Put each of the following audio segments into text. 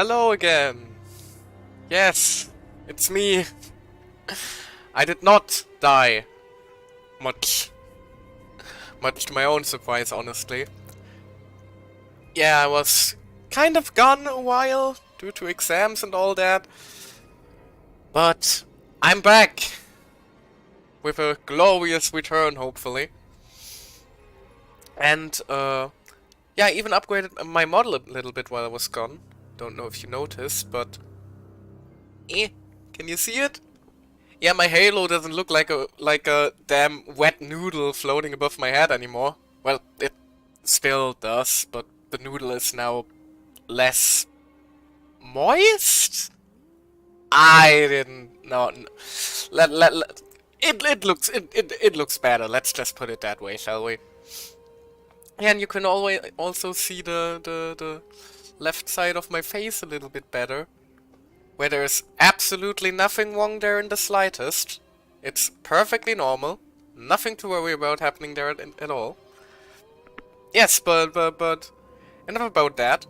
Hello again! Yes, it's me. I did not die. Much to my own surprise, honestly. Yeah, I was kind of gone a while due to exams and all that. But I'm back with a glorious return, hopefully. And, yeah, I even upgraded my model a little bit while I was gone. Don't know if you noticed, but... Can you see it? Yeah, my halo doesn't look like a damn wet noodle floating above my head anymore. Well, it still does, but the noodle is now less moist? I didn't no, let it looks better. Let's just put it that way, shall we? Yeah, and you can always also see the left side of my face a little bit better. Where there's absolutely nothing wrong there in the slightest. It's perfectly normal. Nothing to worry about happening there at all. Yes, but enough about that.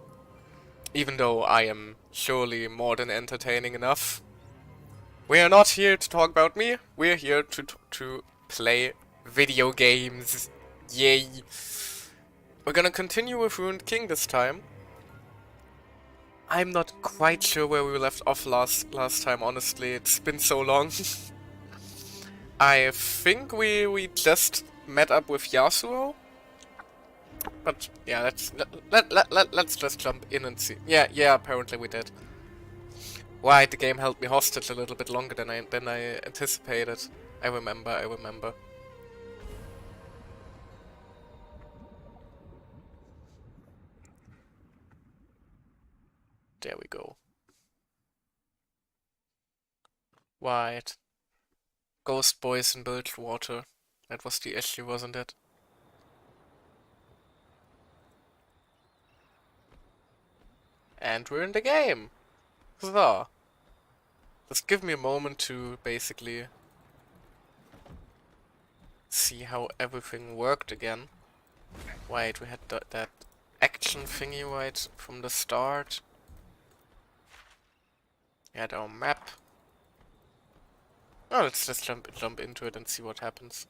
Even though I am surely more than entertaining enough. We are not here to talk about me. We're here to play video games. Yay. We're gonna continue with Ruined King this time. I'm not quite sure where we left off last time, honestly. It's been so long. I think we just met up with Yasuo. But yeah, let's just jump in and see. Yeah, apparently we did. Right, the game held me hostage a little bit longer than I anticipated. I remember. There we go. Right. Ghost boys in Bilgewater. That was the issue, wasn't it? And we're in the game! Huzzah! Just give me a moment to basically see how everything worked again. Wait, we had that action thingy right from the start. We had our map. Oh, let's just jump into it and see what happens.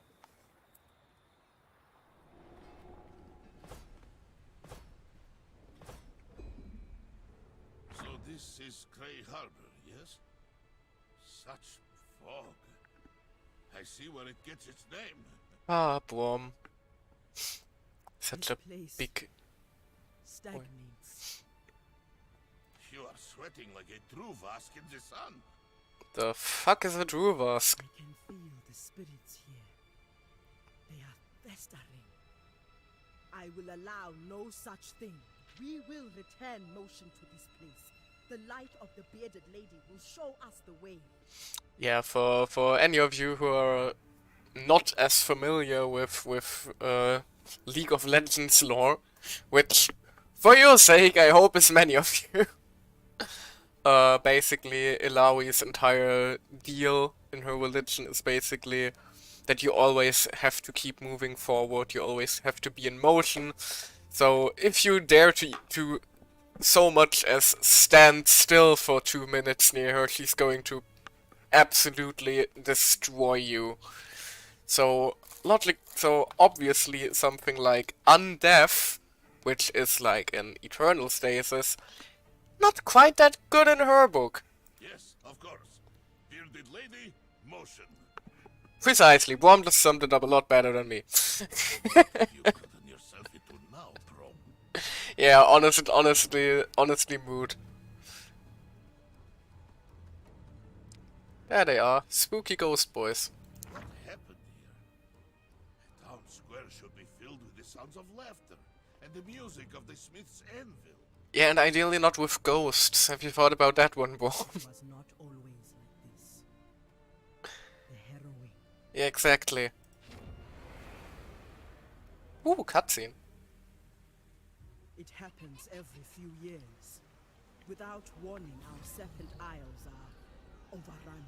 So this is Grey Harbor, yes? Such fog. I see where it gets its name. Ah, Brom. Such a big... stagnates. You are sweating like a true Vask in the sun. The fuck is a Druvask? I can feel the spirits here. They are festering. I will allow no such thing. We will return motion to this place. The light of the bearded lady will show us the way. Yeah, for any of you who are not as familiar with League of Legends lore, which, for your sake, I hope is many of you. Basically, Ilawi's entire deal in her religion is basically that you always have to keep moving forward, you always have to be in motion. So if you dare to so much as stand still for 2 minutes near her, she's going to absolutely destroy you. So obviously something like undeath, which is like an eternal stasis, not quite that good in her book. Yes, of course. Bearded lady, motion. Precisely, Brom just summed it up a lot better than me. You've gotten yourself into now, bro. Yeah, honestly, mood. There they are, spooky ghost boys. What happened here? The town square should be filled with the sounds of laughter and the music of the smith's anvil. Yeah, and ideally not with ghosts. Have you thought about that one, Brom? It was not always like this. The harrowing. Yeah, exactly. Ooh, cutscene. It happens every few years. Without warning, our Serpent Isles are overrun.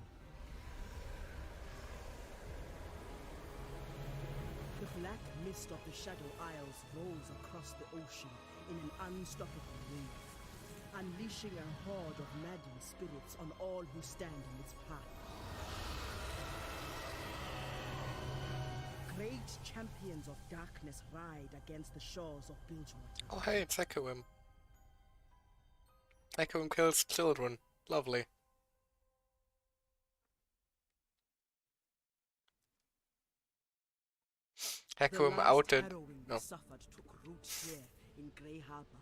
The black mist of the Shadow Isles rolls across the ocean in an unstoppable wave. unleashing a horde of maddened spirits on all who stand in its path. Great champions of darkness ride against the shores of Bilgewater. Oh hey, it's Echoim. Echoim kills children. Lovely. Echoim outed... No. Suffered took root here in Grey Harbor.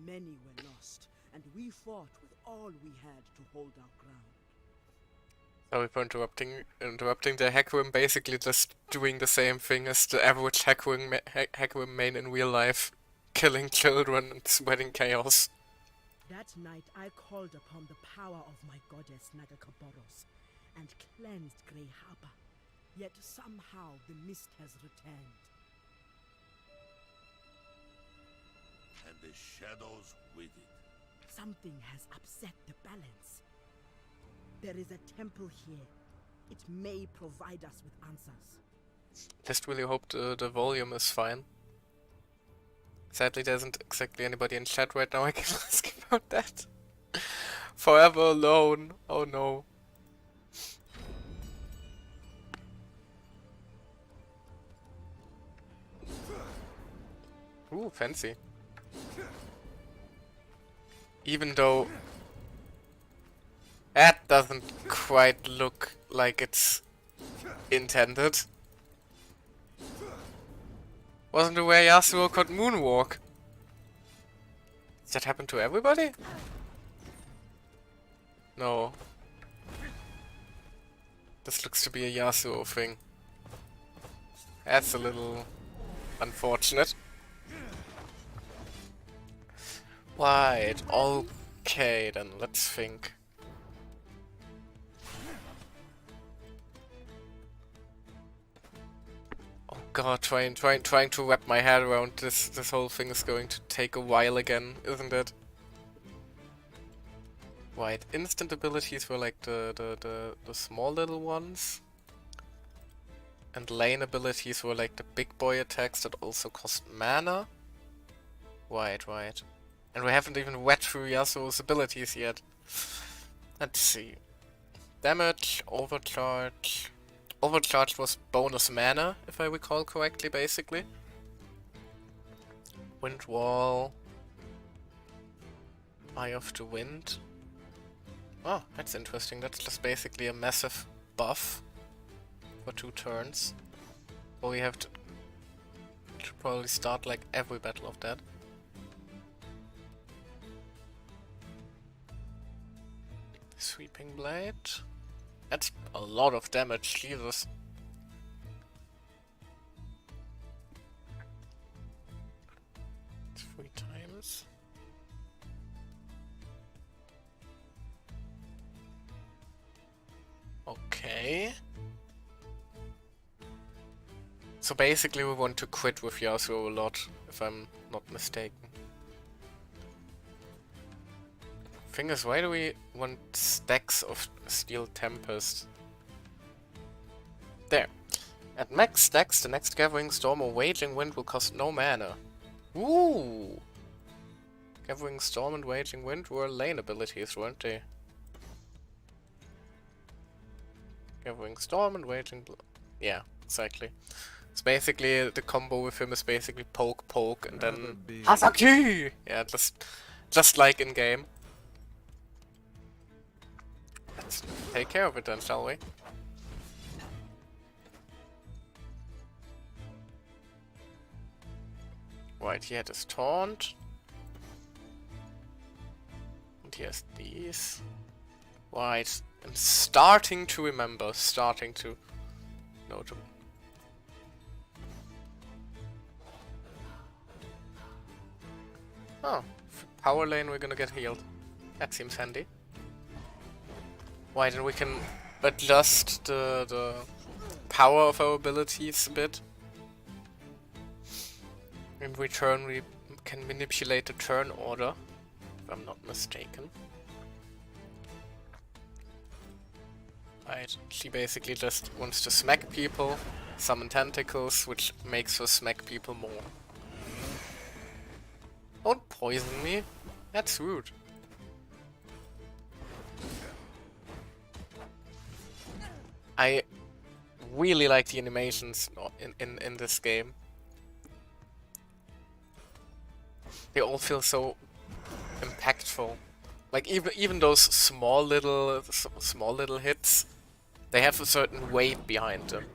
Many were lost, and we fought with all we had to hold our ground. Sorry for interrupting. The Hecarim basically just doing the same thing as the average Hecarim main in real life. Killing children and spreading chaos. That night I called upon the power of my goddess Nagakaboros and cleansed Grey Harbor. Yet somehow the mist has returned. And the shadows with it. Something has upset the balance. There is a temple here. It may provide us with answers. Just really hope the volume is fine. Sadly, there isn't exactly anybody in chat right now I can ask about that. Forever alone. Oh no. Ooh, fancy. Even though that doesn't quite look like it's intended. Wasn't the way Yasuo could moonwalk? Does that happen to everybody? No. This looks to be a Yasuo thing. That's a little unfortunate. Right, okay then, let's think. Oh god, trying to wrap my head around this whole thing is going to take a while again, isn't it? Right, instant abilities were like the small little ones. And lane abilities were like the big boy attacks that also cost mana. Right. And we haven't even read through Yasuo's abilities yet. Let's see. Damage, overcharge. Overcharge was bonus mana, if I recall correctly, basically. Wind wall. Eye of the Wind. Oh, that's interesting. That's just basically a massive buff for 2 turns. Well, we have to probably start like every battle of that. Sweeping Blade. That's a lot of damage, Jesus. It's 3 times. Okay. So basically we want to crit with Yasuo a lot, if I'm not mistaken. Thing is, why do we want stacks of Steel Tempest? There. At max stacks, the next Gathering Storm or Waging Wind will cost no mana. Ooh! Gathering Storm and Waging Wind were lane abilities, weren't they? Gathering Storm and Waging... Yeah, exactly. It's basically, the combo with him is basically poke, and then... Hasaki! Yeah, just like in-game. Let's take care of it then, shall we? Right, he had his taunt. And he has these. Right, I'm starting to remember, note. Oh, power lane we're gonna get healed. That seems handy. Right, and we can adjust the power of our abilities a bit. In return we can manipulate the turn order, if I'm not mistaken. Right, she basically just wants to smack people, summon tentacles, which makes her smack people more. Don't poison me, that's rude. really like the animations in this game. They all feel so impactful. Like even those small little hits, they have a certain weight behind them.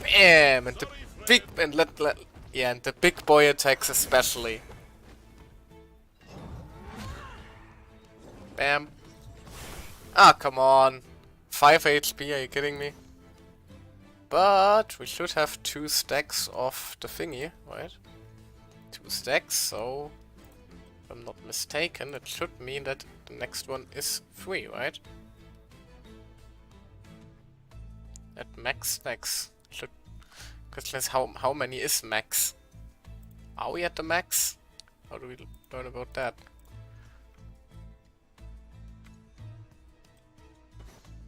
Bam! And the big and yeah, and the big boy attacks especially. Bam! Ah, come on! 5 HP? Are you kidding me? But we should have 2 stacks of the thingy, right? 2 stacks, so if I'm not mistaken, it should mean that the next one is 3, right? At max stacks. Should. Question is how many is max? Are we at the max? How do we learn about that?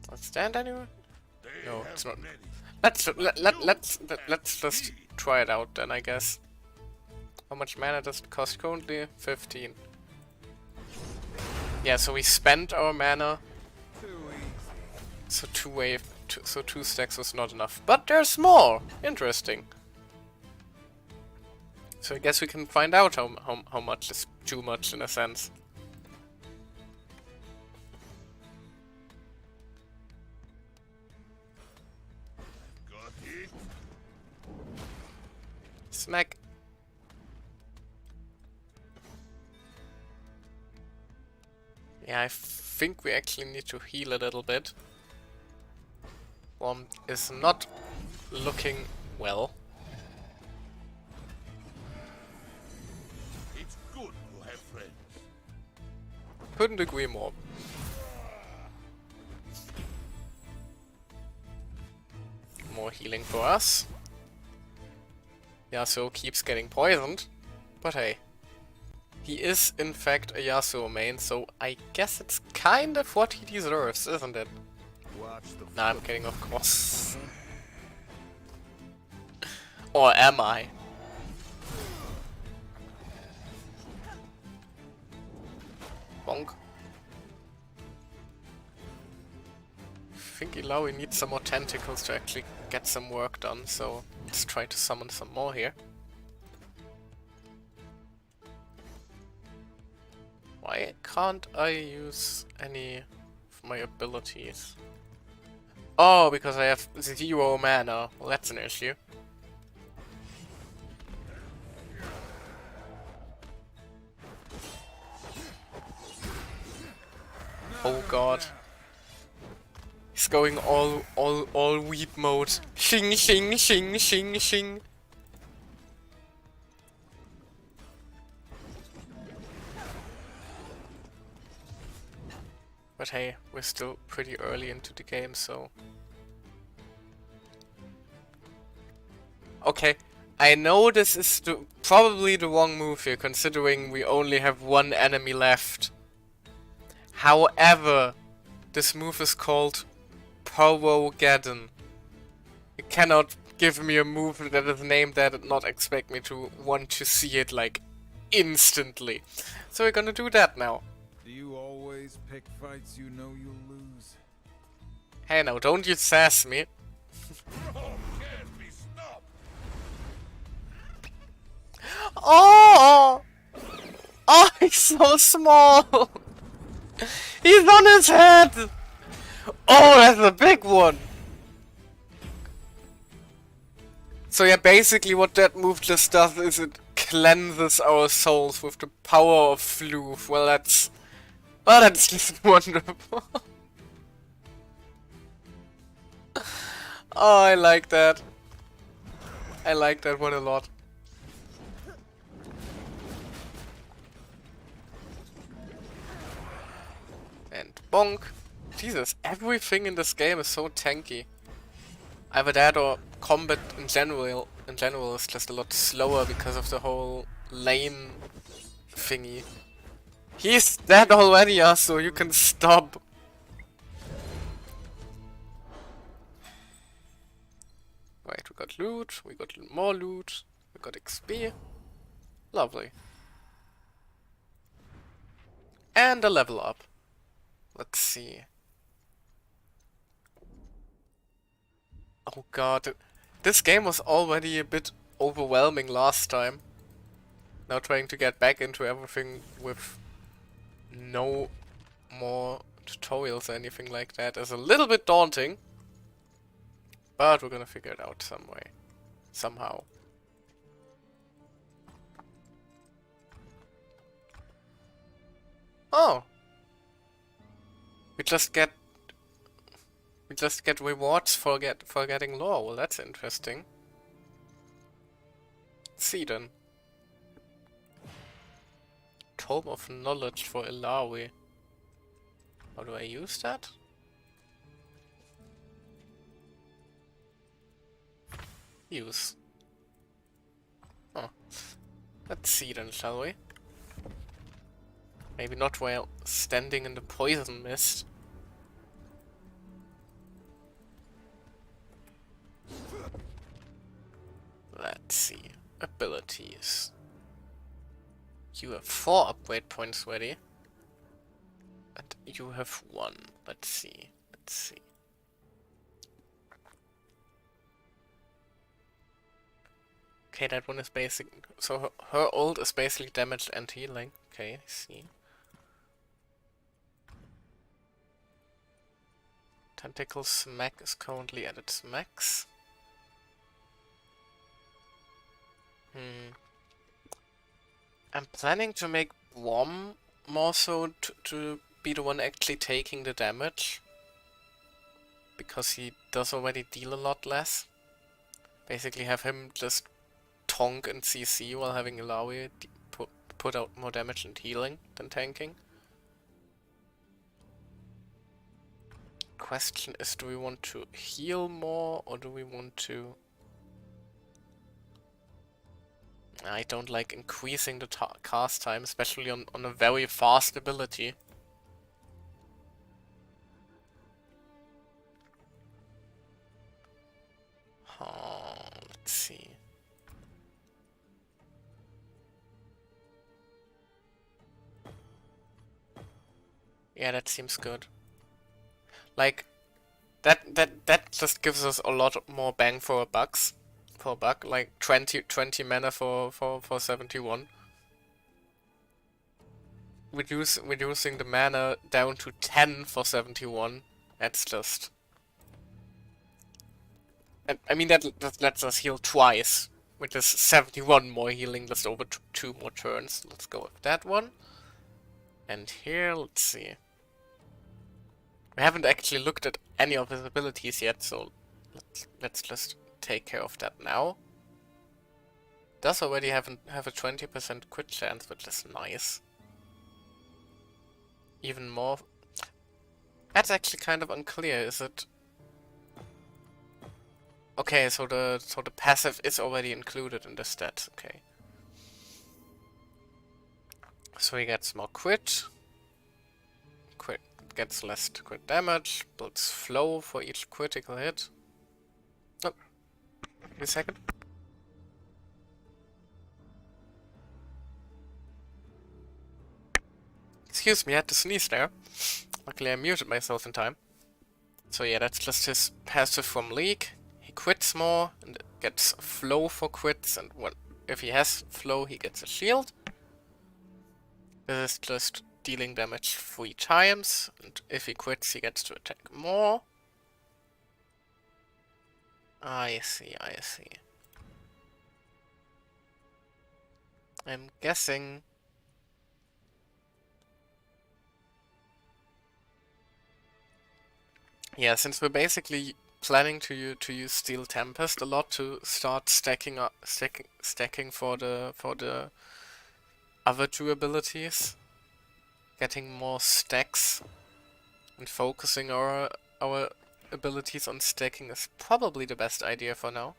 Let's stand anywhere? No, it's not. Let's just try it out then, I guess. How much mana does it cost currently? 15. Yeah, so we spent our mana. So 2 stacks was not enough. But there's more! Interesting. So I guess we can find out how much is too much in a sense. Got it. Smack. Yeah, I think we actually need to heal a little bit. One is not looking well. It's good to have friends. Couldn't agree more. More healing for us. Yasuo keeps getting poisoned, but hey. He is in fact a Yasuo main, so I guess it's kind of what he deserves, isn't it? Nah, I'm kidding, of course. Or am I? Bonk. I think Ilaoi needs some more tentacles to actually get some work done, so let's try to summon some more here. Why can't I use any of my abilities? Oh, because I have 0 mana. Well, that's an issue. Oh god. He's going all weep mode. Shing shing shing shing shing. But hey, we're still pretty early into the game, so... Okay, I know this is probably the wrong move here, considering we only have 1 enemy left. However, this move is called Powogeddon. You cannot give me a move that is named that and not expect me to want to see it, like, instantly. So we're gonna do that now. Do you always pick fights you know you'll lose? Hey now, don't you sass me. Can't be stopped. Oh! Oh, he's so small! He's on his head! Oh, that's a big one! So yeah, basically what that move just does is it cleanses our souls with the power of Floof. Well, that's just wonderful. Oh, I like that. I like that one a lot. And bonk. Jesus, everything in this game is so tanky. Either that or combat in general is just a lot slower because of the whole lane thingy. He's dead already, so you can stop. Right, we got loot, we got more loot, we got XP. Lovely. And a level up. Let's see. Oh god, this game was already a bit overwhelming last time. Now trying to get back into everything with no more tutorials or anything like that is a little bit daunting. But we're gonna figure it out some way. Somehow. Oh! We just get rewards for getting lore. Well, that's interesting. Let's see then. Tome of Knowledge for Ilawi. How do I use that? Use. Oh. Let's see then, shall we? Maybe not while standing in the poison mist. Let's see. Abilities. You have 4 upgrade points ready. And you have 1. Let's see. Let's see. Okay, that one is basic. So her ult is basically damage and healing. Okay, I see. Tentacle Smack is currently at its max. I'm planning to make Brom more so to be the one actually taking the damage. Because he does already deal a lot less. Basically have him just tonk and CC while having Ilawi put out more damage and healing than tanking. Question is, do we want to heal more or do we want to... I don't like increasing the cast time, especially on a very fast ability. Let's see. Yeah, that seems good. Like, that just gives us a lot more bang for a buck. Like 20 mana for 71. Reducing the mana down to 10 for 71. That's just... And, I mean, that lets us heal twice, which is 71 more healing just over 2 more turns. Let's go with that one. And here, let's see. We haven't actually looked at any of his abilities yet, so let's just take care of that now. Does already have a 20% crit chance, which is nice. Even more. That's actually kind of unclear, is it? Okay, so the passive is already included in the stats, okay. So he gets more crit. Gets less crit damage, builds flow for each critical hit. Oh, wait a second. Excuse me, I had to sneeze there. Luckily I muted myself in time. So yeah, that's just his passive from League. He crits more and gets flow for crits, and if he has flow he gets a shield. This is just dealing damage 3 times, and if he quits he gets to attack more. I see, I see. I'm guessing... Yeah, since we're basically planning to use Steel Tempest a lot to start stacking for the other 2 abilities. Getting more stacks and focusing our abilities on stacking is probably the best idea for now.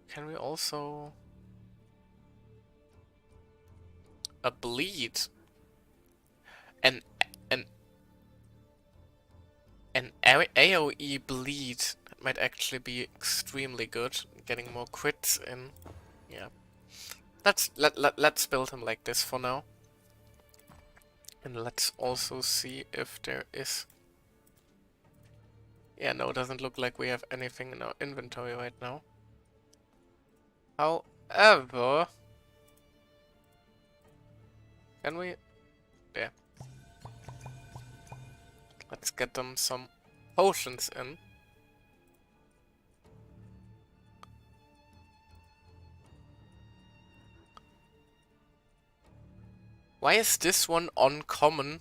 Can we also... A bleed? An AoE bleed that might actually be extremely good. Getting more crits in. Yeah. Let's build him like this for now. And let's also see if there is... Yeah, no, it doesn't look like we have anything in our inventory right now. However... Can we... Yeah. Let's get them some potions in. Why is this one uncommon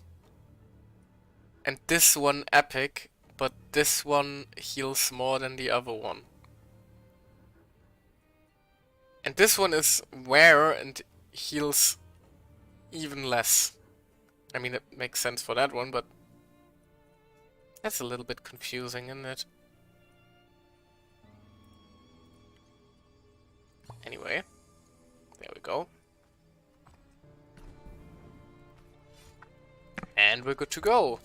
and this one epic, but this one heals more than the other one? And this one is rare and heals even less. I mean, it makes sense for that one, but that's a little bit confusing, isn't it? Anyway, there we go. And we're good to go,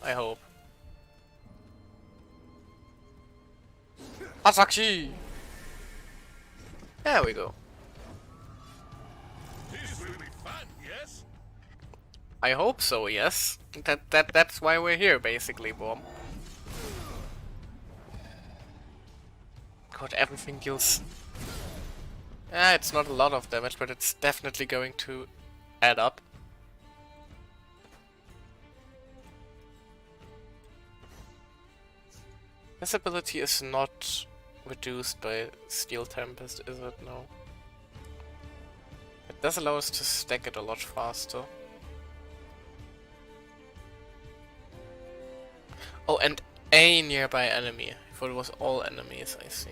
I hope. Hataki! There we go. This will be fun, yes? I hope so, yes. That's why we're here, basically, Bomb. God, everything deals... it's not a lot of damage, but it's definitely going to add up. This ability is not reduced by Steel Tempest, is it? No. It does allow us to stack it a lot faster. Oh, and a nearby enemy. I thought it was all enemies, I see.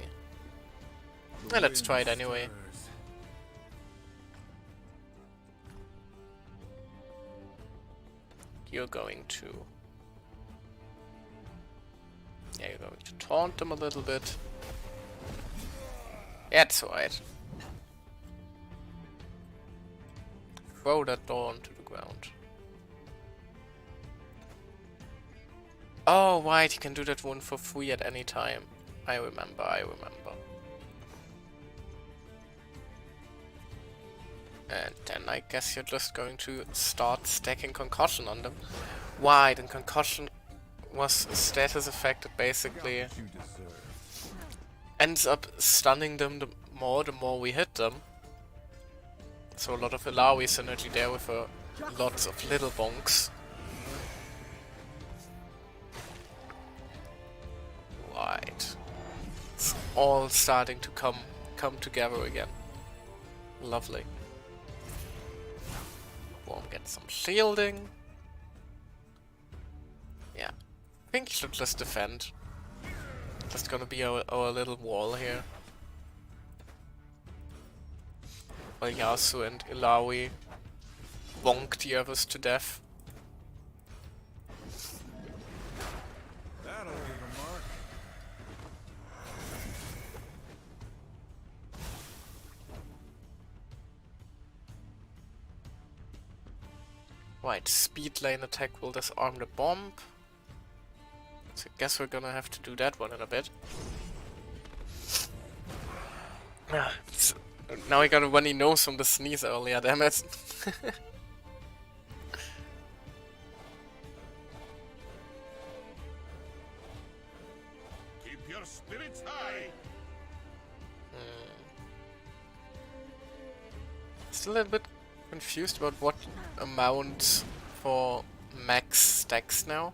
Well, let's try it anyway. You're going to... Yeah, you're going to taunt them a little bit. Yeah, it's alright. Throw that door onto the ground. Oh, right, you can do that one for free at any time. I remember. And then I guess you're just going to start stacking concussion on them. Why? Then concussion was a status effect that basically ends up stunning them the more we hit them. So a lot of Ilawi synergy there with lots of little bonks. Right. It's all starting to come together again. Lovely. We'll get some shielding. Yeah. I think you should just defend. Just gonna be our little wall here. While Yasu and Ilawi bonk the others to death. That'll leave a mark. Right, speed lane attack will disarm the bomb. So I guess we're gonna have to do that one in a bit. Now I got a runny nose from the sneeze earlier, damn it. Keep your spirits high. Still a little bit confused about what amount for max stacks now.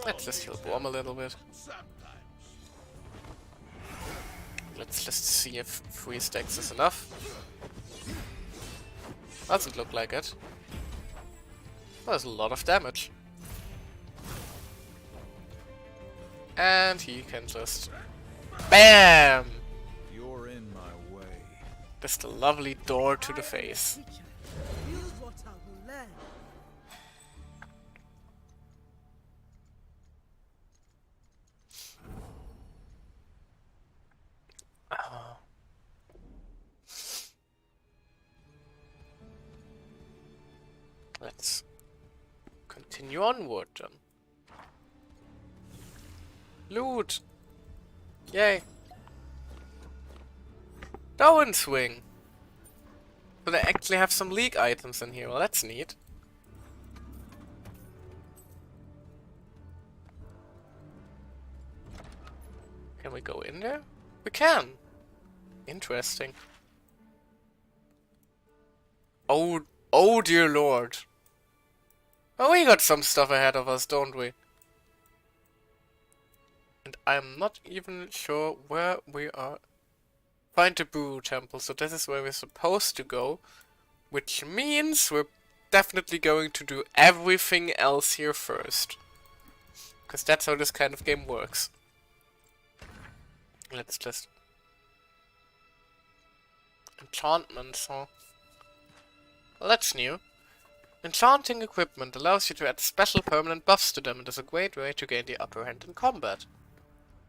Let's just heal Bomb a little bit. Sometimes. Let's just see if 3 stacks is enough. Doesn't look like it. There's a lot of damage. And he can just... BAM! You're in my way. Just a lovely door to the face. Use what I will learn. Let's continue onward then. Loot! Yay! Downswing. So they actually have some League items in here. Well, that's neat. Can we go in there? We can. Interesting. Oh dear lord. Oh, we got some stuff ahead of us, don't we? And I'm not even sure where we are. Find the Boo Temple, so this is where we're supposed to go. Which means we're definitely going to do everything else here first. Because that's how this kind of game works. Let's just... Enchantments, huh? Well, that's new. Enchanting equipment allows you to add special permanent buffs to them and is a great way to gain the upper hand in combat.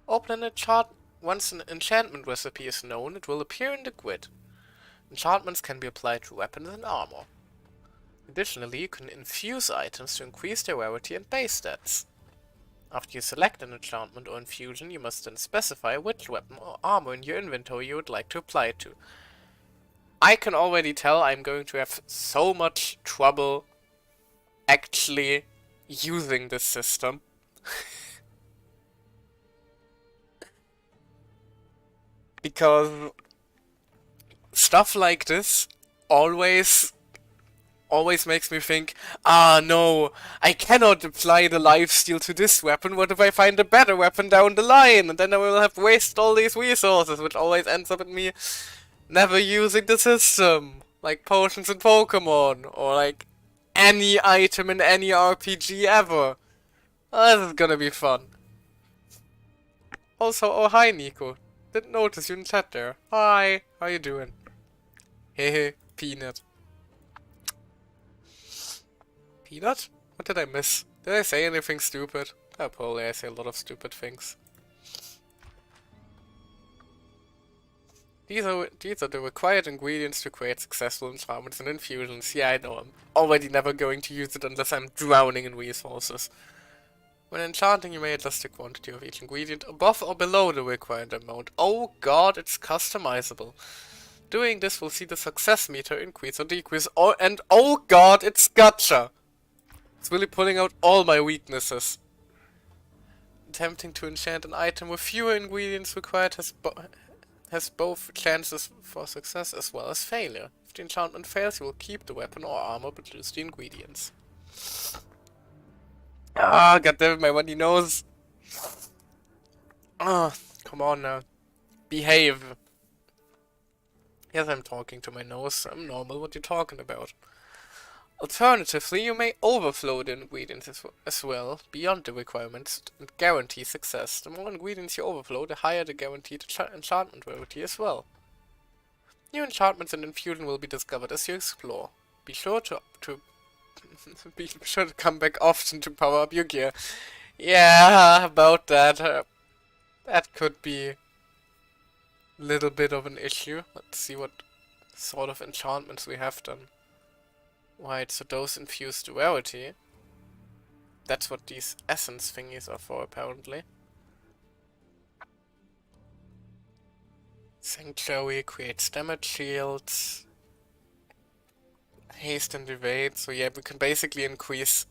Open an enchant. Once an enchantment recipe is known, it will appear in the grid. Enchantments can be applied to weapons and armor. Additionally, you can infuse items to increase their rarity and base stats. After you select an enchantment or infusion, you must then specify which weapon or armor in your inventory you would like to apply it to. I can already tell I'm going to have so much trouble actually using this system. Because stuff like this always makes me think, ah no, I cannot apply the lifesteal to this weapon. What if I find a better weapon down the line? And then I will have wasted all these resources, which always ends up in me never using the system. Like potions in Pokemon, or like any item in any RPG ever. Oh, this is gonna be fun. Also, oh hi Nico. Didn't notice you in chat there. Hi, how you doing? Hehe, Peanut. Peanut? What did I miss? Did I say anything stupid? Oh, probably I say a lot of stupid things. These are the required ingredients to create successful enchantments and infusions. Yeah, I know. I'm already never going to use it unless I'm drowning in resources. When enchanting, you may adjust the quantity of each ingredient above or below the required amount. Oh god, it's customizable. Doing this will see the success meter increase or decrease. And oh god, it's gacha! It's really pulling out all my weaknesses. Attempting to enchant an item with fewer ingredients required has both chances for success as well as failure. If the enchantment fails, you will keep the weapon or armor but lose the ingredients. Ah, goddammit, my money nose. Ah, come on now. Behave. Yes, I'm talking to my nose. I'm normal. What you talking about? Alternatively, you may overflow the ingredients as well, beyond the requirements, and guarantee success. The more ingredients you overflow, the higher the guaranteed enchantment rarity as well. New enchantments and infusion will be discovered as you explore. Be sure to be sure to come back often to power up your gear. Yeah, about that. That could be a little bit of an issue. Let's see what sort of enchantments we have done. Right, so those infuse the rarity. That's what these essence thingies are for, apparently. Sanctuary creates damage shields. Haste and evade. So yeah, we can basically increase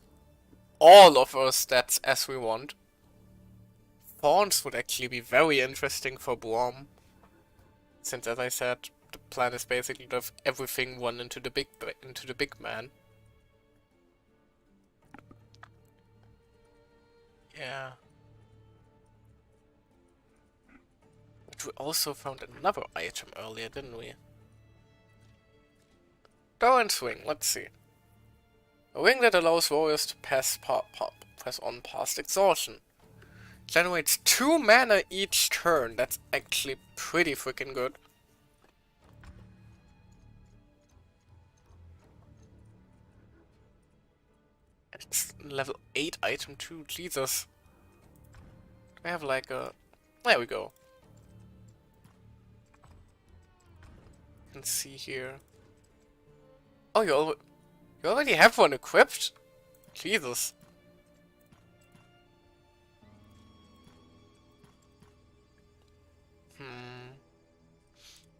all of our stats as we want. Thorns would actually be very interesting for Braum. Since, as I said, the plan is basically to have everything run into the big man. Yeah. But we also found another item earlier, didn't we? Downswing, let's see. A ring that allows warriors to press on past exhaustion. Generates 2 mana each turn. That's actually pretty freaking good. It's level 8 item too. Jesus. I have like a... There we go. You can see here. Oh, you already have one equipped? Jesus.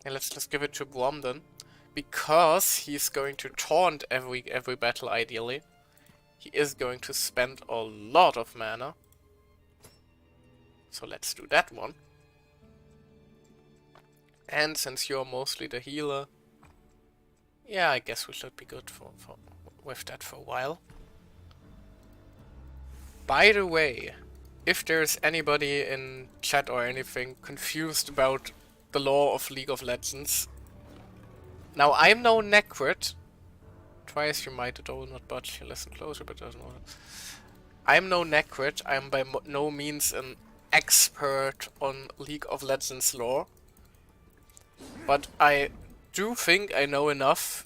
And let's just give it to Brom then. Because he's going to taunt every battle ideally. He is going to spend a lot of mana. So let's do that one. And since you're mostly the healer, yeah, I guess we should be good with that for a while. By the way, if there's anybody in chat or anything confused about the lore of League of Legends, now I'm no Necrit. Twice you might, it will not budge. You listen closer, but doesn't matter. I'm no Necrit. I'm by no means an expert on League of Legends lore. But I do think I know enough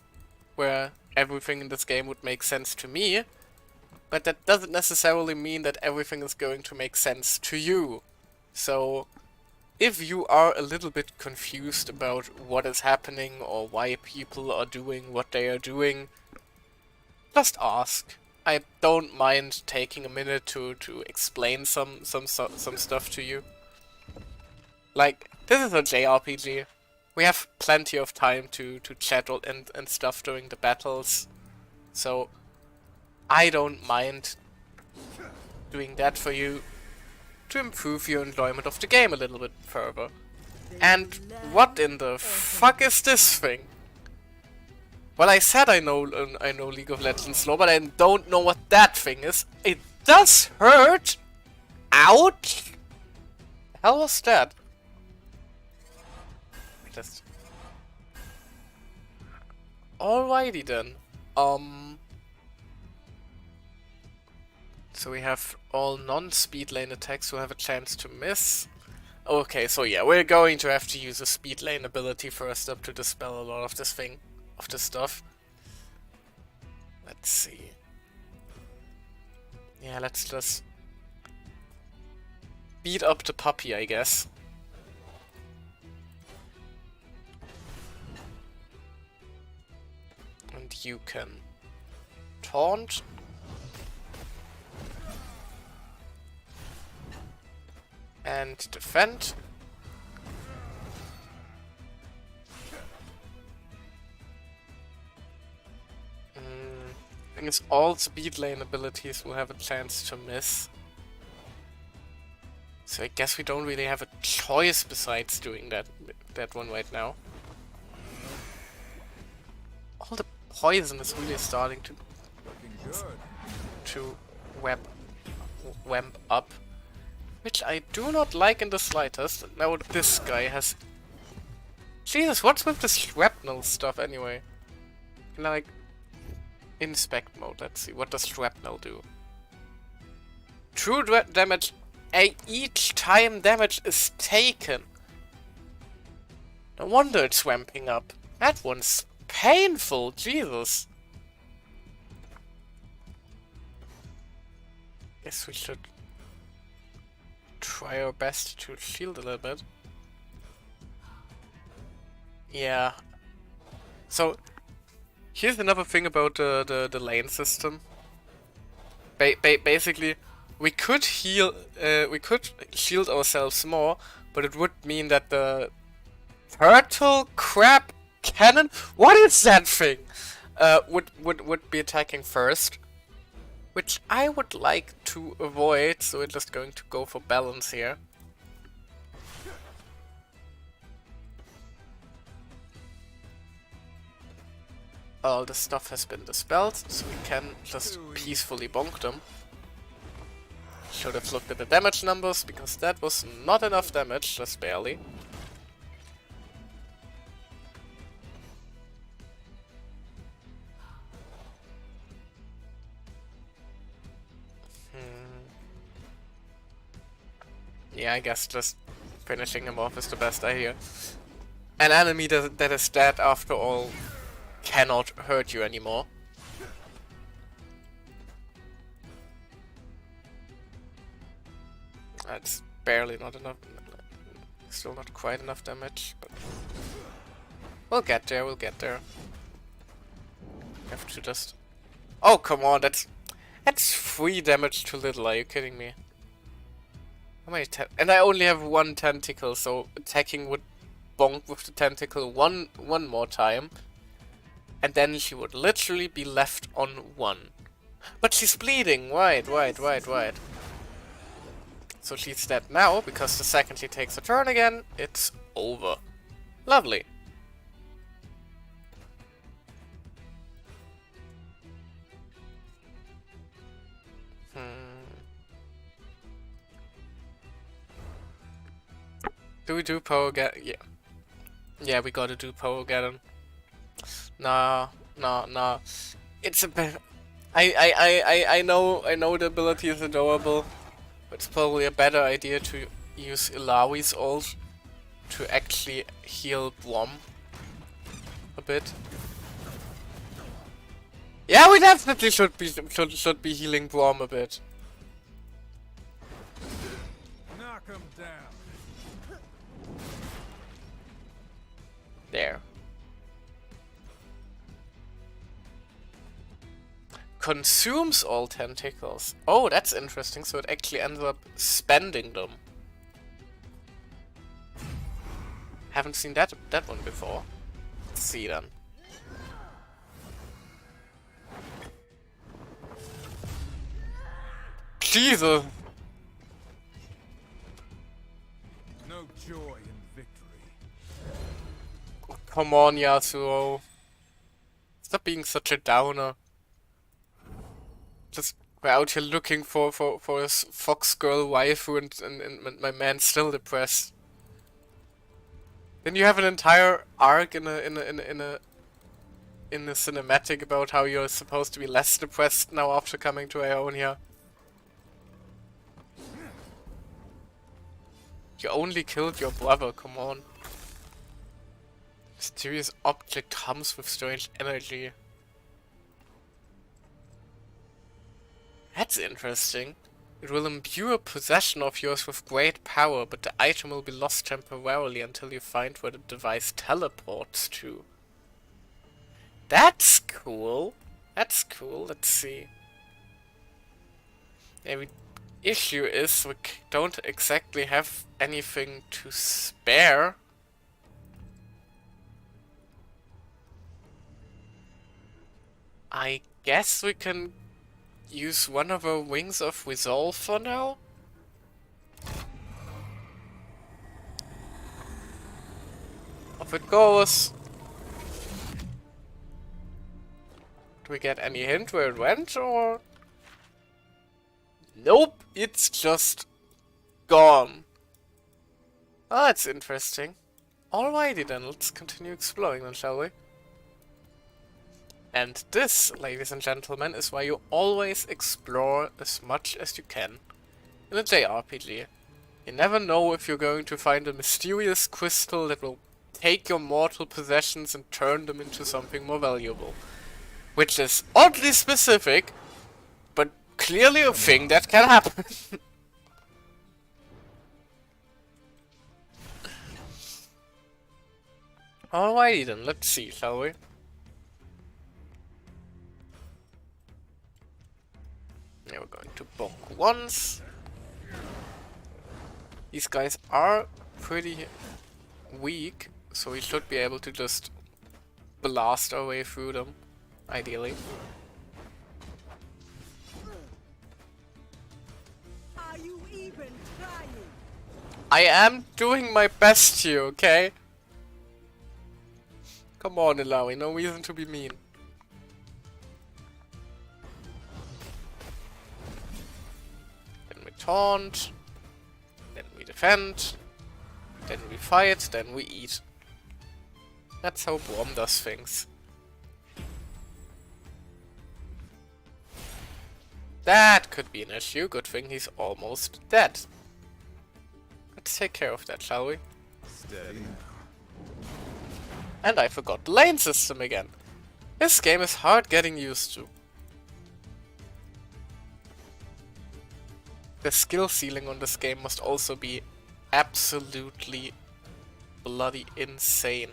where everything in this game would make sense to me. But that doesn't necessarily mean that everything is going to make sense to you. So, if you are a little bit confused about what is happening or why people are doing what they are doing, just ask. I don't mind taking a minute to explain some stuff to you. Like, this is a JRPG. We have plenty of time to chat and stuff during the battles. So, I don't mind doing that for you to improve your enjoyment of the game a little bit further. And what in the fuck is this thing? Well, I said I know League of Legends lore, but I don't know what that thing is. It does hurt! Ouch! The hell was that? Just... Alrighty then. So we have all non-speed lane attacks who have a chance to miss. Okay, so yeah, we're going to have to use a speed lane ability first up to dispel a lot of this stuff. Let's see. Yeah, let's just beat up the puppy, I guess. And you can taunt. And defend. I guess all speed lane abilities will have a chance to miss. So I guess we don't really have a choice besides doing that one right now. All the poison is really starting to wamp up. Which I do not like in the slightest. Now this guy has... Jesus, what's with this shrapnel stuff anyway? Like... Inspect mode, let's see. What does shrapnel do? True damage each time damage is taken. No wonder it's ramping up. That one's painful, Jesus. Guess we should try our best to shield a little bit. Yeah. So, here's another thing about the lane system. Basically, we could shield ourselves more, but it would mean that the turtle crab cannon, what is that thing? Would be attacking first, which I would like to avoid. So we're just going to go for balance here. All the stuff has been dispelled, so we can just peacefully bonk them. Should have looked at the damage numbers, because that was not enough damage, just barely. Yeah, I guess just finishing him off is the best idea. An enemy that is dead after all cannot hurt you anymore. That's barely not enough. Still not quite enough damage, but we'll get there, we'll get there. Have to just... Oh, come on, that's 3 damage too little, are you kidding me? How many and I only have 1 tentacle, so attacking would bonk with the tentacle one more time, and then she would literally be left on 1. But she's bleeding, right. So she's dead now, because the second she takes a turn again, it's over. Lovely. Do we do Poegeddon? Yeah. Yeah, we gotta do Poegeddon. Nah. It's a bit... I know the ability is adorable, but it's probably a better idea to use Ilawi's ult to actually heal Blom a bit. Yeah, we definitely should be healing Blom a bit. Knock him down. There. Consumes all tentacles. Oh, that's interesting. So it actually ends up spending them. Haven't seen that one before. Let's see then. Jesus. No joy in victory. Come on, Yasuo. Stop being such a downer. Just we're out here looking for his fox girl waifu, and my man's still depressed. Then you have an entire arc in a cinematic about how you're supposed to be less depressed now after coming to Ionia. You only killed your brother, come on. Mysterious object hums with strange energy. That's interesting. It will imbue a possession of yours with great power, but the item will be lost temporarily until you find where the device teleports to. That's cool. That's cool. Let's see. The issue is we don't exactly have anything to spare. I guess we can use one of our wings of resolve for now. Off it goes. Do we get any hint where it went, or? Nope, it's just gone. Ah, that's interesting. Alrighty then, let's continue exploring then, shall we? And this, ladies and gentlemen, is why you always explore as much as you can in a JRPG. You never know if you're going to find a mysterious crystal that will take your mortal possessions and turn them into something more valuable. Which is oddly specific, but clearly a thing that can happen. Alrighty then, let's see, shall we? Yeah, we're going to bonk once. These guys are pretty weak, so we should be able to just blast our way through them, ideally. Are you even trying? I am doing my best here, okay? Come on, Ilawi, no reason to be mean. Taunt, then we defend, then we fight, then we eat. That's how Brom does things. That could be an issue, good thing he's almost dead. Let's take care of that, shall we? Steady. And I forgot the lane system again. This game is hard getting used to. The skill ceiling on this game must also be absolutely bloody insane.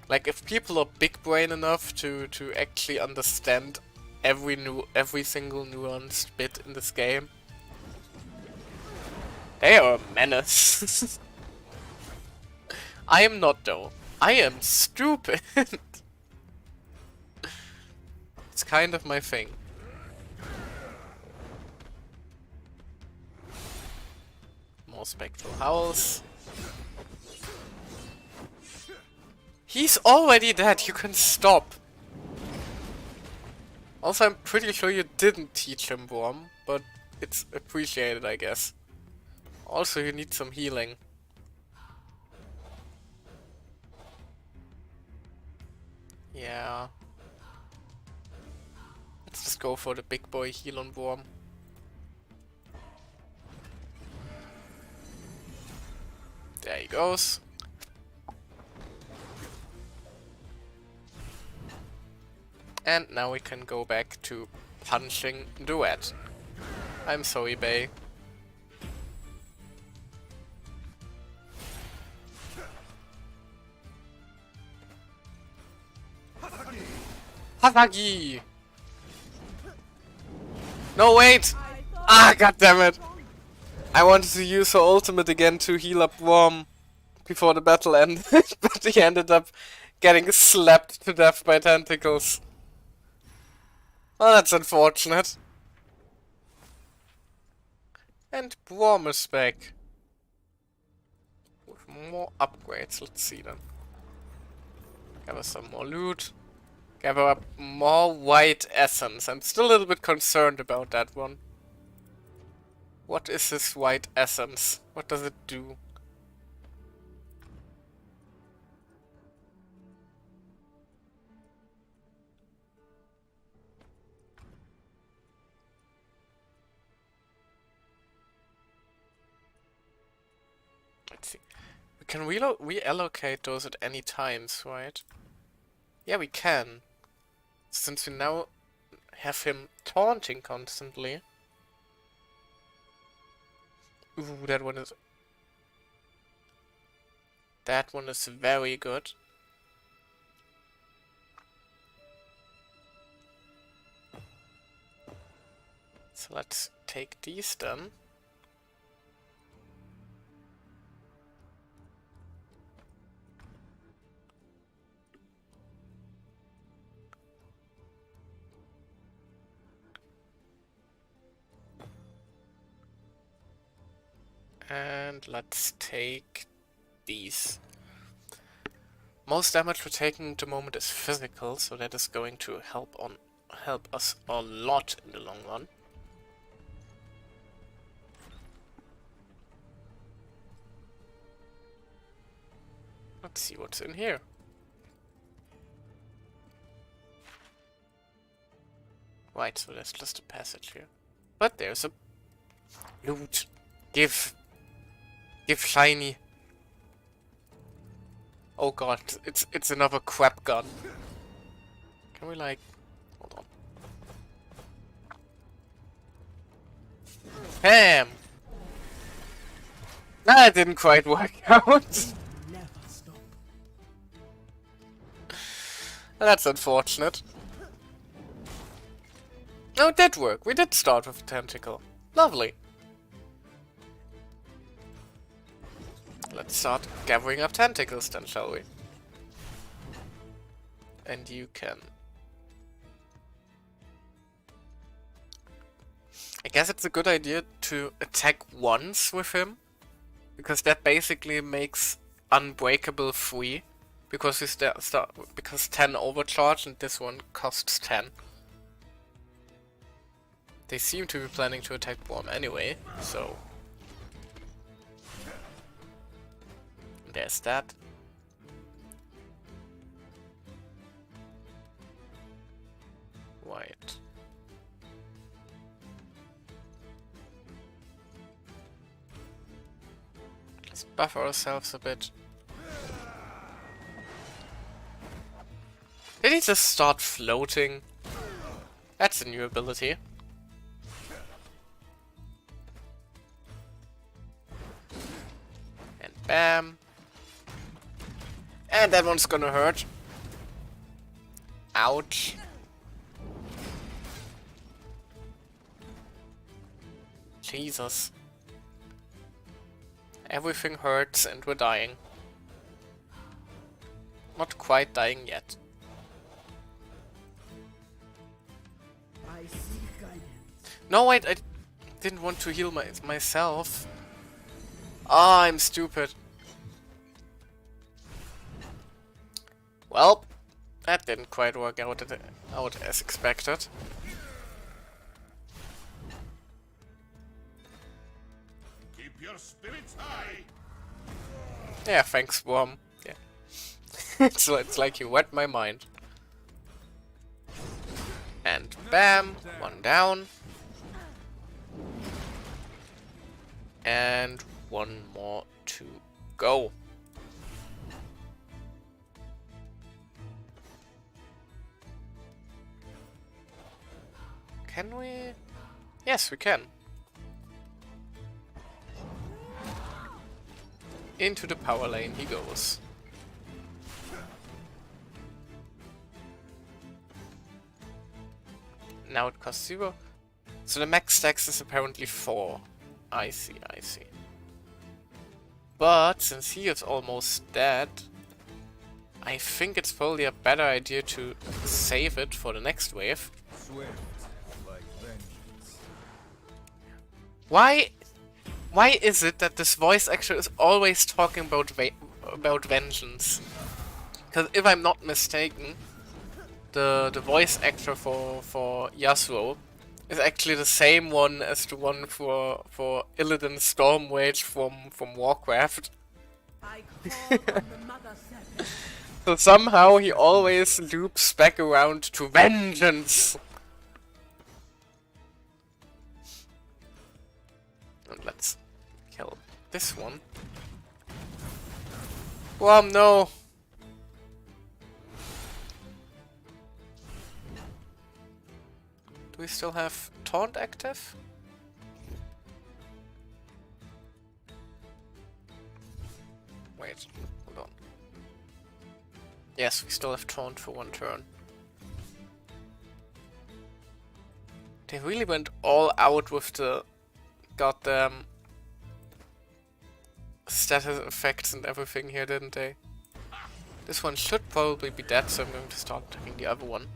Like, if people are big brain enough to actually understand every single nuanced bit in this game, they are a menace. I am not though. I am stupid. It's kind of my thing. More spectral howls. He's already dead, you can stop. Also, I'm pretty sure you didn't teach him Worm, but it's appreciated, I guess. Also, you need some healing. Yeah. Let's just go for the big boy heal on Worm. There he goes. And now we can go back to punching Duet. I'm sorry, Bay. Hasagi! No, wait! Ah, goddammit! I wanted to use her ultimate again to heal up Worm before the battle ended, but he ended up getting slapped to death by tentacles. Well, that's unfortunate. And Worm is back. With more upgrades, let's see then. Gather some more loot. Gather up more white essence. I'm still a little bit concerned about that one. What is this white essence? What does it do? Let's see. We can reallocate those at any times, right? Yeah, we can. Since we now have him taunting constantly. Ooh, that one is... That one is very good. So let's take these then. And let's take these. Most damage we're taking at the moment is physical, so that is going to help us a lot in the long run. Let's see what's in here. Right, so there's just a passage here. But there's a loot. Give shiny. Oh god, it's another crap gun. Can we like hold on. Bam! That didn't quite work out. Never stop. That's unfortunate. No, it did work. We did start with a tentacle. Lovely. Let's start gathering up tentacles then, shall we? And you can... I guess it's a good idea to attack once with him, because that basically makes Unbreakable free, because because 10 overcharge and this one costs 10. They seem to be planning to attack Worm anyway, so... There's that. White. Let's buffer ourselves a bit. Did he just start floating? That's a new ability. And bam. And that one's gonna hurt. Ouch. Jesus. Everything hurts and we're dying. not quite dying yet. I seek guidance. No, wait, I didn't want to heal myself. Ah, I'm stupid. Well, that didn't quite work out as expected. Keep your spirits high. Yeah, thanks, Worm. Yeah. it's like you wet my mind. And bam, one down. And one more to go. Can we? Yes, we can. Into the power lane he goes. Now it costs 0. So the max stacks is apparently 4. I see, I see. But since he is almost dead, I think it's probably a better idea to save it for the next wave. Swift, like vengeance. Why is it that this voice actor is always talking about vengeance? Because if I'm not mistaken, the voice actor for Yasuo is actually the same one as the one for Illidan Stormwage from Warcraft. I call on the Mother Serpent. So somehow he always loops back around to vengeance. And let's kill this one. No. Do we still have taunt active? Wait, hold on. Yes, we still have taunt for 1 turn. They really went all out with the goddamn status effects and everything here, didn't they? This one should probably be dead, so I'm going to start attacking the other one.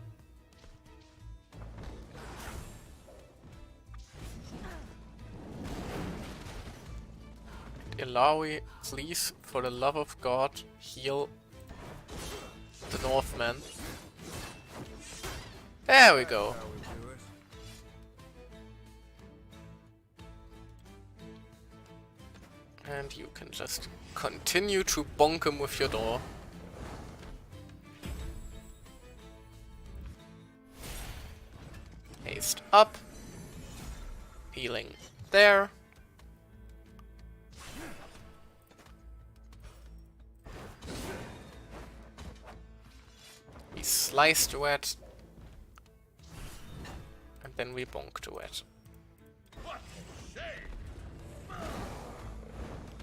Ilawi, please, for the love of God, heal the Northman. There we go. How we do it? And you can just continue to bonk him with your door. Haste up. Healing there. We slice the wet. And then we bonk the wet. What a shame.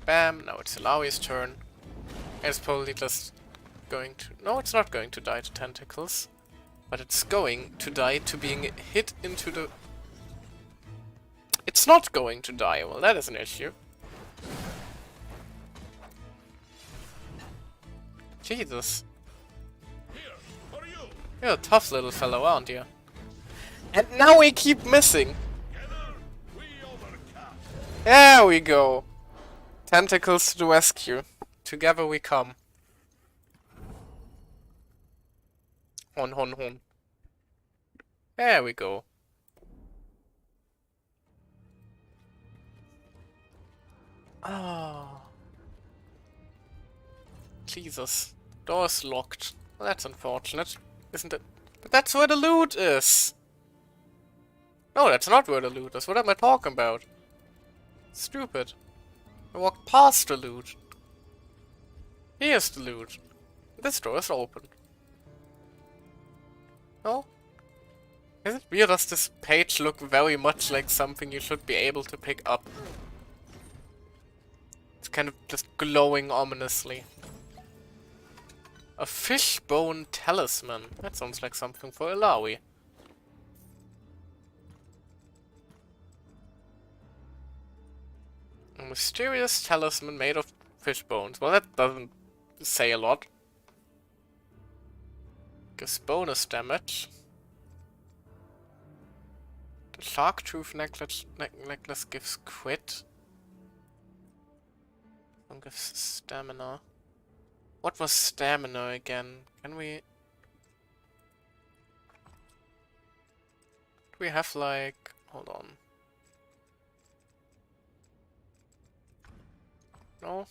Bam, now it's Ilawi's turn. It's probably just going to... No, it's not going to die to tentacles. But it's going to die to being hit into the... It's not going to die. Well, that is an issue. Jesus. Here, for you. You're a tough little fellow, aren't you? And now we keep missing. Together, we overcome. There we go. Tentacles to the rescue. Together we come. Hon, hon, hon. There we go. Oh. Jesus. Door's locked. Well, that's unfortunate, isn't it? But that's where the loot is. No, that's not where the loot is. What am I talking about? Stupid. I walked past the loot. Here's the loot. This door is open. No? Is it weird? Does this page look very much like something you should be able to pick up? It's kind of just glowing ominously. A fishbone talisman. That sounds like something for Ilawi. A mysterious talisman made of fish bones. Well, that doesn't say a lot. gives bonus damage. The Shark Tooth necklace gives crit. And gives stamina. What was stamina again? Can we... Do we have like... Hold on. No?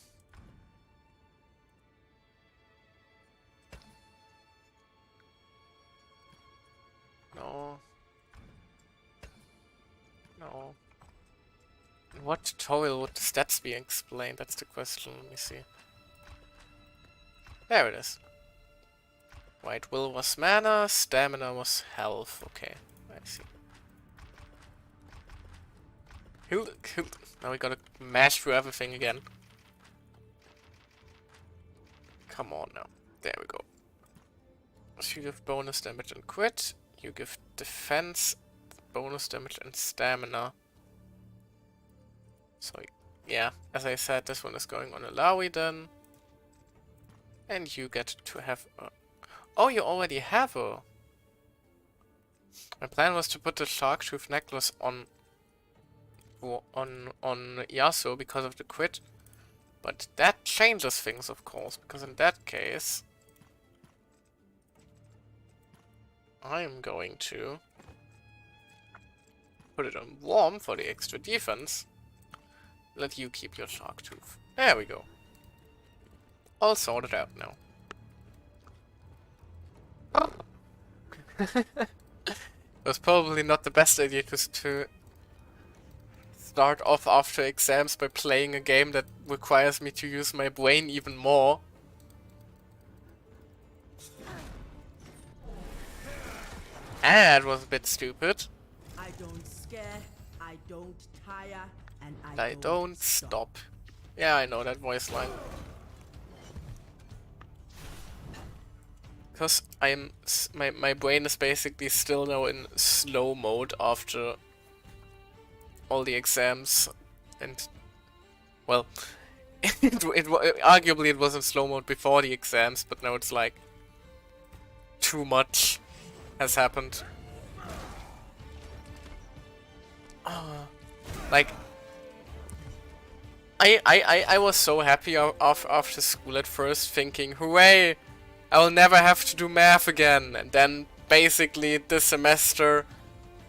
No. No. In what tutorial would the stats be explained? That's the question. Let me see. There it is. White will was mana, stamina was health. Okay, I see. Healed. Now we gotta mash through everything again. Come on now. There we go. So you give bonus damage and crit. You give defense, bonus damage and stamina. So yeah, as I said, this one is going on Alawi then. And you get to have a... Oh, you already have a... My plan was to put the Shark Tooth necklace on Yasuo because of the crit. But that changes things, of course, because in that case... I'm going to put it on Warm for the extra defense. Let you keep your Shark Tooth. There we go. All sorted out now. It was probably not the best idea to start off after exams by playing a game that requires me to use my brain even more. That was a bit stupid. I don't scare, I don't tire, and I don't stop. Yeah, I know that voice line. Because my brain is basically still now in slow mode after all the exams, and well, arguably it was in slow mode before the exams, but now it's like too much has happened. Like I was so happy after school at first, thinking, hooray! I will never have to do math again. And then basically this semester,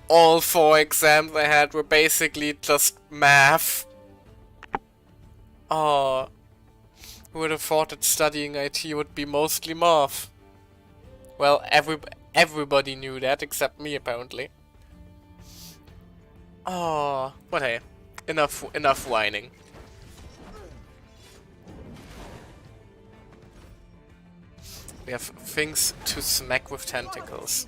all 4 exams I had were basically just math. Oh, who would have thought that studying IT would be mostly math? Well, everybody knew that except me apparently. Oh, but hey, enough whining. We have things to smack with tentacles.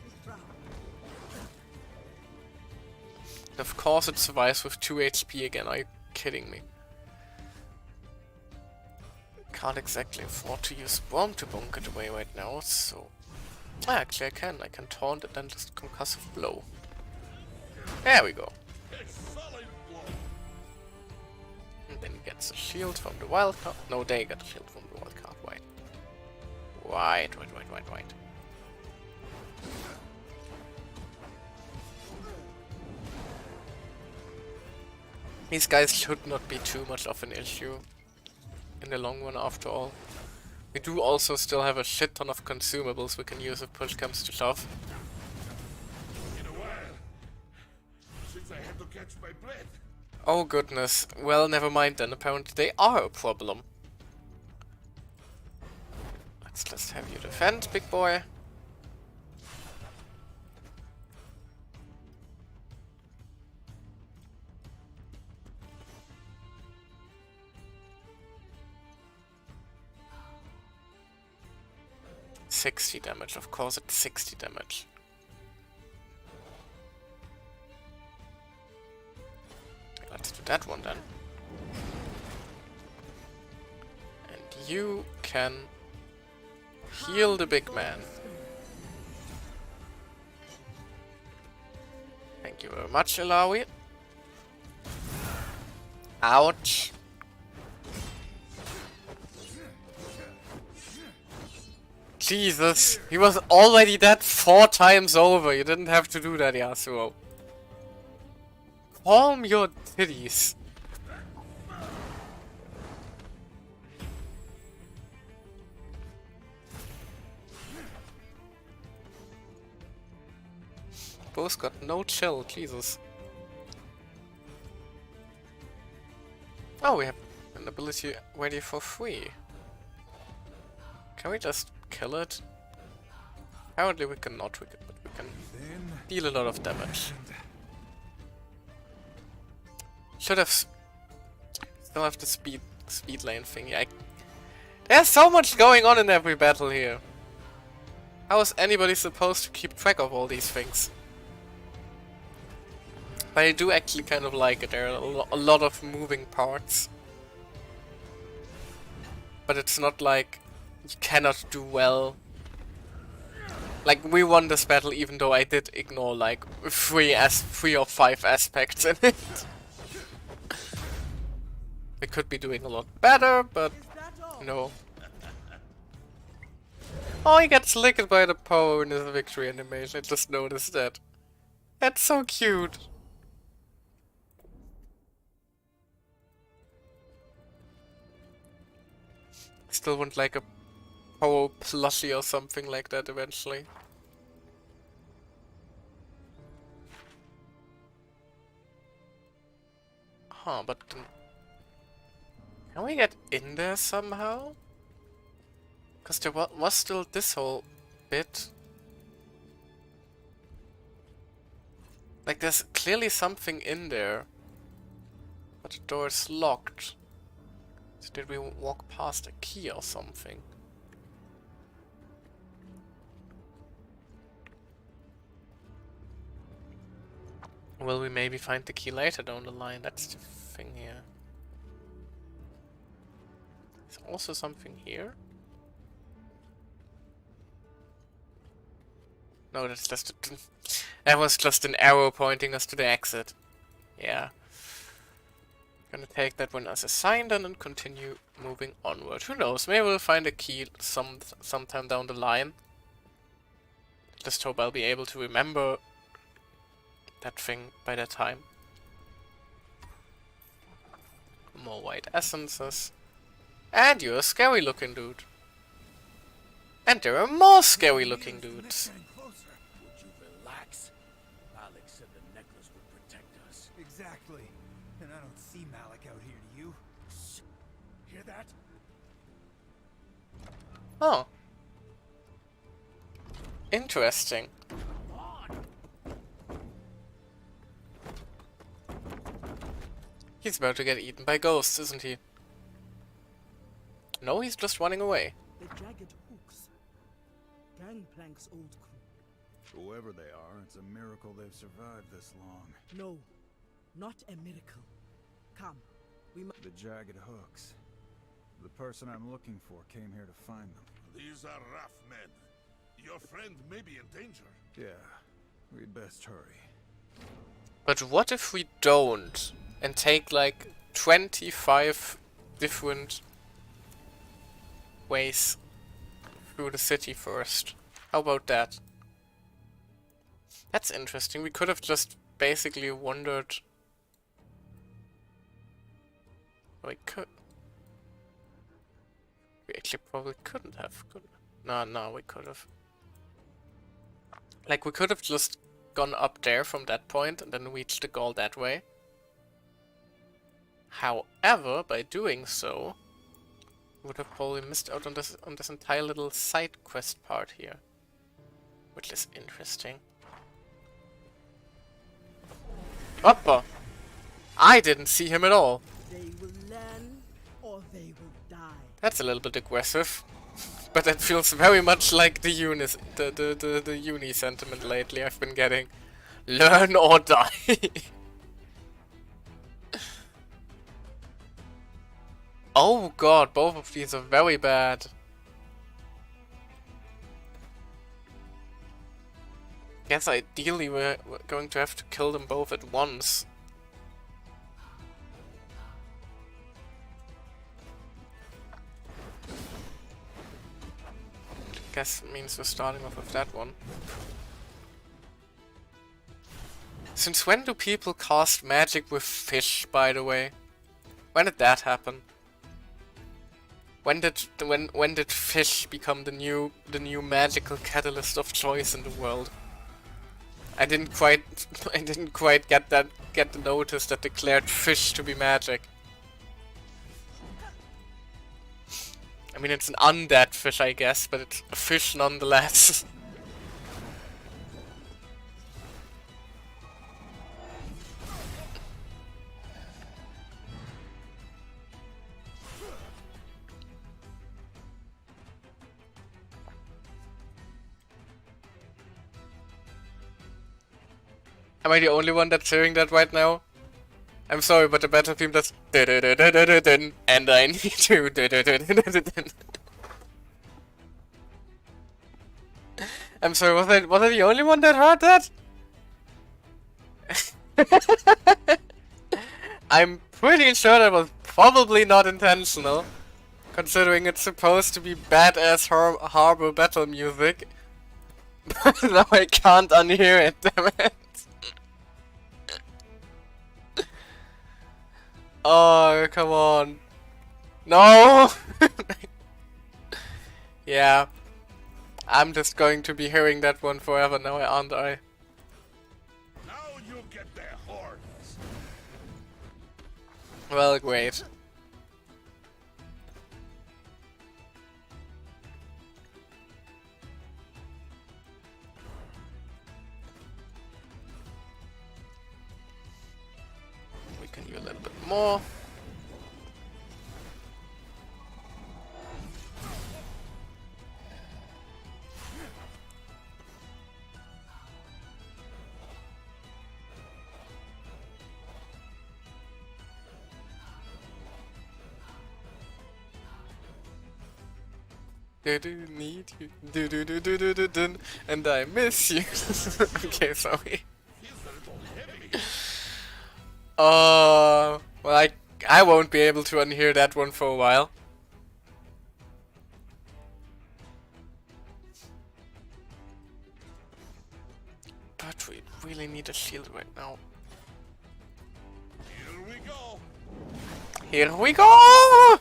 And of course it survives with 2 HP again, are you kidding me? Can't exactly afford to use Bomb to bunk it away right now, so... Actually I can taunt and then just concussive blow. There we go. And then he gets a shield from the wild card. No, they got a shield from the wild card, right? Right. These guys should not be too much of an issue in the long run after all. We do also still have a shit ton of consumables we can use if push comes to shove. In a while, since I had to catch my breath. Oh goodness, well never mind then, apparently they are a problem. Let's just have you defend, big boy. $60 damage, of course it's 60 damage. Let's do that one then. And you can heal the big man. Thank you very much, Alawi. Ouch. Jesus, he was already dead 4 times over. You didn't have to do that, Yasuo. Calm your titties. Both got no chill, Jesus. Oh, we have an ability ready for free. Can we just kill it? Apparently we cannot, but we can deal a lot of damage. Should have still have the speed lane thingy. There's so much going on in every battle here. How is anybody supposed to keep track of all these things? But I do actually kind of like it. There are a lot of moving parts. But it's not like you cannot do well. Like, we won this battle even though I did ignore like 3 or 5 aspects in it. We could be doing a lot better, but no. Oh, he gets licked by the power in his victory animation. I just noticed that. That's so cute. Still want like a power plushie or something like that eventually. Huh, but then can we get in there somehow? Because there was still this whole bit. Like there's clearly something in there. But the door is locked. So did we walk past a key or something? Will we maybe find the key later down the line? That's the thing here. There's also something here. No, that's just that was just an arrow pointing us to the exit. Yeah. Gonna take that one as a sign then and continue moving onward. Who knows? Maybe we'll find a key sometime down the line. Just hope I'll be able to remember that thing by that time. More white essences. And you're a scary looking dude. And there are more scary looking dudes. Would you relax? Alex said the necklace would protect us. Exactly. And I don't see Malik out here, do you? Shh. Hear that? Oh. Interesting. He's about to get eaten by ghosts, isn't he? No, he's just running away. The jagged hooks. Gangplank's old crew. Whoever they are, it's a miracle they've survived this long. No, not a miracle. Come, we must. The jagged hooks. The person I'm looking for came here to find them. These are rough men. Your friend may be in danger. Yeah, we'd best hurry. But what if we don't? And take like 25 different ways through the city first. How about that? That's interesting. We could have just basically wandered. We could. We actually probably couldn't have. No, we could have. Like, we could have just gone up there from that point and then reached the goal that way. However, by doing so, we would have probably missed out on this entire little side quest part here, which is interesting. Hoppa! I didn't see him at all. They will learn or they will die. That's a little bit aggressive, but that feels very much like the uni sentiment lately I've been getting. Learn or die. Oh god, both of these are very bad. Guess ideally we're going to have to kill them both at once. Guess it means we're starting off with that one. Since when do people cast magic with fish, by the way? When did that happen? When did fish become the new magical catalyst of choice in the world? I didn't quite get the notice that declared fish to be magic. I mean, it's an undead fish, I guess, but it's a fish nonetheless. Am I the only one that's hearing that right now? I'm sorry, but the battle theme does and I need to. I'm sorry, was I the only one that heard that? I'm pretty sure that was probably not intentional, considering it's supposed to be badass harbor battle music. But now I can't unhear it, damn it. Oh, come on. No! Yeah. I'm just going to be hearing that one forever now, aren't I? Now you get their horns. Well, great. We can do a little bit more. Need you, and I miss you. Okay, sorry. Well, I won't be able to unhear that one for a while. But we really need a shield right now. Here we go. Here we go!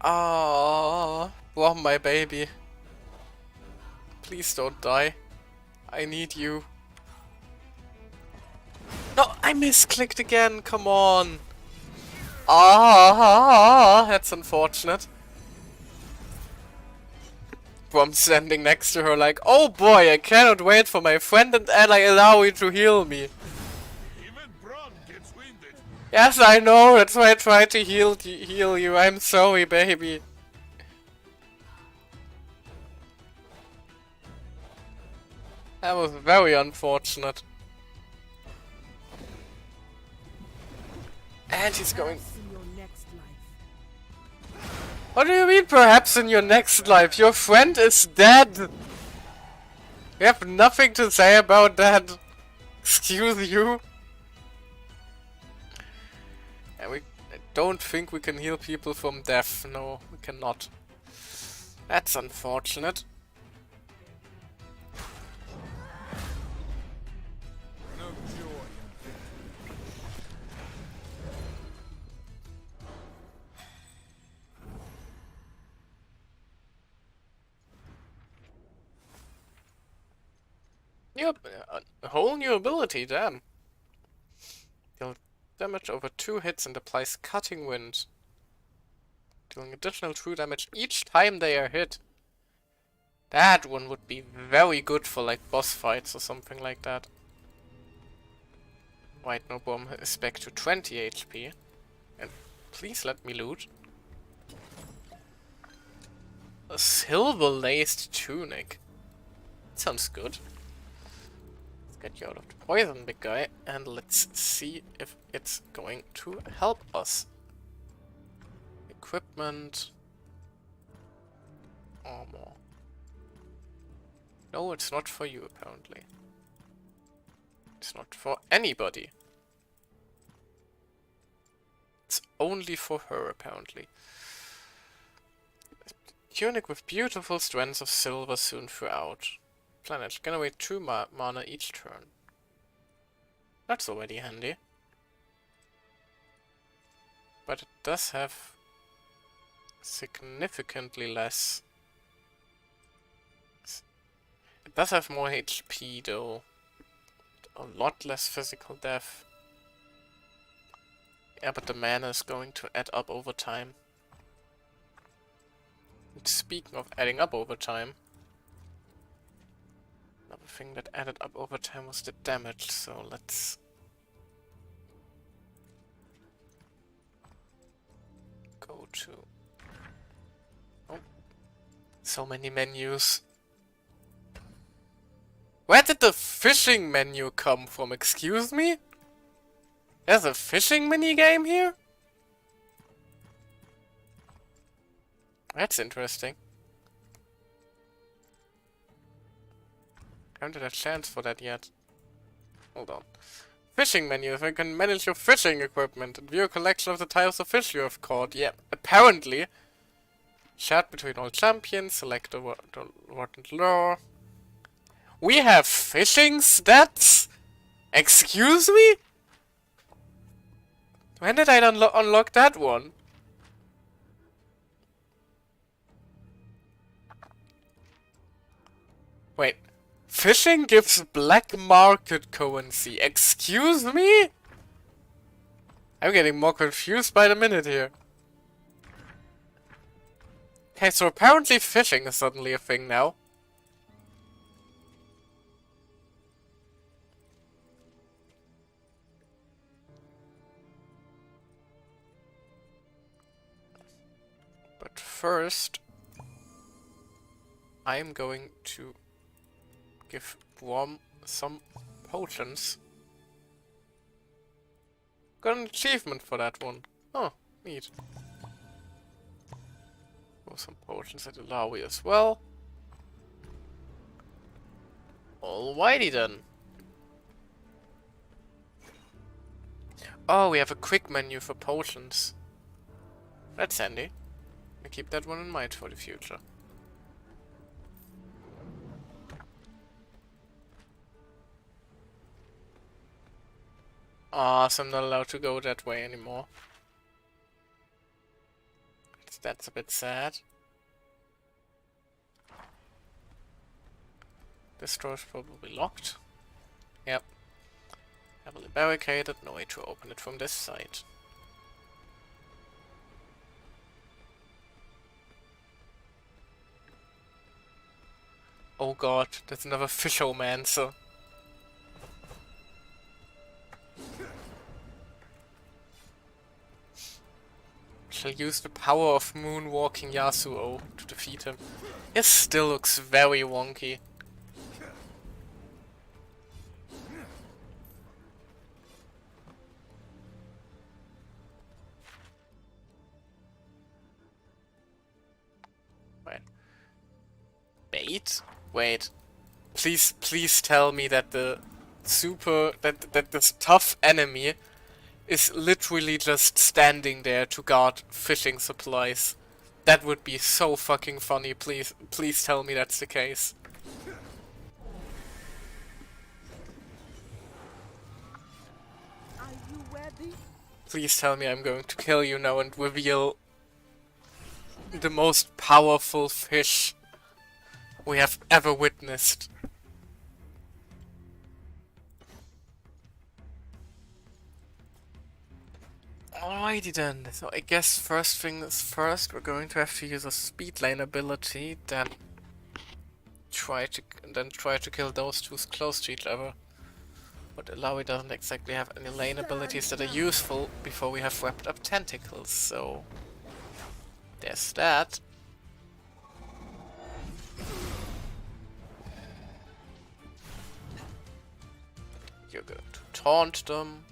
Oh, Brom, my baby. Please don't die. I need you. No, I misclicked again, come on. Ah, that's unfortunate. Brom standing next to her like, oh boy, I cannot wait for my friend and ally allow you to heal me. Even Bron gets winded. Yes, I know, that's why I tried to heal you. I'm sorry, baby. That was very unfortunate. And he's going... Perhaps in your next life. What do you mean, perhaps in your next life? Your friend is dead! You have nothing to say about that. Excuse you? And I don't think we can heal people from death. No, we cannot. That's unfortunate. No joy. A whole new ability, damn. Deal damage over 2 hits and applies cutting wind. Dealing additional true damage each time they are hit. That one would be very good for like boss fights or something like that. Right, no bomb is back to 20 HP. And please let me loot. A silver laced tunic. Sounds good. Get you out of the poison, big guy, and let's see if it's going to help us. Equipment. Armor. No, it's not for you, apparently. It's not for anybody. It's only for her, apparently. tunic with beautiful strands of silver sewn throughout. Planet. Generate 2 mana each turn. That's already handy. But it does have significantly less. It does have more HP though. A lot less physical death. Yeah, but the mana is going to add up over time. And speaking of adding up over time, another thing that added up over time was the damage, so let's go to... Oh, so many menus. Where did the fishing menu come from? Excuse me? There's a fishing minigame here? That's interesting. I haven't had a chance for that yet. Hold on. Fishing menu. If I can manage your fishing equipment and view a collection of the types of fish you have caught. Yeah, apparently. Chat between all champions. Select the word and lure. We have fishing stats? Excuse me? When did I unlock that one? Wait. Fishing gives black market currency. Excuse me? I'm getting more confused by the minute here. Okay, so apparently fishing is suddenly a thing now. But first, I am going to give Worm some potions. Got an achievement for that one. Oh, neat. Some potions at Alawi as well. Alrighty then. Oh, we have a quick menu for potions. That's handy. I keep that one in mind for the future. Ah, so I'm not allowed to go that way anymore. That's a bit sad. This door is probably locked. Yep. Heavily barricaded, no way to open it from this side. Oh god, there's another fishomancer. Shall use the power of moonwalking Yasuo to defeat him. It still looks very wonky. Wait. Bait? Wait. Please tell me that the that this tough enemy is literally just standing there to guard fishing supplies. That would be so fucking funny. Please tell me that's the case. Are you ready? Please tell me I'm going to kill you now and reveal the most powerful fish we have ever witnessed. Alrighty then, so I guess first things first, we're going to have to use a speed lane ability, then try to kill those two close to each other. But Alawi doesn't exactly have any lane abilities that are useful before we have wrapped up tentacles, so there's that. You're going to taunt them.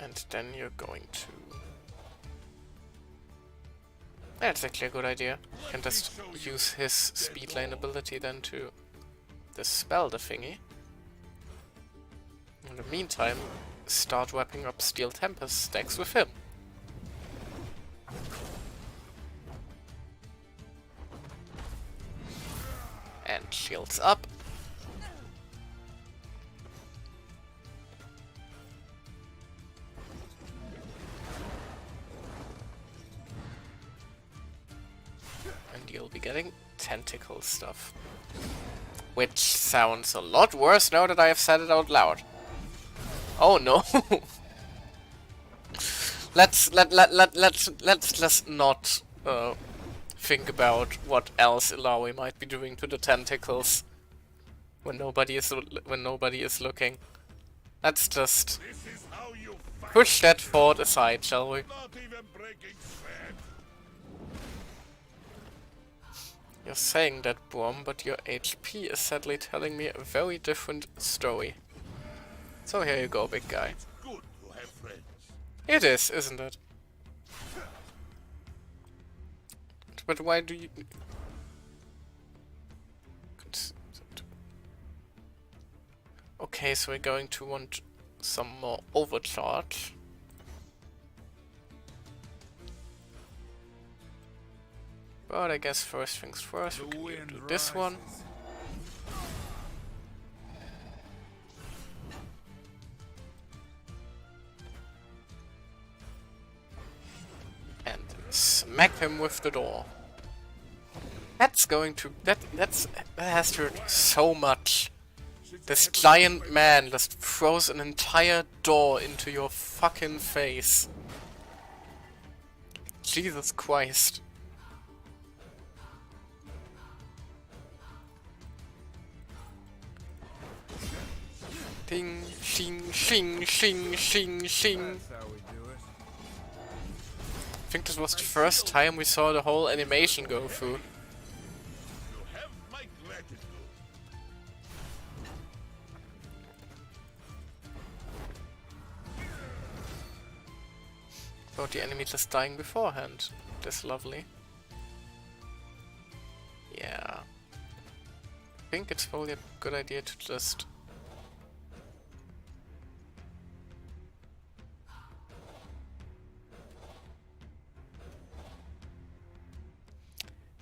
And then you're going to... That's actually a good idea. You can just use his speed lane ability then to dispel the thingy. In the meantime, start wrapping up Steel Tempest stacks with him. And shields up. And you'll be getting tentacle stuff. Which sounds a lot worse now that I have said it out loud. Oh no. let's just not think about what else Ilawi might be doing to the tentacles when nobody is looking. Let's just push that thought aside, shall we? Not even breaking sand. You're saying that, Brom, but your HP is sadly telling me a very different story. So here you go, big guy. It's good to have friends. It is, isn't it? But why do you... Okay, so we're going to want some more overcharge. But I guess first things first, we can do this one. And smack him with the door. That's going to... that has to hurt so much. This giant man just throws an entire door into your fucking face. Jesus Christ. Ding, shing, shing, shing, shing, shing. I think this was the first time we saw the whole animation go through. You have my gratitude. About the enemy just dying beforehand. That's lovely. Yeah. I think it's probably a good idea to just...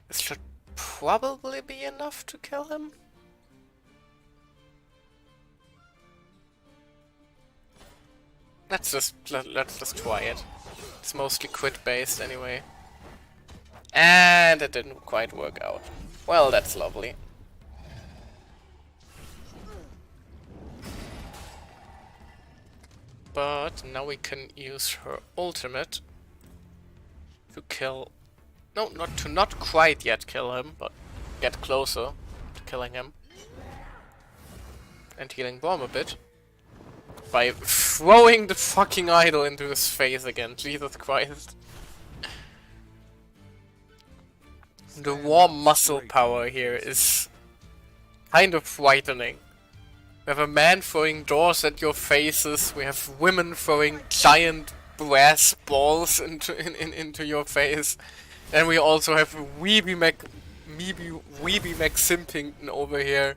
This should probably be enough to kill him. Let's just try it. It's mostly crit based anyway. And it didn't quite work out. Well, that's lovely. But now we can use her ultimate to kill... No, not quite yet kill him, but get closer to killing him. And healing Bomb a bit. By throwing the fucking idol into his face again, Jesus Christ. The war muscle power here is kind of frightening. We have a man throwing doors at your faces, we have women throwing giant brass balls into your face. And we also have Weeby Mac Simpington over here.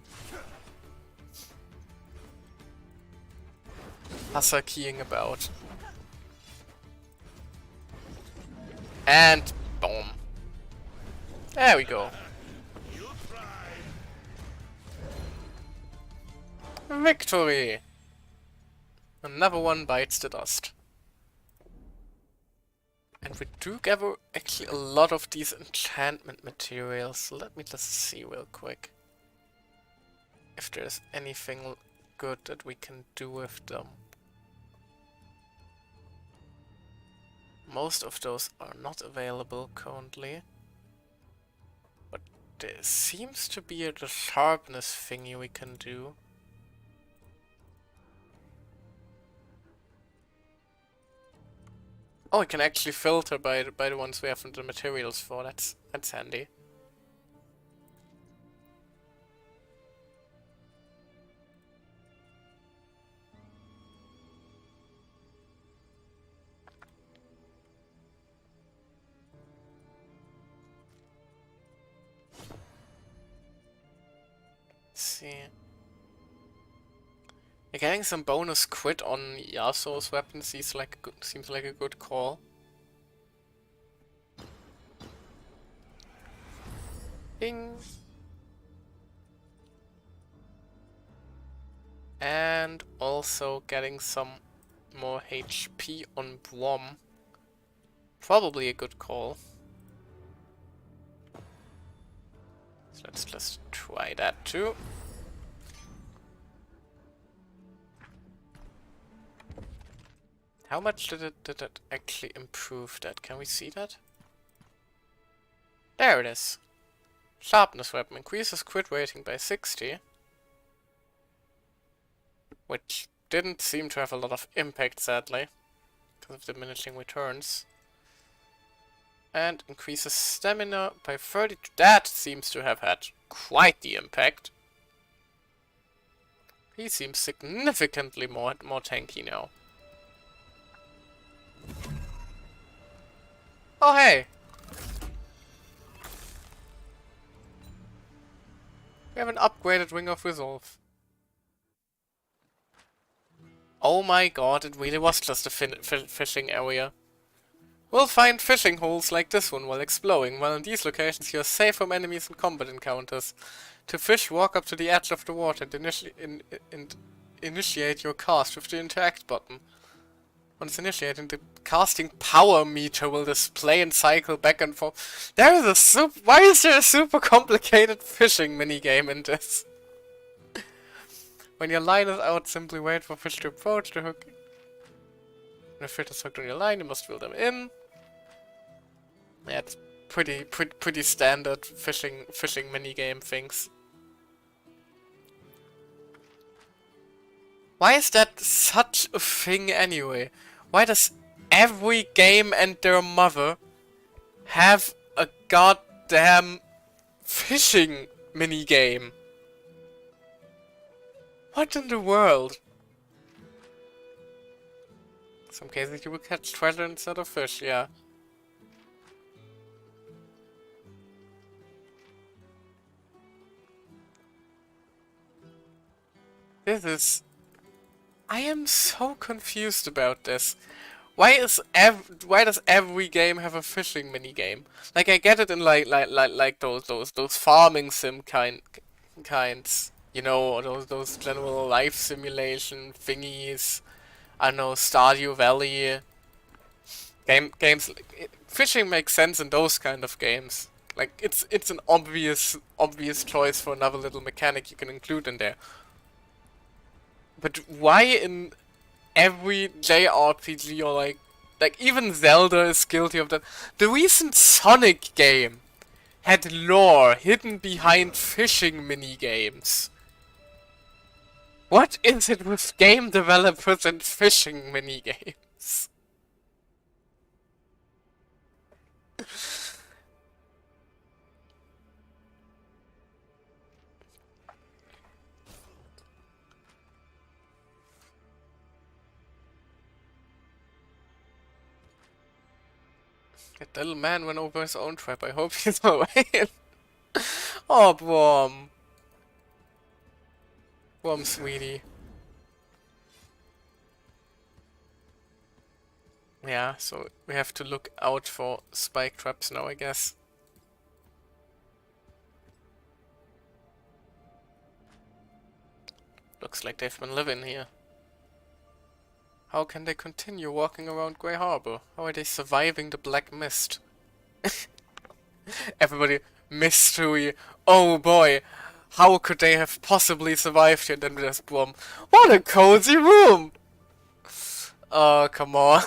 Husser-keying about. And boom. There we go. Victory! Another one bites the dust. And we do gather actually a lot of these enchantment materials. So let me just see real quick if there's anything good that we can do with them. Most of those are not available currently. But there seems to be the sharpness thingy we can do. Oh, we can actually filter by the ones we have the materials for. That's handy. Let's see. Getting some bonus crit on Yasuo's weapon seems like a good call. Ding. And also getting some more HP on Brom. Probably a good call. So let's just try that too. How much did it actually improve that? Can we see that? There it is. Sharpness weapon increases crit rating by 60. Which didn't seem to have a lot of impact, sadly, because of diminishing returns. And increases stamina by 30. That seems to have had quite the impact. He seems significantly more tanky now. Oh hey! We have an upgraded Ring of Resolve. Oh my god, it really was just a fishing area. We'll find fishing holes like this one while exploring, while in these locations you are safe from enemies and combat encounters. To fish, walk up to the edge of the water and initiate your cast with the interact button. Once initiating, the casting power meter will display and cycle back and forth. Why is there a super complicated fishing minigame in this? When your line is out, simply wait for fish to approach the hook. When a fish is hooked on your line, you must reel them in. Yeah, it's pretty standard fishing minigame things. Why is that such a thing anyway? Why does every game and their mother have a goddamn fishing minigame? What in the world? In some cases you will catch treasure instead of fish, yeah. I am so confused about this. Why does every game have a fishing minigame? Like I get it in like those farming sim kinds. You know, or those general life simulation thingies. I know, Stardew Valley. Games fishing makes sense in those kind of games. Like it's an obvious choice for another little mechanic you can include in there. But why in every JRPG or like even Zelda is guilty of that. The recent Sonic game had lore hidden behind fishing minigames. What is it with game developers and fishing minigames? That little man went over his own trap. I hope he's alright. Oh, Brom. Brom, sweetie. Yeah, so we have to look out for spike traps now, I guess. Looks like they've been living here. How can they continue walking around Grey Harbor? How are they surviving the Black Mist? Everybody, mystery. Oh boy, how could they have possibly survived here? Then there's Brom. What a cozy room! Oh, come on.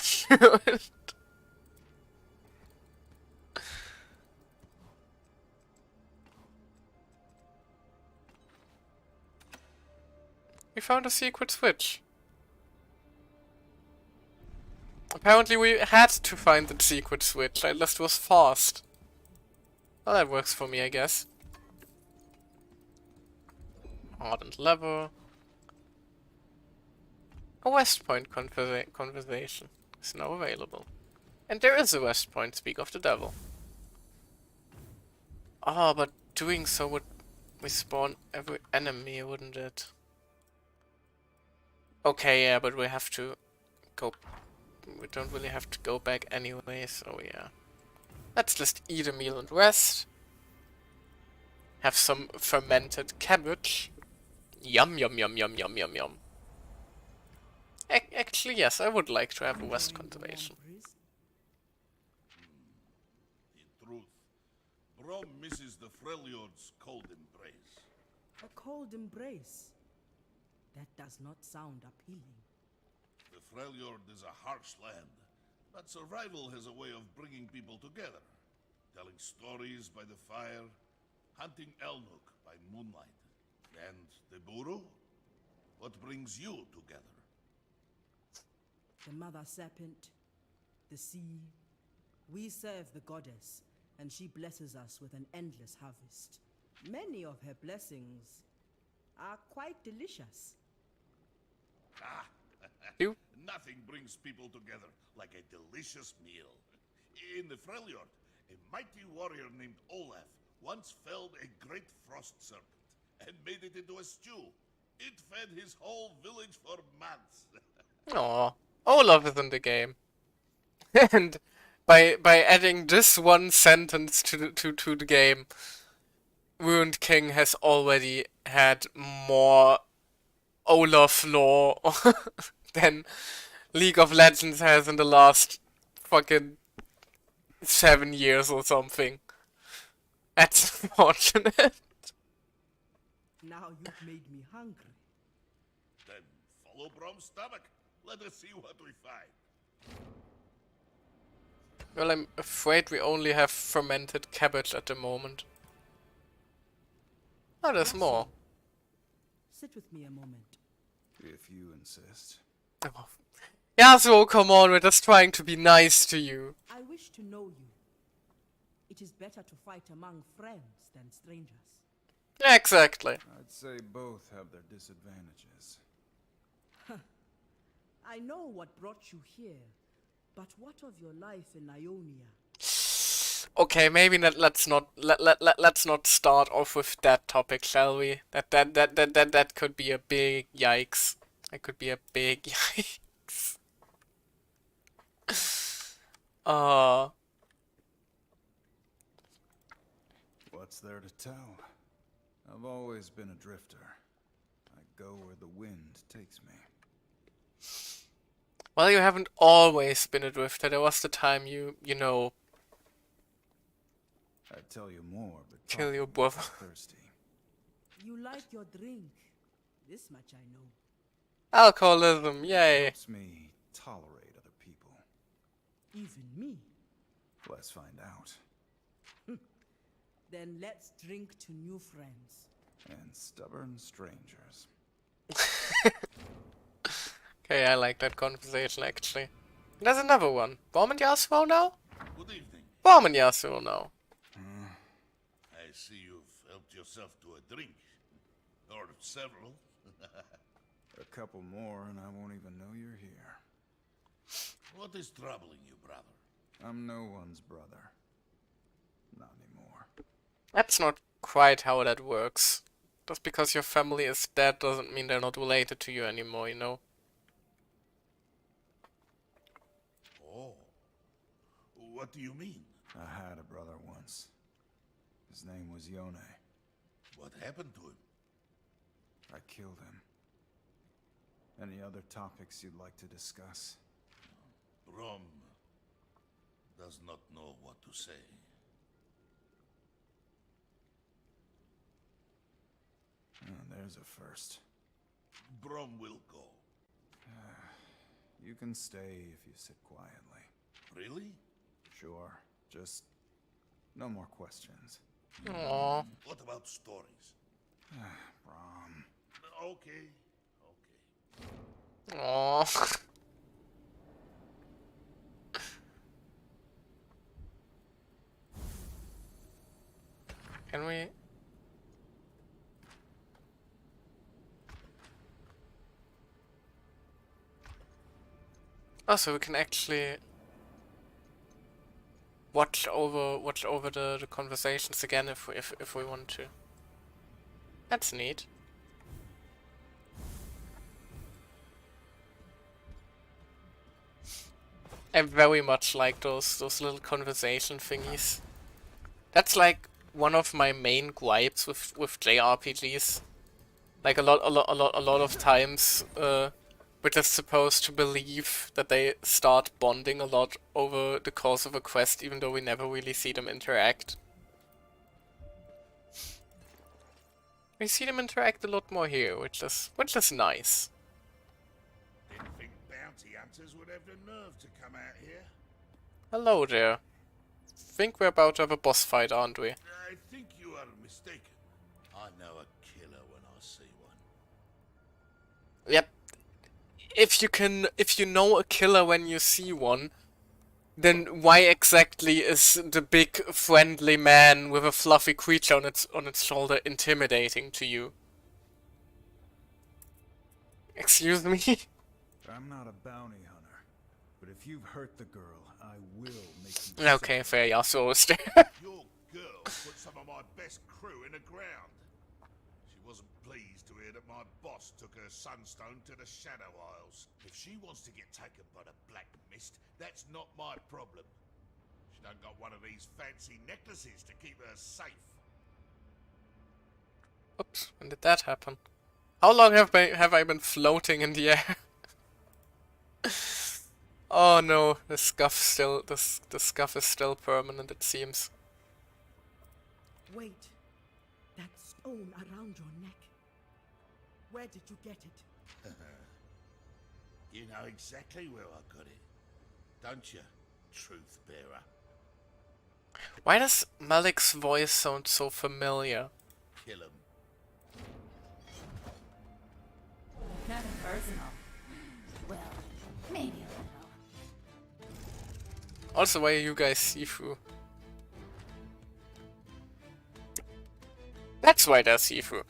We found a secret switch. Apparently we had to find the secret switch, at least it was fast. Well, that works for me, I guess. Ardent lever. A West Point conversation is now available. And there is a West Point, speak of the devil. Ah, but doing so would respawn every enemy, wouldn't it? Okay, yeah, but we have to go. We don't really have to go back anyway, so yeah. Let's just eat a meal and rest. Have some fermented cabbage. Yum yum yum yum yum yum yum. Actually, yes, I would like to have a West Enjoying the warm conservation. breeze? In truth, Brom misses the Freljord's cold embrace. A cold embrace. That does not sound appealing. The Freljord is a harsh land, but survival has a way of bringing people together. Telling stories by the fire, hunting Elnuk by moonlight. And the Buru? What brings you together? The mother serpent, the sea. We serve the goddess, and she blesses us with an endless harvest. Many of her blessings are quite delicious. Ah, You? nothing brings people together like a delicious meal. In the Freljord, a mighty warrior named Olaf once felled a great frost serpent and made it into a stew. It fed his whole village for months. Aw, Olaf is in the game. And by adding this one sentence to the game, Ruined King has already had more Olaf lore than League of Legends has in the last fucking 7 years or something. That's unfortunate. Now you've made me hungry. Then follow Brom's stomach. Let us see what we find. Well, I'm afraid we only have fermented cabbage at the moment. Oh, there's more. Sit with me a moment. If you insist. Oh. Yasuo, come on, we're just trying to be nice to you. I wish to know you. It is better to fight among friends than strangers. Exactly. I'd say both have their disadvantages. I know what brought you here, but what of your life in Ionia? Okay, maybe let's not start off with that topic, shall we? That could be a big yikes. That could be a big yikes. What's there to tell? I've always been a drifter. I go where the wind takes me. Well, you haven't always been a drifter. There was the time you know, I'd tell you more, but kill your talking makes brother. me thirsty. You like your drink. This much I know. Alcoholism, yay. Helps me tolerate other people. Even me. Let's find out. Then let's drink to new friends. And stubborn strangers. Okay, I like that conversation actually. There's another one. Borm and Yasuo now? Good evening. Borm and Yasuo now. I see you've helped yourself to a drink. Or several. A couple more and I won't even know you're here. What is troubling you, brother? I'm no one's brother. Not anymore. That's not quite how that works. Just because your family is dead doesn't mean they're not related to you anymore, you know? Oh. What do you mean? I had a brother once. His name was Yone. What happened to him? I killed him. Any other topics you'd like to discuss? Brom does not know what to say. There's a first. Brom will go. You can stay if you sit quietly. Really? Sure. Just no more questions. Aww. What about stories? Brom. Okay. Aww. Can we? Oh, so we can actually watch over the conversations again if we want to. That's neat. I very much like those little conversation thingies. That's like one of my main gripes with JRPGs. Like a lot of times, we're just supposed to believe that they start bonding a lot over the course of a quest, even though we never really see them interact. We see them interact a lot more here, which is nice. Didn't think bounty hunters would have the nerve to come out here. Hello there. Think we're about to have a boss fight, aren't we? I think you are mistaken. I know a killer when I see one. Yep. If you know a killer when you see one, then why exactly is the big friendly man with a fluffy creature on its shoulder intimidating to you? Excuse me? I'm not a bounty hunter, but if you've hurt the girl, I will make you Okay, fair, Yasuo's there. Your girl put some of my best crew in the ground. She wasn't pleased to hear that my boss took her sunstone to the Shadow Isles. If she wants to get taken by the Black Mist, that's not my problem. She done got one of these fancy necklaces to keep her safe. Oops, when did that happen? How long have I been floating in the air? Oh no, the scuff is still permanent, it seems. Wait. That stone around your neck. Where did you get it? You know exactly where I got it, don't you, Truth Bearer? Why does Malik's voice sound so familiar? Kill him. Nothing personal. Well, maybe a little. Also, why are you guys Sifu? That's why they're Sifu.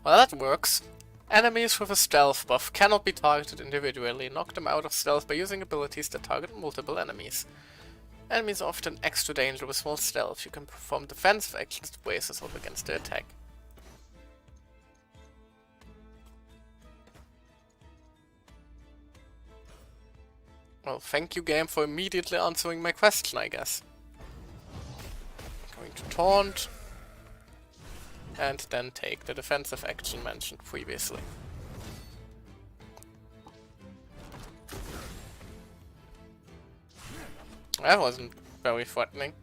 Well, that works. Enemies with a stealth buff cannot be targeted individually. Knock them out of stealth by using abilities that target multiple enemies. Enemies are often extra dangerous while stealth. You can perform defensive actions to brace yourself against the attack. Well, thank you, game, for immediately answering my question, I guess. Going to taunt. And then take the defensive action mentioned previously. That wasn't very threatening.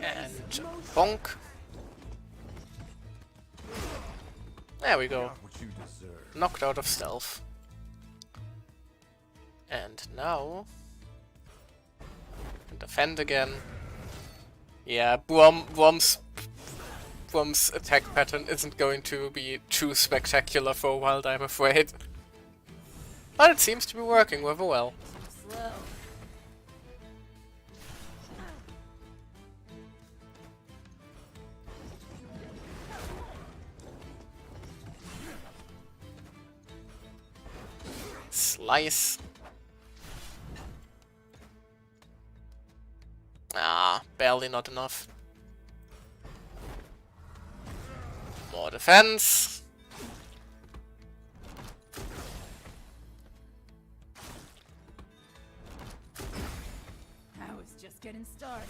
And bonk. There we go. what you deserve. Knocked out of stealth. And now... defend again. Yeah, Brom's attack pattern isn't going to be too spectacular for a while, I'm afraid. But it seems to be working rather well. Slow. Slice. Ah, barely not enough. More defense. I was just getting started.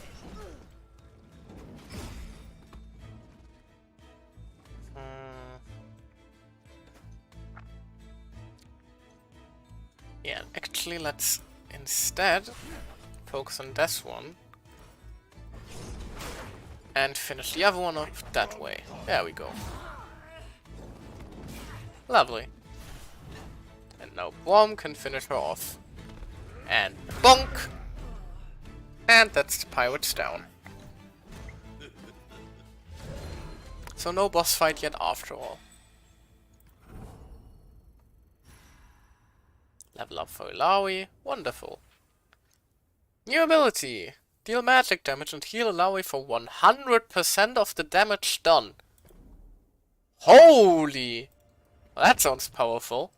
Yeah, actually, let's instead focus on this one. And finish the other one up that way. There we go. Lovely. And now Brom can finish her off. And bonk! And that's the pirates down. So no boss fight yet after all. Level up for Ilawi. Wonderful. New ability. Deal magic damage and heal Ilawi for 100% of the damage done. Holy! Well, that sounds powerful.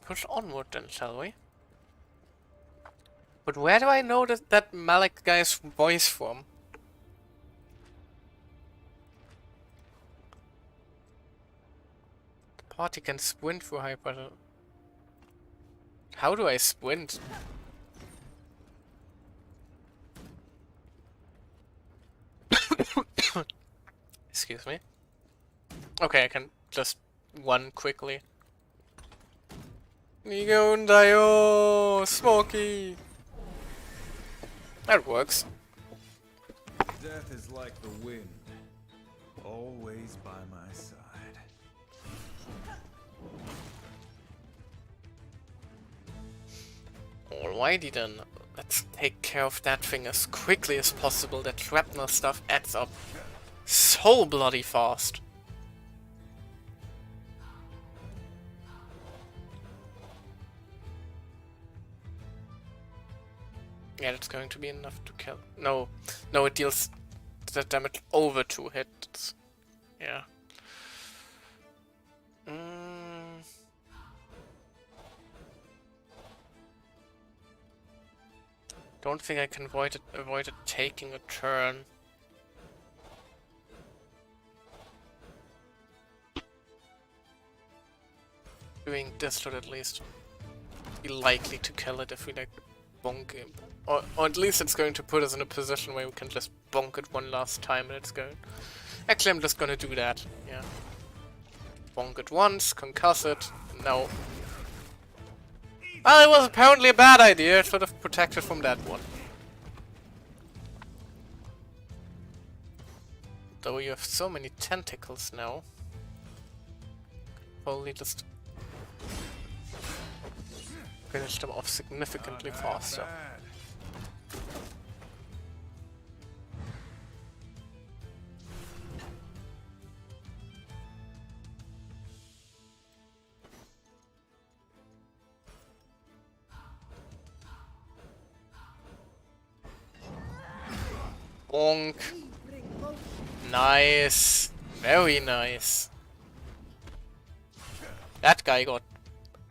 push onward then, shall we? But where do I know that Malik guy's voice from? The party can sprint through hyper. How do I sprint? Excuse me. Okay, I can just run quickly. Nigondayo! Smoky! That works. Death is like the wind, always by my side. Alrighty then. Let's take care of that thing as quickly as possible. That shrapnel stuff adds up so bloody fast. Yeah, that's going to be enough to kill. No, it deals the damage over 2 hits. Yeah. Don't think I can avoid it taking a turn. Doing this should at least be likely to kill it if we like bonk it. Or at least it's going to put us in a position where we can just bonk it one last time and it's going... Actually, I'm just gonna do that, yeah. Bonk it once, concuss it, no. Well, it was apparently a bad idea, it should have protected from that one. Though you have so many tentacles now. Probably just finish them off significantly faster. Bonk. Nice. Very nice. That guy got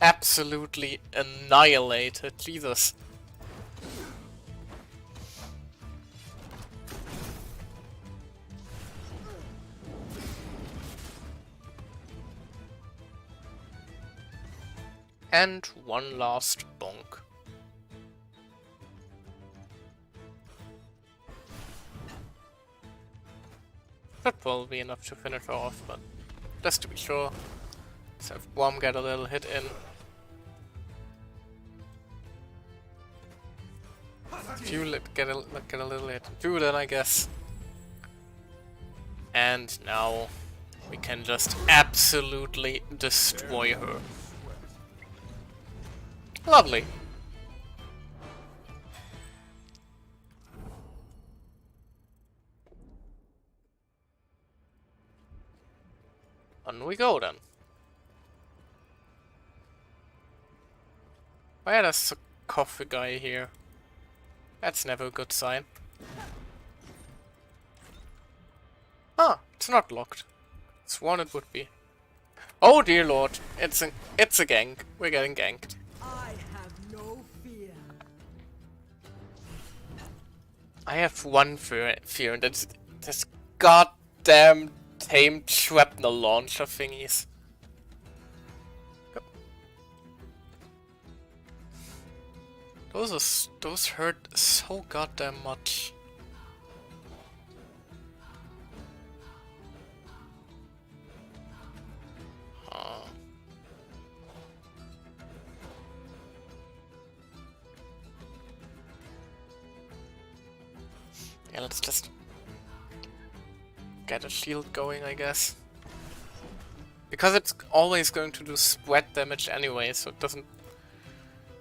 absolutely annihilated. Jesus. And one last bonk. Should probably be enough to finish her off, but just to be sure. Let's have Worm get a little hit in. Fuel get a little hit. Fuel then, I guess. And now we can just absolutely destroy her. Lovely. On we go then. Why there's a coffee guy here? That's never a good sign. Ah, it's not locked. Sworn it would be. Oh dear lord, it's a gank. We're getting ganked. I have no fear. I have one fear, and that's this goddamn tamed shrapnel launcher thingies. Those hurt so goddamn much. Yeah, let's just get a shield going, I guess. Because it's always going to do spread damage anyway, so it doesn't...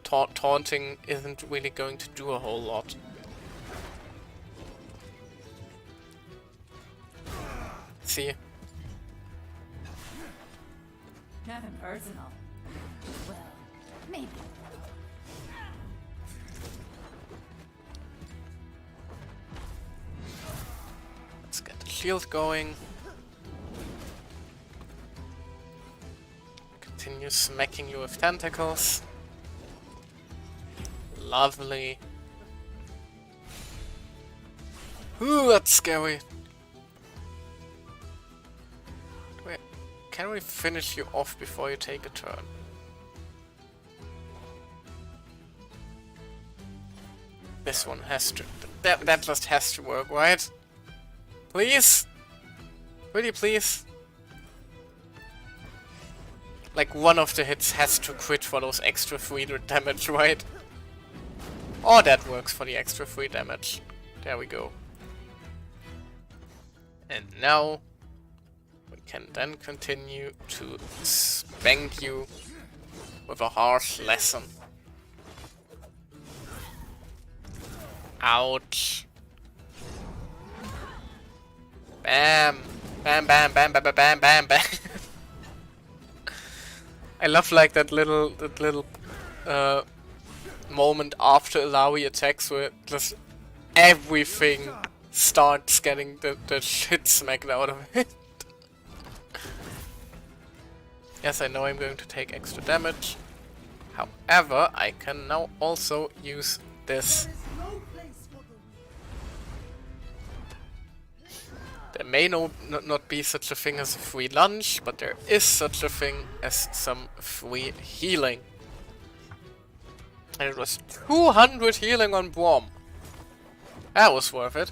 taunting isn't really going to do a whole lot. See? Nothing personal. Well, maybe. Let's get the shield going. Continue continue smacking you with tentacles. Lovely. Ooh, that's scary. Wait, can we finish you off before you take a turn? This one has to... That just has to work, right? Please? Pretty please? Like, one of the hits has to crit for those extra 3 damage, right? Or that works for the extra 3 damage. There we go. And now we can then continue to spank you with a harsh lesson. Ouch. Bam. Bam, bam, bam, bam, bam, bam, bam, bam. I love like that little moment after Alawi attacks where just everything starts getting the shit smacked out of it. Yes, I know I'm going to take extra damage. However, I can now also use this. There may not be such a thing as a free lunch, but there is such a thing as some free healing. And it was 200 healing on Brom. That was worth it.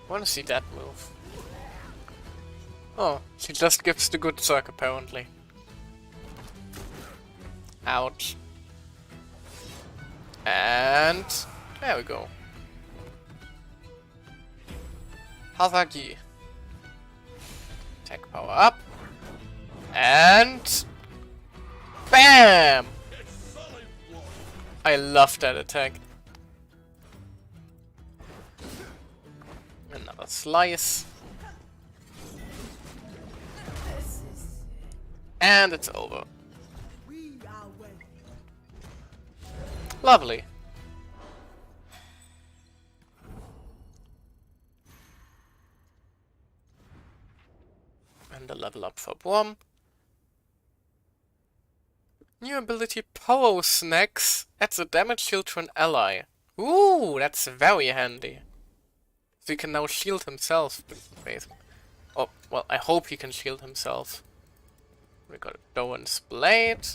Wanna see that move? Oh, she just gives the good suck apparently. Ouch. And there we go. Hazagi. Attack power up. And BAM! I love that attack. Another slice. And it's over. Lovely. And a level up for Brom. New ability Power Snacks adds a damage shield to an ally. Ooh, that's very handy. So he can now shield himself. Oh, well, I hope he can shield himself. We got a Doan's Blade.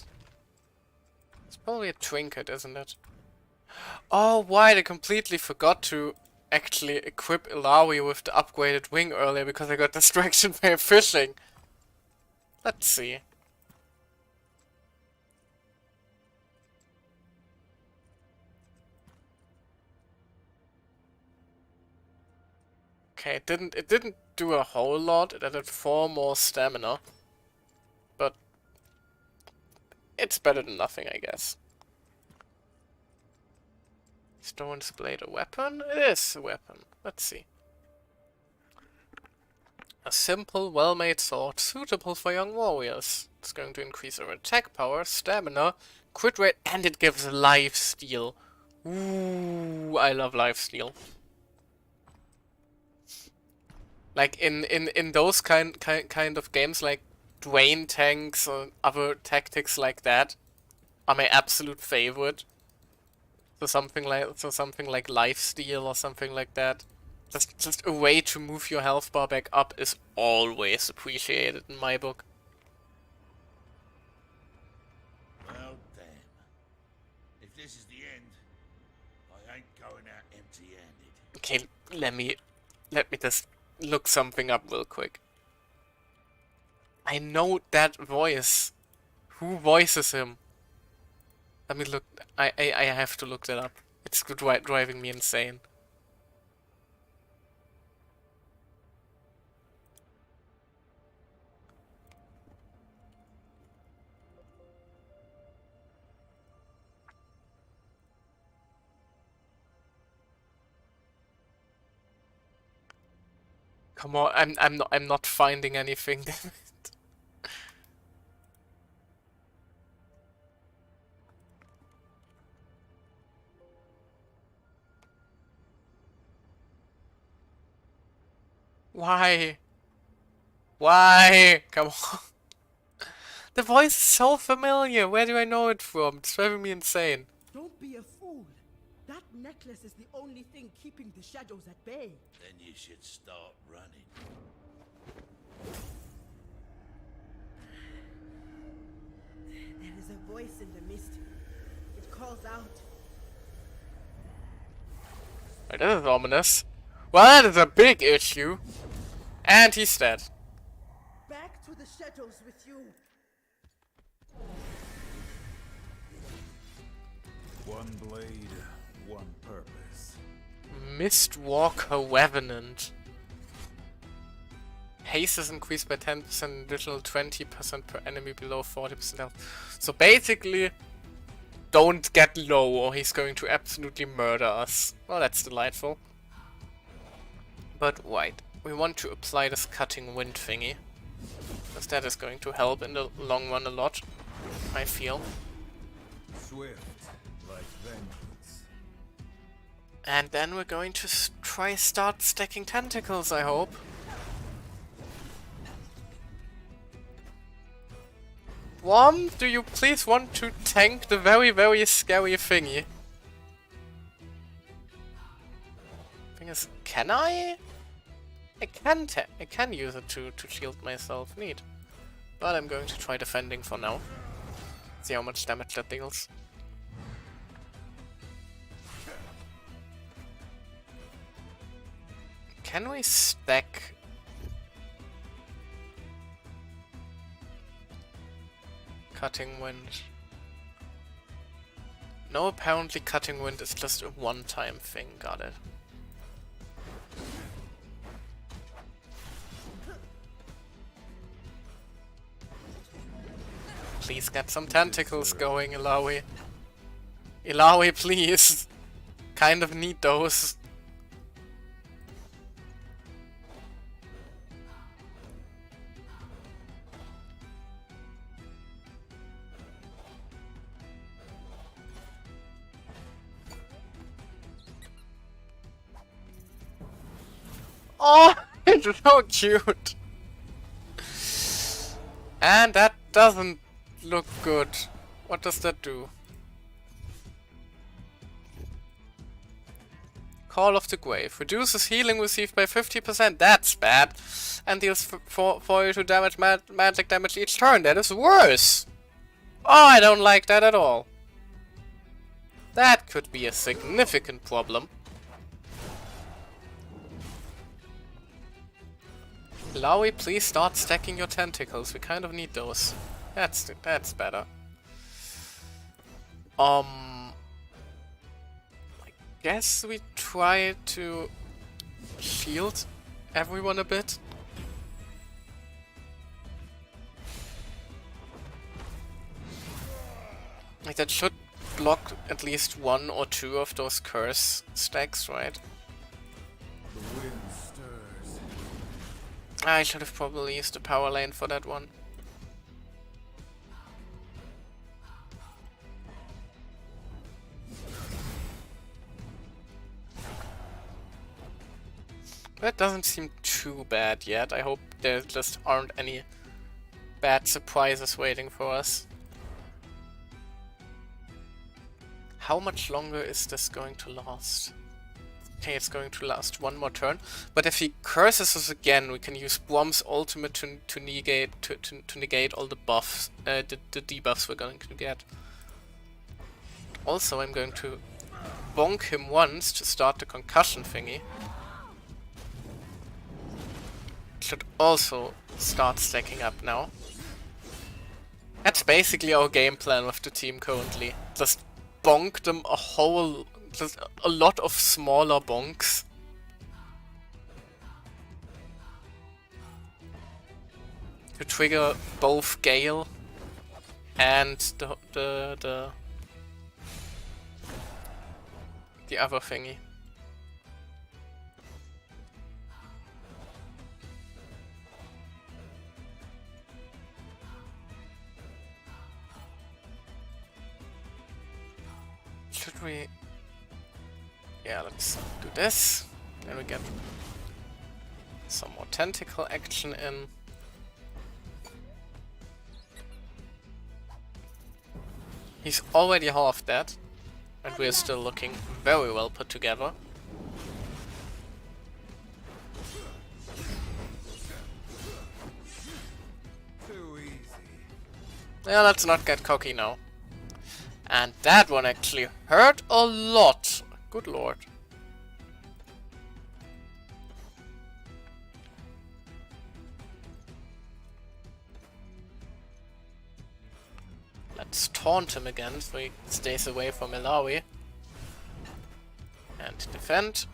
It's probably a trinket, isn't it? Oh, right, I completely forgot to actually equip Ilawi with the upgraded wing earlier because I got distraction by fishing. Let's see. Okay, it didn't do a whole lot. It added 4 more stamina. But it's better than nothing, I guess. Is Doan's Blade a weapon? It is a weapon. Let's see. A simple, well-made sword suitable for young warriors. It's going to increase our attack power, stamina, crit rate, and it gives life steal. Ooh, I love life steal. Like in those kind of games like Dwayne tanks or other tactics like that are my absolute favorite. So something like lifesteal or something like that. Just a way to move your health bar back up is always appreciated in my book. Well, damn. If this is the end, I ain't going out empty-handed. Okay, let me just look something up real quick. I know that voice. Who voices him? Let me look. I have to look that up. It's driving me insane. Come on, I'm not finding anything. Damn it. Why? Why? Come on. The voice is so familiar. Where do I know it from? It's driving me insane. Don't be a fool. That necklace is the only thing keeping the shadows at bay. Then you should start running. There is a voice in the mist. It calls out. Right, this is ominous. Well, that is a big issue. And he's dead. Back to the shadows with you. One blade, one purpose. Mistwalker Revenant. Haste is increased by 10%, additional 20% per enemy below 40% health. So basically, don't get low or he's going to absolutely murder us. Well, that's delightful. But wait, we want to apply this cutting wind thingy. Because that is going to help in the long run a lot, I feel. Swift, like vengeance. And then we're going to try start stacking tentacles, I hope. Worm, do you please want to tank the very, very scary thingy? Thing is, can I? I can use it to shield myself. Neat. But I'm going to try defending for now. See how much damage that deals. Can we stack? Cutting wind. No, apparently cutting wind is just a one-time thing. Got it. Please get some tentacles going, Ilawi. Ilawi, please. Kind of need those. Oh, it's so cute. And that doesn't look good. What does that do? Call of the Grave. Reduces healing received by 50%. That's bad. And deals 42 damage, magic damage each turn. That is worse. Oh, I don't like that at all. That could be a significant problem. Lowy, please start stacking your tentacles. We kind of need those. That's better. I guess we try to shield everyone a bit. Like that should block at least one or two of those curse stacks, right? The wind stirs. I should have probably used the power lane for that one. That doesn't seem too bad yet. I hope there just aren't any bad surprises waiting for us. How much longer is this going to last? Okay, it's going to last one more turn. But if he curses us again, we can use Brom's ultimate to negate all the buffs, the debuffs we're going to get. Also, I'm going to bonk him once to start the concussion thingy. Should also start stacking up now. That's basically our game plan with the team currently. Just bonk them just a lot of smaller bonks. To trigger both Gale and the other thingy. Yeah, let's do this. Then we get some more tentacle action in. He's already half dead, and we're still looking very well put together. Too easy. Yeah, let's not get cocky now. And that one actually hurt a lot. Good lord. Let's taunt him again so he stays away from Ilawi. And defend.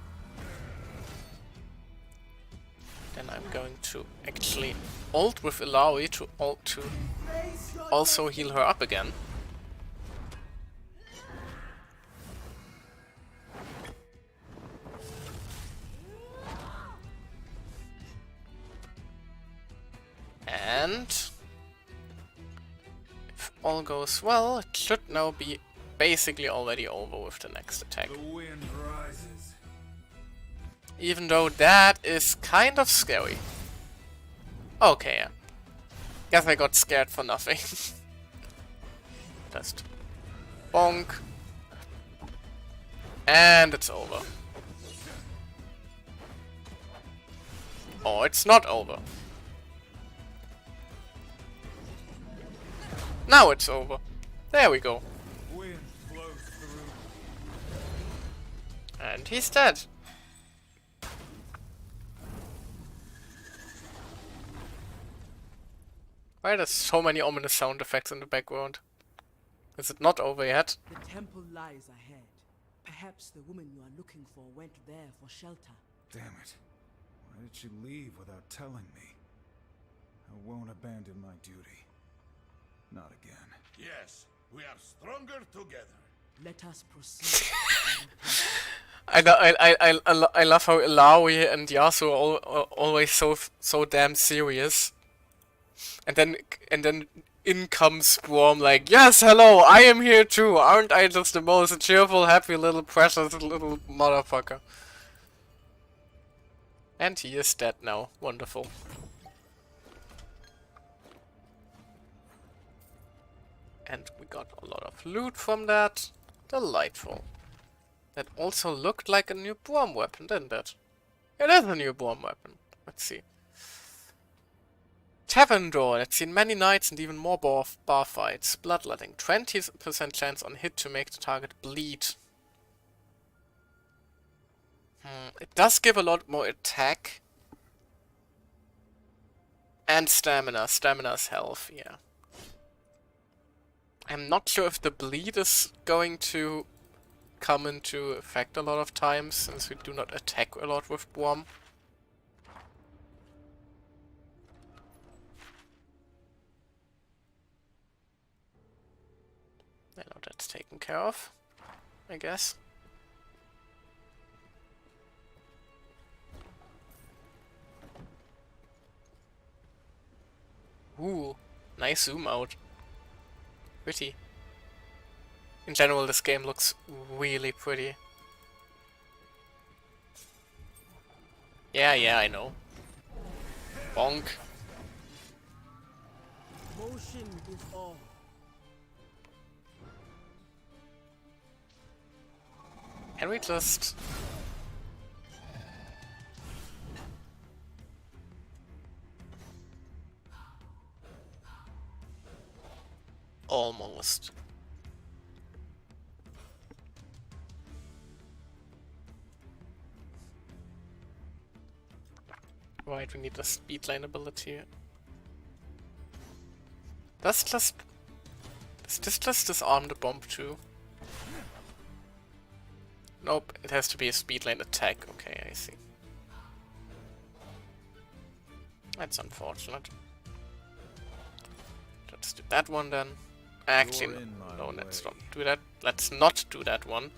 Then I'm going to actually ult with Ilawi to also heal her up again. And if all goes well, it should now be basically already over with the next attack. The wind rises. Even though that is kind of scary. Okay, yeah. Guess I got scared for nothing. Just bonk. And it's over. Oh, it's not over. Now it's over. There we go. Wind blows through. And he's dead. Why are there so many ominous sound effects in the background? Is it not over yet? The temple lies ahead. Perhaps the woman you are looking for went there for shelter. Damn it. Why did she leave without telling me? I won't abandon my duty. Not again. Yes, we are stronger together. Let us proceed. I love how Ilawi and Yasuo are always so damn serious. And then in comes Swarm like, yes, hello, I am here too. Aren't I just the most cheerful, happy little precious little motherfucker? And he is dead now. Wonderful. And we got a lot of loot from that. Delightful. That also looked like a new bomb weapon, didn't it? It is a new bomb weapon. Let's see. Tavern Door. That's seen many nights and even more bar fights. Bloodletting. 20% chance on hit to make the target bleed. It does give a lot more attack. And stamina. Stamina's health, yeah. I'm not sure if the bleed is going to come into effect a lot of times, since we do not attack a lot with Bomb. I know that's taken care of, I guess. Ooh, nice zoom out. Pretty. In general, this game looks really pretty. Yeah, I know. Bonk. Motion is all. Can we just... Almost. Right, we need the speed line ability. Is this just disarm the bomb too? Nope, it has to be a speed lane attack. Okay, I see. That's unfortunate. Let's do that one then. Actually, no, let's not do that. Let's not do that one,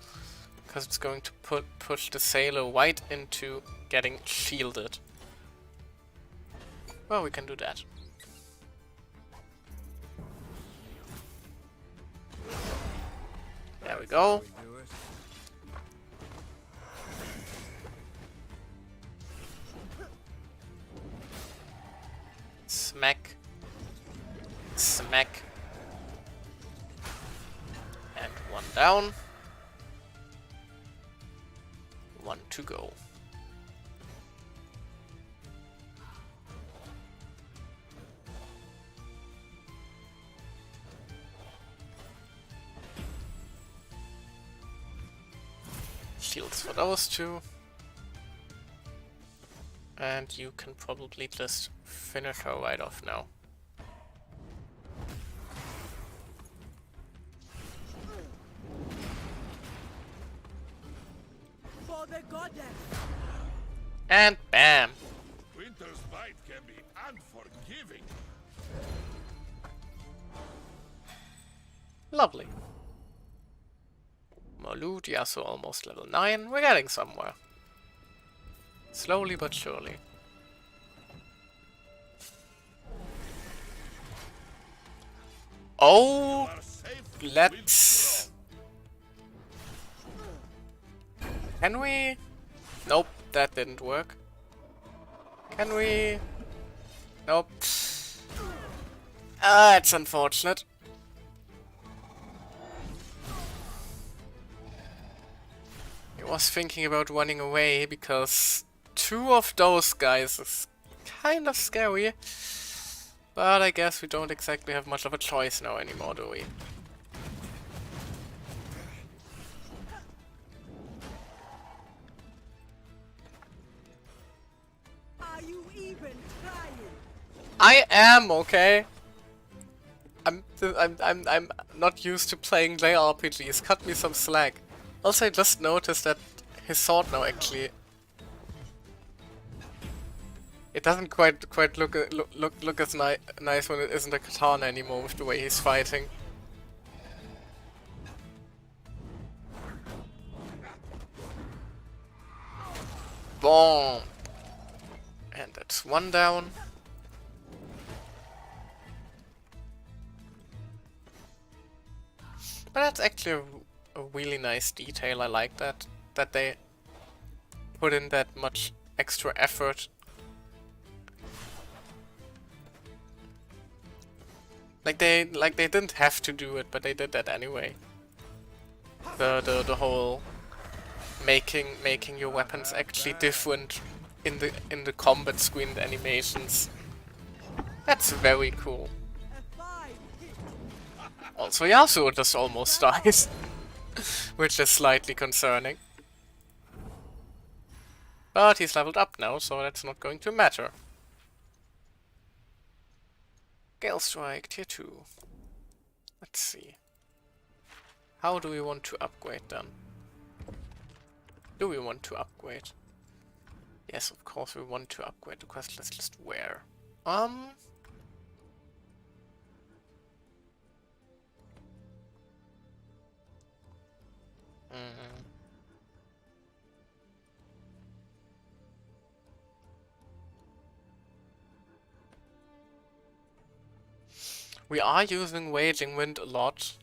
because it's going to push the sailor right into getting shielded. Well, we can do that. There we go. Smack. Smack. And one down. One to go. Shields for those two. And you can probably just finish her right off now. For the goddess! And bam! Winter's bite can be unforgiving. Lovely. More loot, yeah, so almost level 9. We're getting somewhere. Slowly but surely. Oh, You are safe let's... Can we? Nope, that didn't work. Can we? Nope. Ah, it's unfortunate. I was thinking about running away because two of those guys is kind of scary. But I guess we don't exactly have much of a choice now anymore, do we? Are you even trying? I am, okay? I'm not used to playing JRPGs. Cut me some slack. Also, I just noticed that his sword now actually... It doesn't quite look as nice when it isn't a katana anymore with the way he's fighting. Boom! And that's one down. But that's actually a really nice detail. I like that they put in that much extra effort. Like they didn't have to do it, but they did that anyway. The whole making your weapons actually different in the combat screen animations. That's very cool. A fine hit. Also, Yasuo just almost dies, which is slightly concerning. But he's leveled up now, so that's not going to matter. Gale Strike, tier 2. Let's see. How do we want to upgrade then? Do we want to upgrade? Yes, of course we want to upgrade. The question is just where. We are using Waging Wind a lot.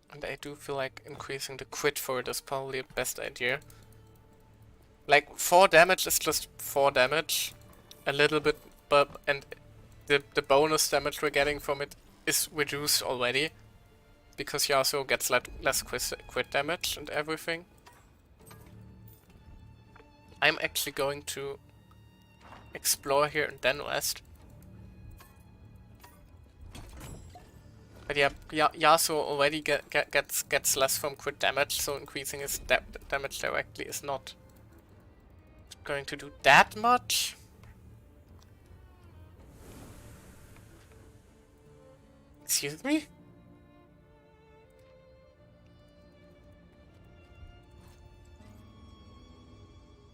And I do feel like increasing the crit for it is probably the best idea. Like, 4 damage is just 4 damage. A little bit, and the bonus damage we're getting from it is reduced already. Because Yasuo gets less crit damage and everything. I'm actually going to explore here and then rest. But yeah, Yasuo already gets less from crit damage, so increasing his damage directly is not going to do that much. Excuse me?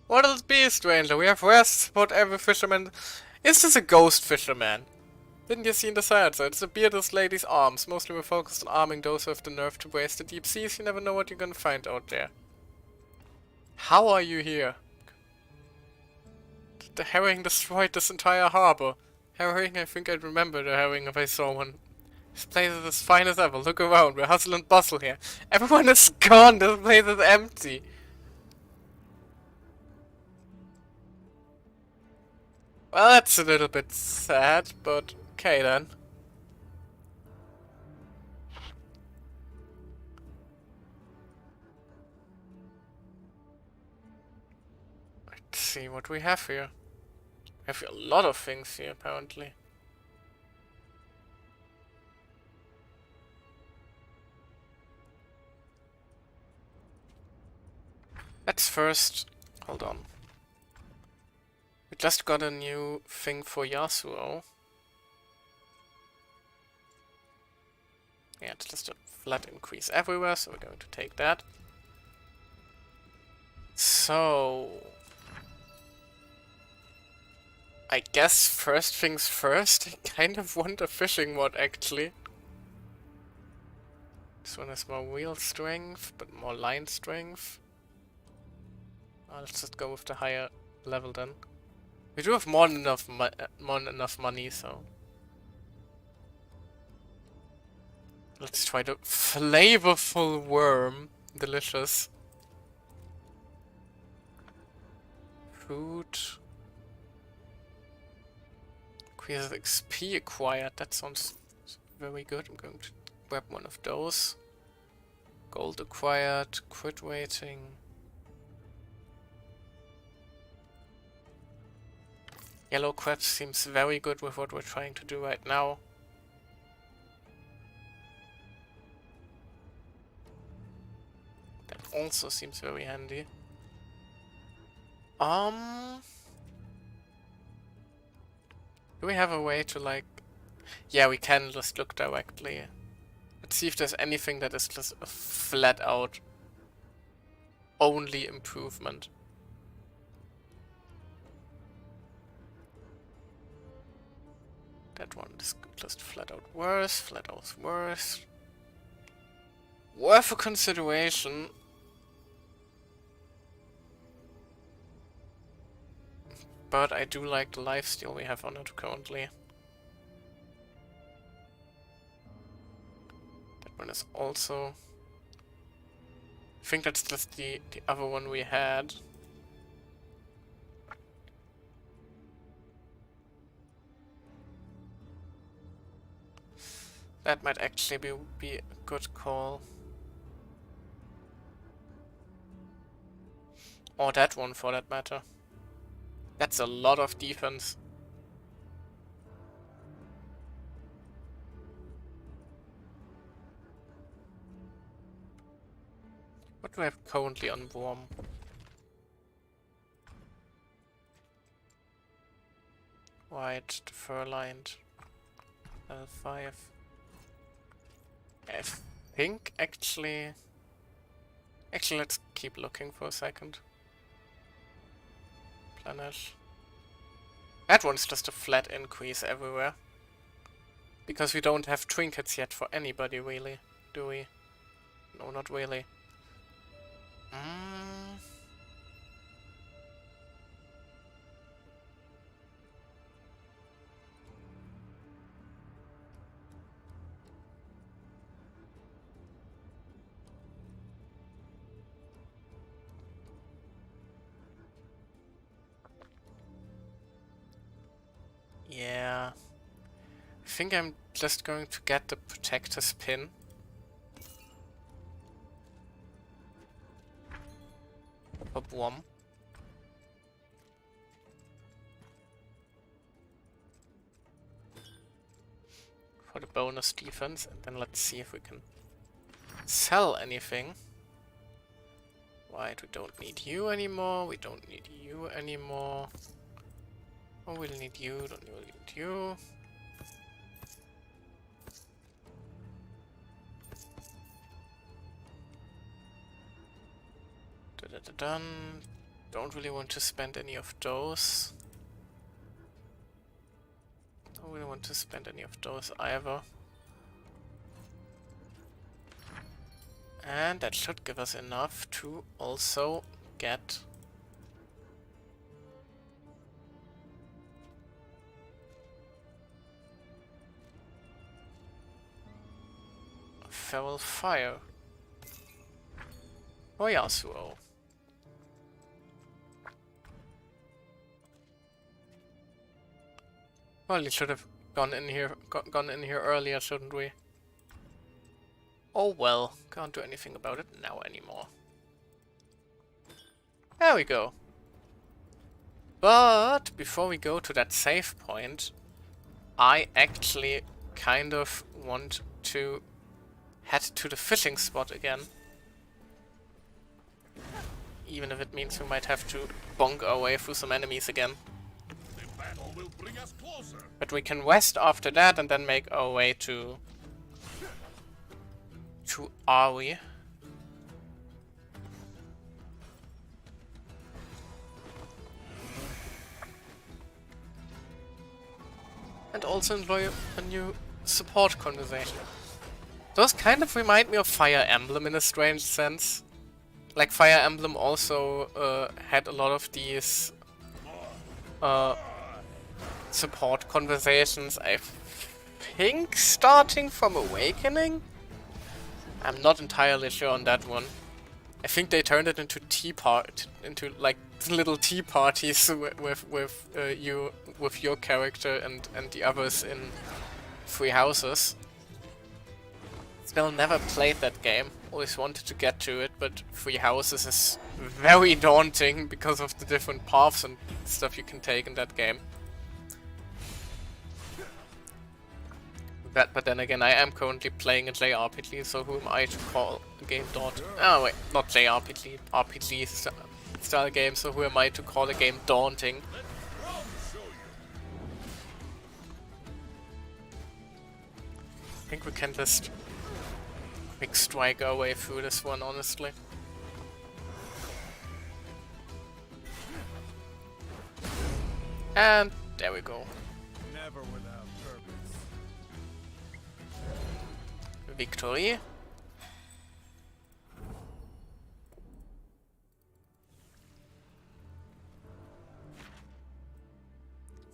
What'll it be, stranger? We have rest, support every fisherman. Is this a ghost fisherman? Didn't you see in the side? So it's a beardless lady's arms. Mostly we're focused on arming those who have the nerve to brace the deep seas. You never know what you're gonna find out there. How are you here? The herring destroyed this entire harbor. Herring? I think I'd remember the herring if I saw one. This place is as fine as ever. Look around. We're hustle and bustle here. Everyone is gone. This place is empty. Well, that's a little bit sad, but okay then. Let's see what we have here. We have a lot of things here, apparently. Let's first... hold on. We just got a new thing for Yasuo. Yeah, it's just a flat increase everywhere, so we're going to take that. So... I guess first things first, I kind of want a fishing mod actually. This one has more wheel strength, but more line strength. Let's just go with the higher level then. We do have more than enough money, so... Let's try the flavorful worm. Delicious. Food. Increases XP acquired. That sounds very good. I'm going to grab one of those. Gold acquired. Crit rating. Yellow quest seems very good with what we're trying to do right now. That also seems very handy. Do we have a way to like... Yeah, we can just look directly. Let's see if there's anything that is just a flat out only improvement. That one is just flat out worse, flat out worse. Worth a consideration. But I do like the lifesteal we have on it currently. That one is also... I think that's just the other one we had. That might actually be a good call. Or that one for that matter. That's a lot of defense. What do I have currently on Worm? White, the fur-lined. Level 5. I think actually... Actually, let's keep looking for a second. Planish. That one's just a flat increase everywhere. Because we don't have trinkets yet for anybody, really. Do we? No, not really. Yeah. I think I'm just going to get the protector's pin. For Bwom. For the bonus defense, and then let's see if we can sell anything. Right, we don't need you anymore, we don't need you anymore. Oh, we'll need you, don't really need you. Done. Don't really want to spend any of those. Don't really want to spend any of those either. And that should give us enough to also get Feral Fire. Oh, Yasuo. Well, you should have gone in here earlier, shouldn't we? Oh well, can't do anything about it now anymore. There we go. But before we go to that save point, I actually kind of want to head to the fishing spot again. Even if it means we might have to bonk our way through some enemies again. The battle will bring us closer. But we can rest after that and then make our way to Arwi. And also enjoy a new support conversation. Those kind of remind me of Fire Emblem in a strange sense. Like Fire Emblem also had a lot of these support conversations, I think starting from Awakening? I'm not entirely sure on that one. I think they turned it into into like little tea parties with your character and the others in Three Houses. Still never played that game. Always wanted to get to it, but Three Houses is very daunting because of the different paths and stuff you can take in that game. But then again, I am currently playing a JRPG, so who am I to call a game daunting? Oh wait, not JRPG, RPG style game, so who am I to call a game daunting? I think we can just quick strike our way through this one, honestly. And there we go. Never without purpose. Victory.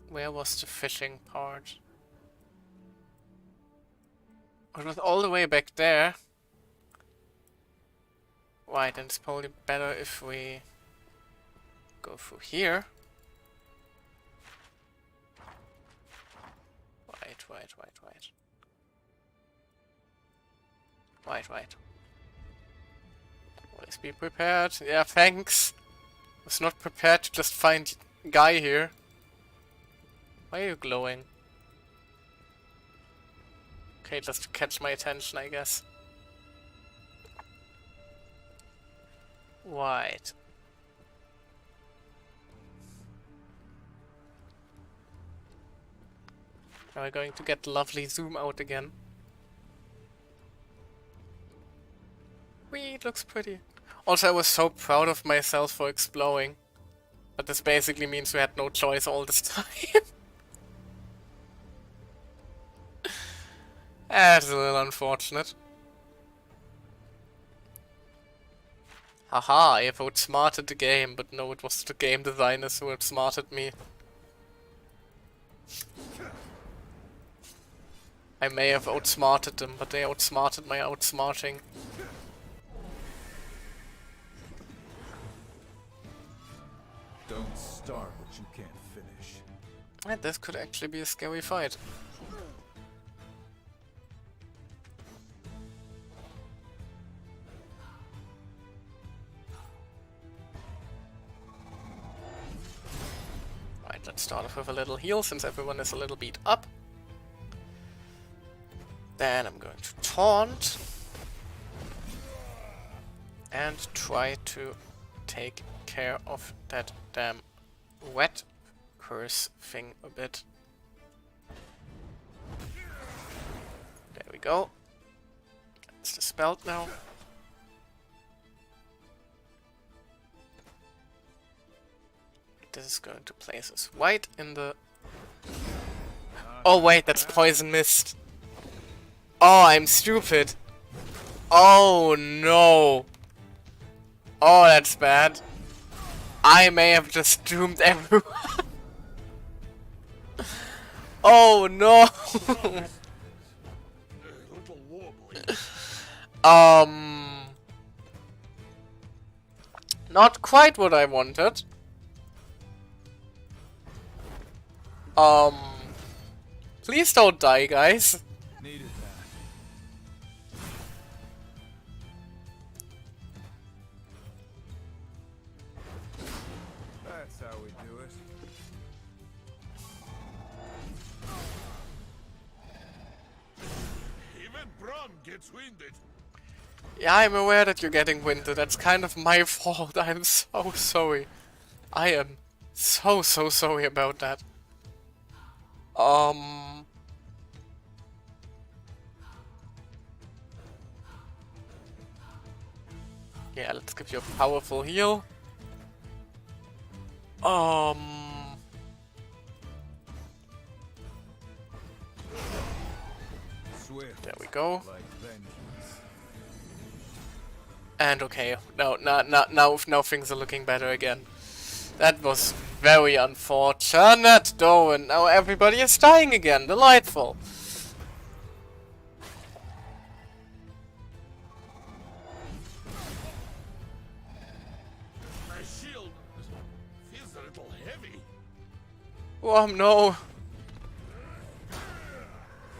Where was the fishing part? It was all the way back there. Right, then it's probably better if we go through here. Right. Always be prepared. Yeah, thanks. Was not prepared to just find guy here. Why are you glowing? Okay, just to catch my attention, I guess. Right. Now we're going to get lovely zoom out again. Whee, it looks pretty. Also, I was so proud of myself for exploring. But this basically means we had no choice all this time. That's a little unfortunate. Haha, I have outsmarted the game, but no, it was the game designers who outsmarted me. I may have outsmarted them, but they outsmarted my outsmarting. Don't start what you can't finish. And this could actually be a scary fight. Right, let's start off with a little heal since everyone is a little beat up. Then I'm going to taunt and try to take care of that damn wet curse thing a bit. There we go. That's dispelled now. This is going to place us right in the... Oh wait, that's poison mist. Oh, I'm stupid. Oh no. Oh, that's bad. I may have just doomed everyone. Oh no. Not quite what I wanted. Please don't die, guys. Needed that. That's how we do it. Even Braun gets winded. Yeah, I'm aware that you're getting winded. That's kind of my fault. I'm so sorry. I am so sorry about that. Yeah, let's give you a powerful heal. Swift. There we go. Like vengeance. And okay, now things are looking better again. That was very unfortunate, though, and now everybody is dying again. Delightful. My shield feels a little heavy. Oh no.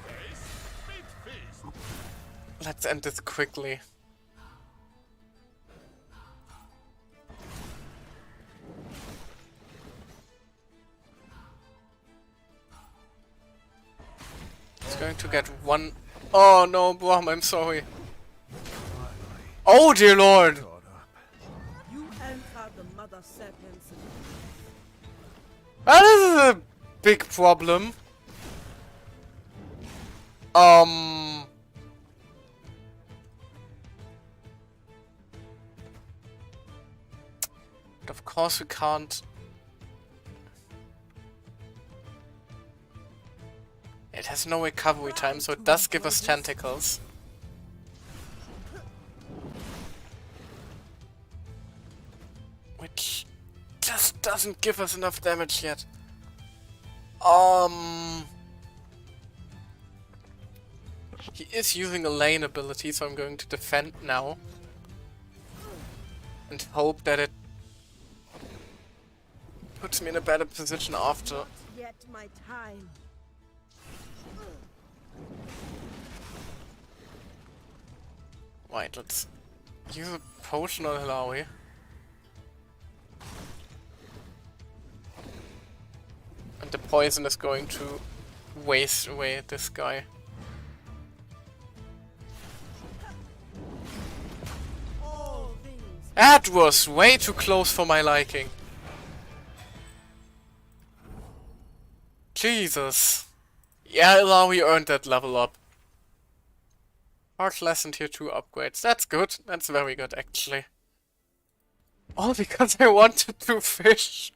Face, meet face. Let's end this quickly. It's going to get one. Oh no, Brom, I'm sorry. Oh dear lord! Caught up. You enter the mother serpent's That is a big problem. But of course we can't. It has no recovery time, so it does give us tentacles. Which just doesn't give us enough damage yet. He is using a lane ability, so I'm going to defend now. And hope that it puts me in a better position after. yet my time. Right, let's use a potion on Hilawi. And the poison is going to waste away this guy. All things That was way too close for my liking. Jesus. Yeah, Hilawi earned that level up. Hard lesson tier 2 upgrades. That's good. That's very good, actually. All because I wanted to fish.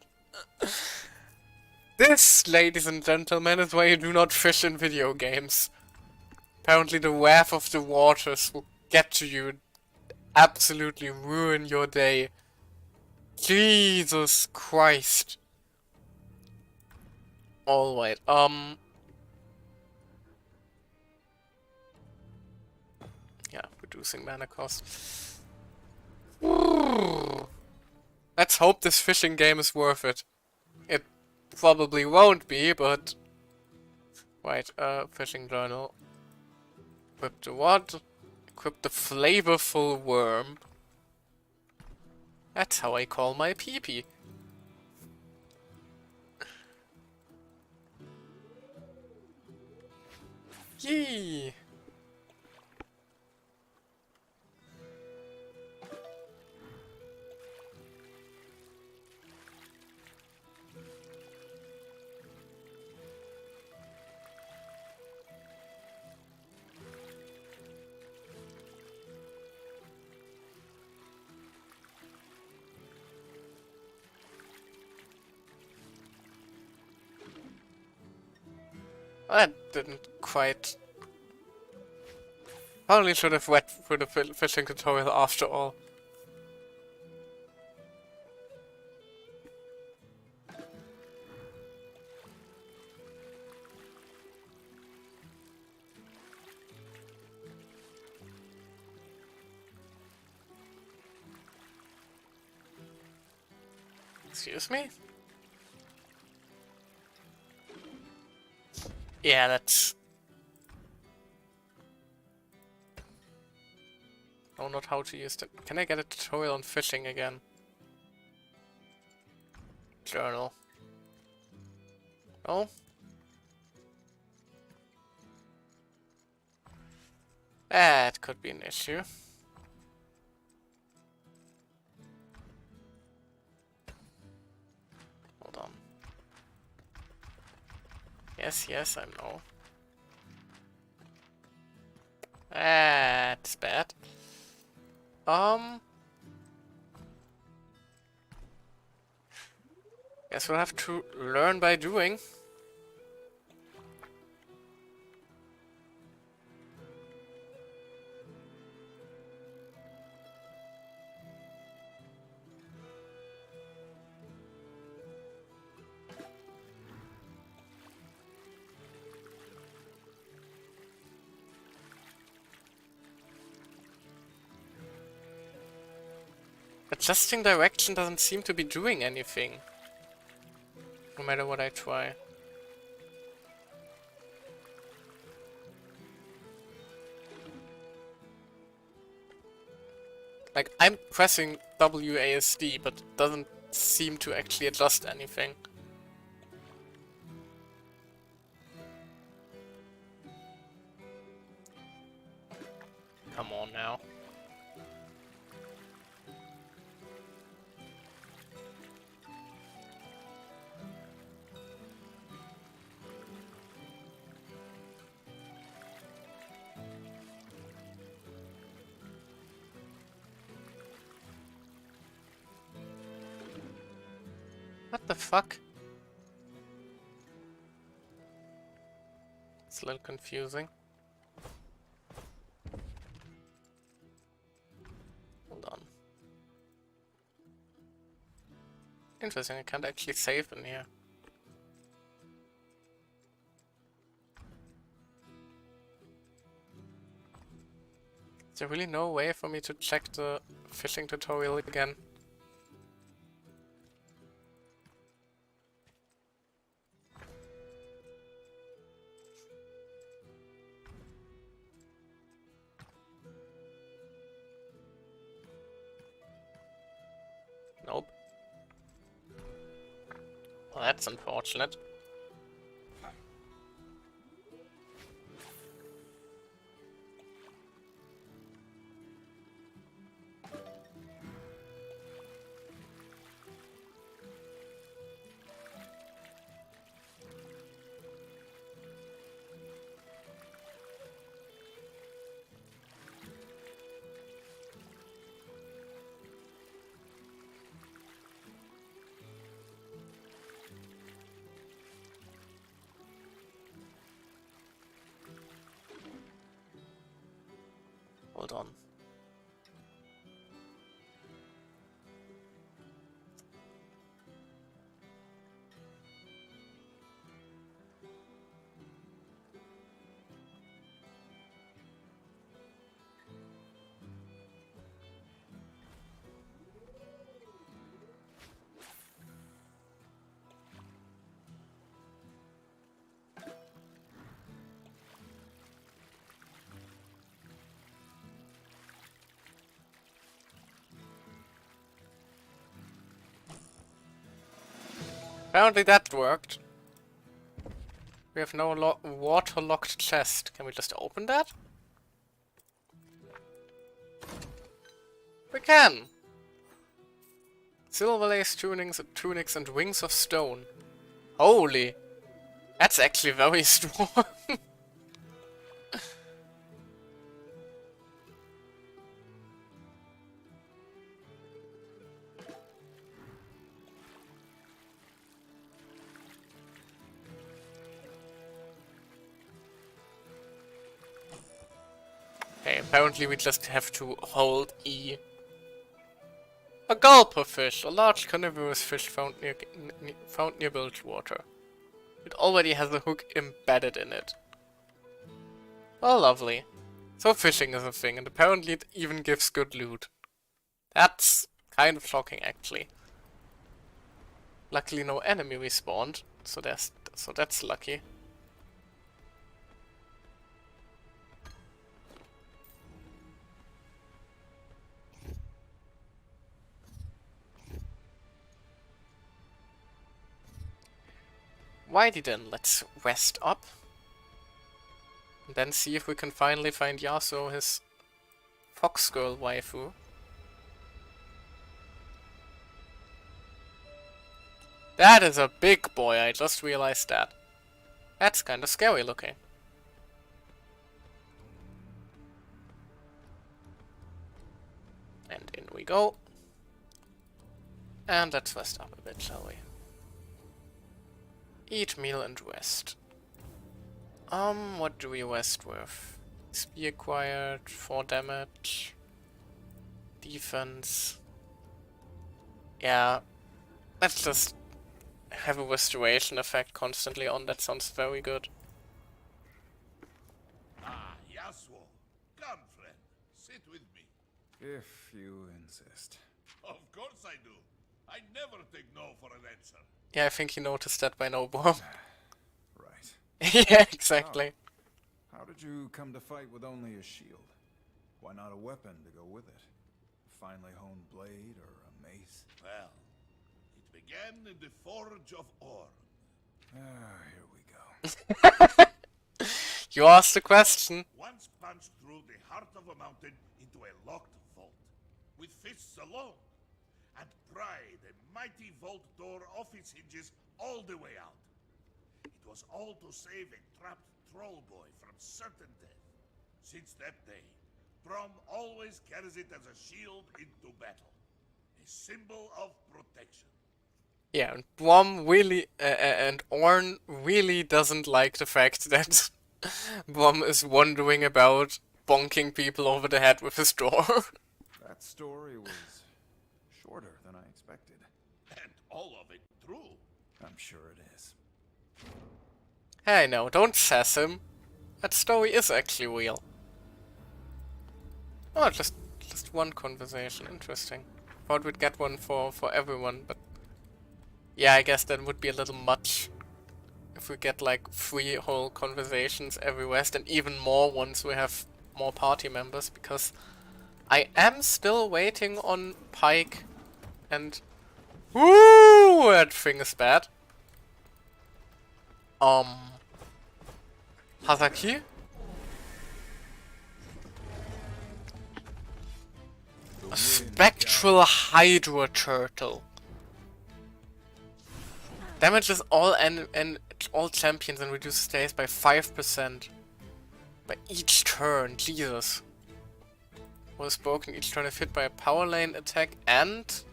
This, ladies and gentlemen, is why you do not fish in video games. Apparently the wrath of the waters will get to you and absolutely ruin your day. Jesus Christ. Alright, yeah, reducing mana cost. Let's hope this fishing game is worth it. It probably won't be, but... Right, fishing journal. Equip the what? Equip the flavorful worm. That's how I call my pee-pee. Yee! That didn't quite... Probably should have went for the fishing tutorial after all. Excuse me? Yeah, that's... Oh, not how to use them. Can I get a tutorial on fishing again? Journal. Oh? That could be an issue. Hold on. Yes, yes, I know. That's bad. Guess we'll have to learn by doing. Adjusting direction doesn't seem to be doing anything. No matter what I try. Like, I'm pressing WASD, but it doesn't seem to actually adjust anything. Come on now. What the fuck? It's a little confusing. Hold on. Interesting, I can't actually save in here. Is there really no way for me to check the fishing tutorial again? Nope. Well, that's unfortunate. Hold on. Apparently that worked. We have no waterlocked chest. Can we just open that? We can! Silver lace tunics and wings of stone. Holy! That's actually very strong. Okay, apparently we just have to hold E. A gulper fish, a large carnivorous fish found near bilge water. It already has a hook embedded in it. Oh, lovely. So fishing is a thing, and apparently it even gives good loot. That's kind of shocking, actually. Luckily no enemy respawned, so that's lucky. Whitey then, let's west up. And then see if we can finally find Yasuo, his fox girl waifu. That is a big boy, I just realized that. That's kind of scary looking. And in we go. And let's rest up a bit, shall we? Eat meal and rest. What do we rest with? Spear acquired, 4 damage. Defense. Yeah. Let's just have a restoration effect constantly on. That sounds very good. Ah, Yasuo. Come, friend. Sit with me. If you insist. Of course I do. I never take no for an answer. Yeah, I think he noticed that by now, Bomb. Right. Yeah, exactly. How did you come to fight with only a shield? Why not a weapon to go with it? A finely honed blade or a mace? Well, it began in the Forge of Orn. Ah, here we go. You asked the question. Once punched through the heart of a mountain into a locked vault. With fists alone. And pried a mighty vault door off its hinges all the way out. It was all to save a trapped troll boy from certain death. Since that day, Brom always carries it as a shield into battle. A symbol of protection. Yeah, and Brom really, and Orn really doesn't like the fact that Brom is wandering about bonking people over the head with his door. That story was shorter than I expected. And all of it true. I'm sure it is. Hey, no, don't sass him. That story is actually real. Oh, just one conversation. Interesting. Thought we'd get one for everyone, but yeah, I guess that would be a little much if we get like 3 whole conversations every West, and even more once we have more party members, because I am still waiting on Pike and... Woo! That thing is bad. Hazaki? A spectral Hydra turtle. Damages all all champions and reduces days by 5% by each turn. Jesus. Was broken each turn if hit by a power lane attack and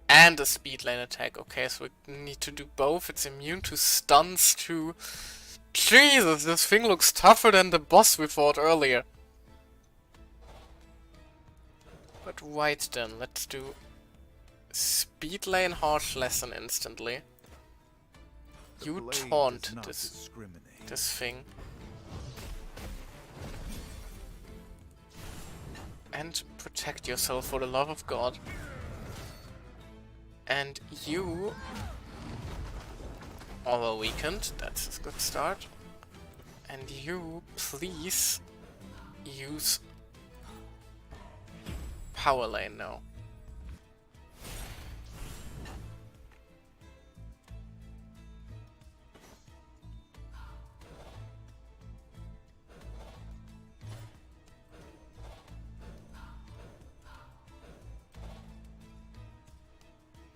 a speed lane attack. Okay, so we need to do both. It's immune to stuns too. Jesus, this thing looks tougher than the boss we fought earlier. But right then, let's do speed lane harsh lesson instantly. You taunt this thing. And protect yourself for the love of God. And you are weakened. That's a good start. And you, please use power lane now.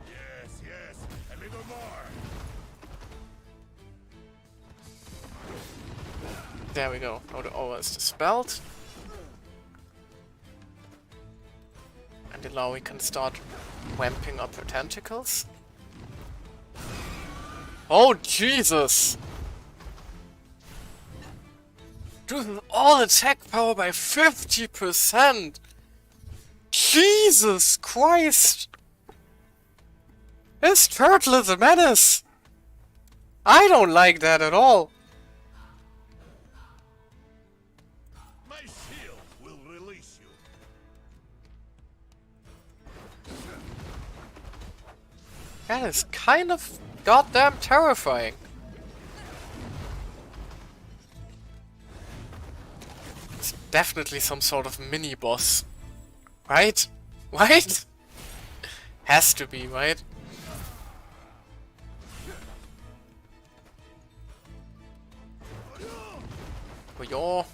Yes, a little more. There we go. Now the aura is dispelled. And now we can start ramping up her tentacles. Oh Jesus! Reduces all attack power by 50%! Jesus Christ! This turtle is a menace! I don't like that at all! My shield will release you. That is kind of goddamn terrifying. It's definitely some sort of mini-boss. Right? Right? Has to be, right? yo.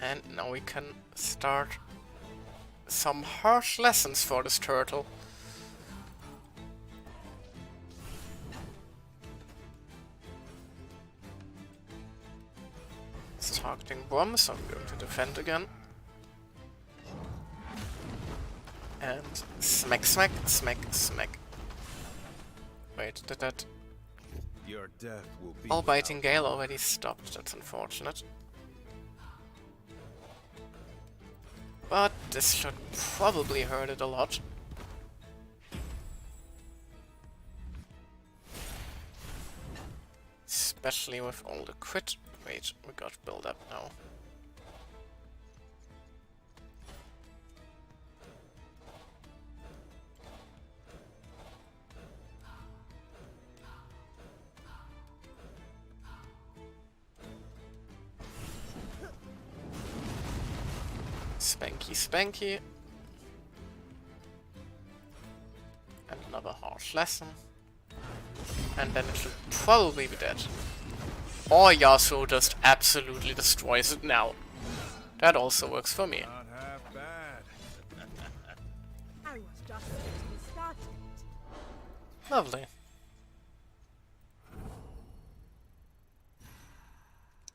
And now we can start some harsh lessons for this turtle. It's targeting bombs, so I'm going to defend again. And smack, smack, smack, smack. Wait, did that... Your death will be All biting gale already stopped, that's unfortunate. But this should probably hurt it a lot. Especially with all the crit. Wait, we got build up now. Spanky, spanky. And another harsh lesson. And then it should probably be dead. Or Yasuo just absolutely destroys it now. That also works for me. not half bad. I was just getting started. Lovely.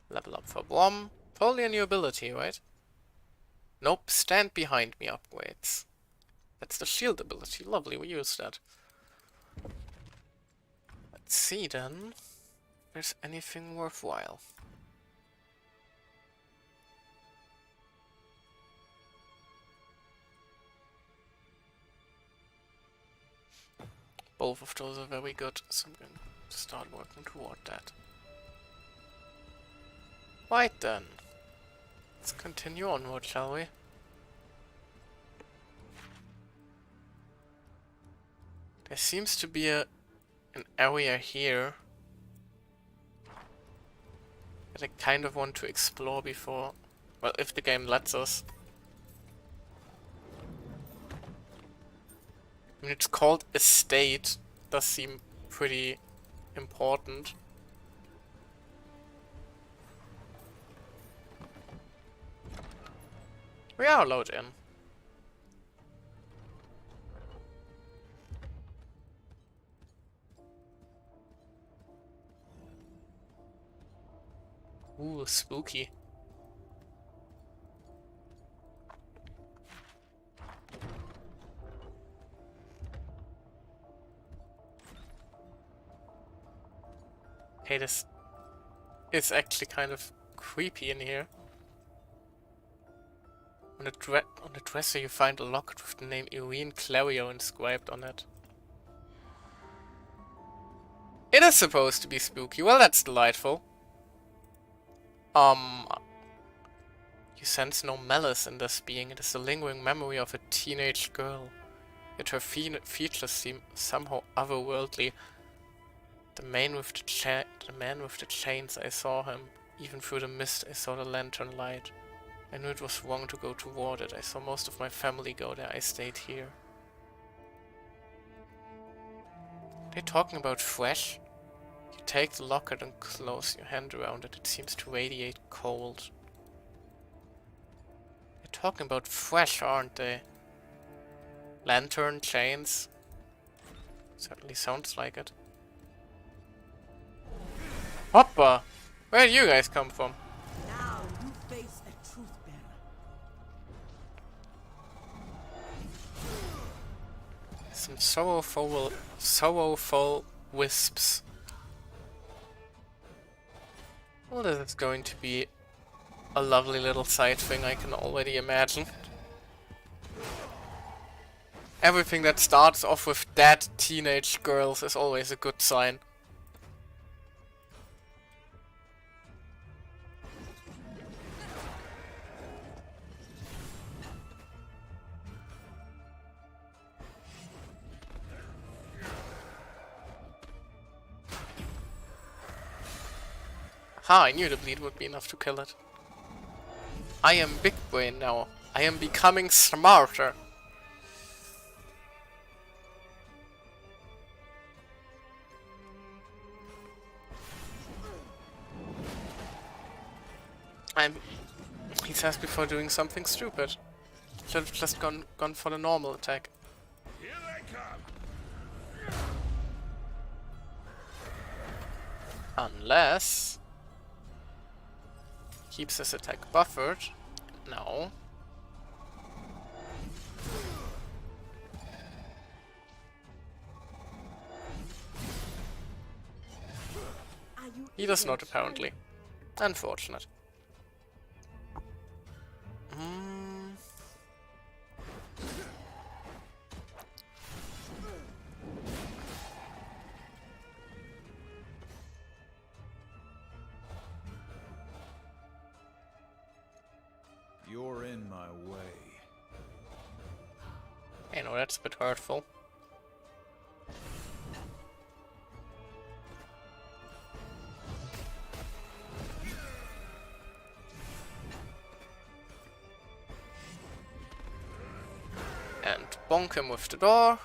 Level up for Bomb. Probably a new ability, right? Nope, stand behind me upgrades. That's the shield ability. Lovely, we use that. Let's see then if there's anything worthwhile. Both of those are very good, so I'm going to start working toward that. Right then. Let's continue onward, shall we? There seems to be an area here that I kind of want to explore before, well, if the game lets us. I mean, it's called Estate, does seem pretty important. We are allowed in. Ooh, spooky. Hey, this is actually kind of creepy in here. On the dresser you find a locket with the name Irene Clario inscribed on it. It is supposed to be spooky. Well, that's delightful. You sense no malice in this being. It is the lingering memory of a teenage girl. Yet her features seem somehow otherworldly. The man with the chains, I saw him. Even through the mist, I saw the lantern light. I knew it was wrong to go toward it. I saw most of my family go there. I stayed here. They're talking about fresh. You take the locket and close your hand around it. It seems to radiate cold. They're talking about fresh, aren't they? Lantern, chains. Certainly sounds like it. Hoppa! Where did you guys come from? Now you face a truth bearer. Some sorrowful wisps. Well, this is going to be a lovely little side thing, I can already imagine. Everything that starts off with dead teenage girls is always a good sign. Ha, I knew the bleed would be enough to kill it. I am big brain now. I am becoming smarter. He says before doing something stupid. Should have just gone for the normal attack. Here they come. Unless... keeps his attack buffered. No. Are you He does even not, apparently. Unfortunate. You're in my way. You know, that's a bit hurtful. And bonk him with the door.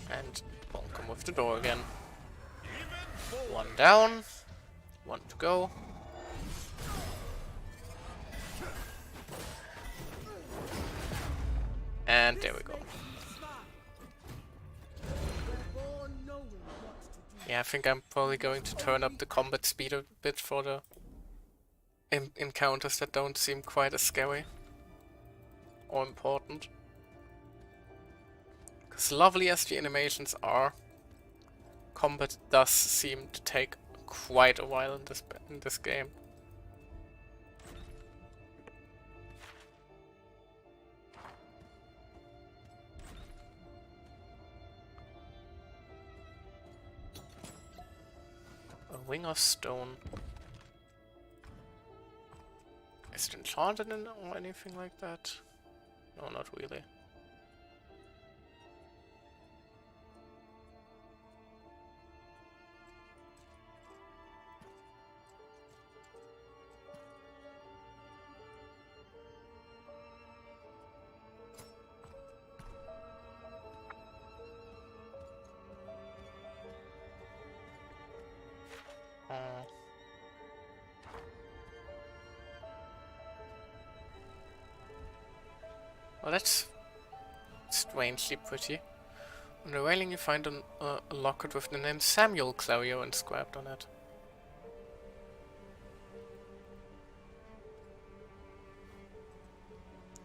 And bonk him with the door again. One down. One to go. And there we go. Yeah, I think I'm probably going to turn up the combat speed a bit for the encounters that don't seem quite as scary or important. Because lovely as the animations are, combat does seem to take quite a while in this game. A wing of stone. Is it enchanted or anything like that? No, not really. Well, that's strangely pretty. On the railing you find a locket with the name Samuel Clario inscribed on it.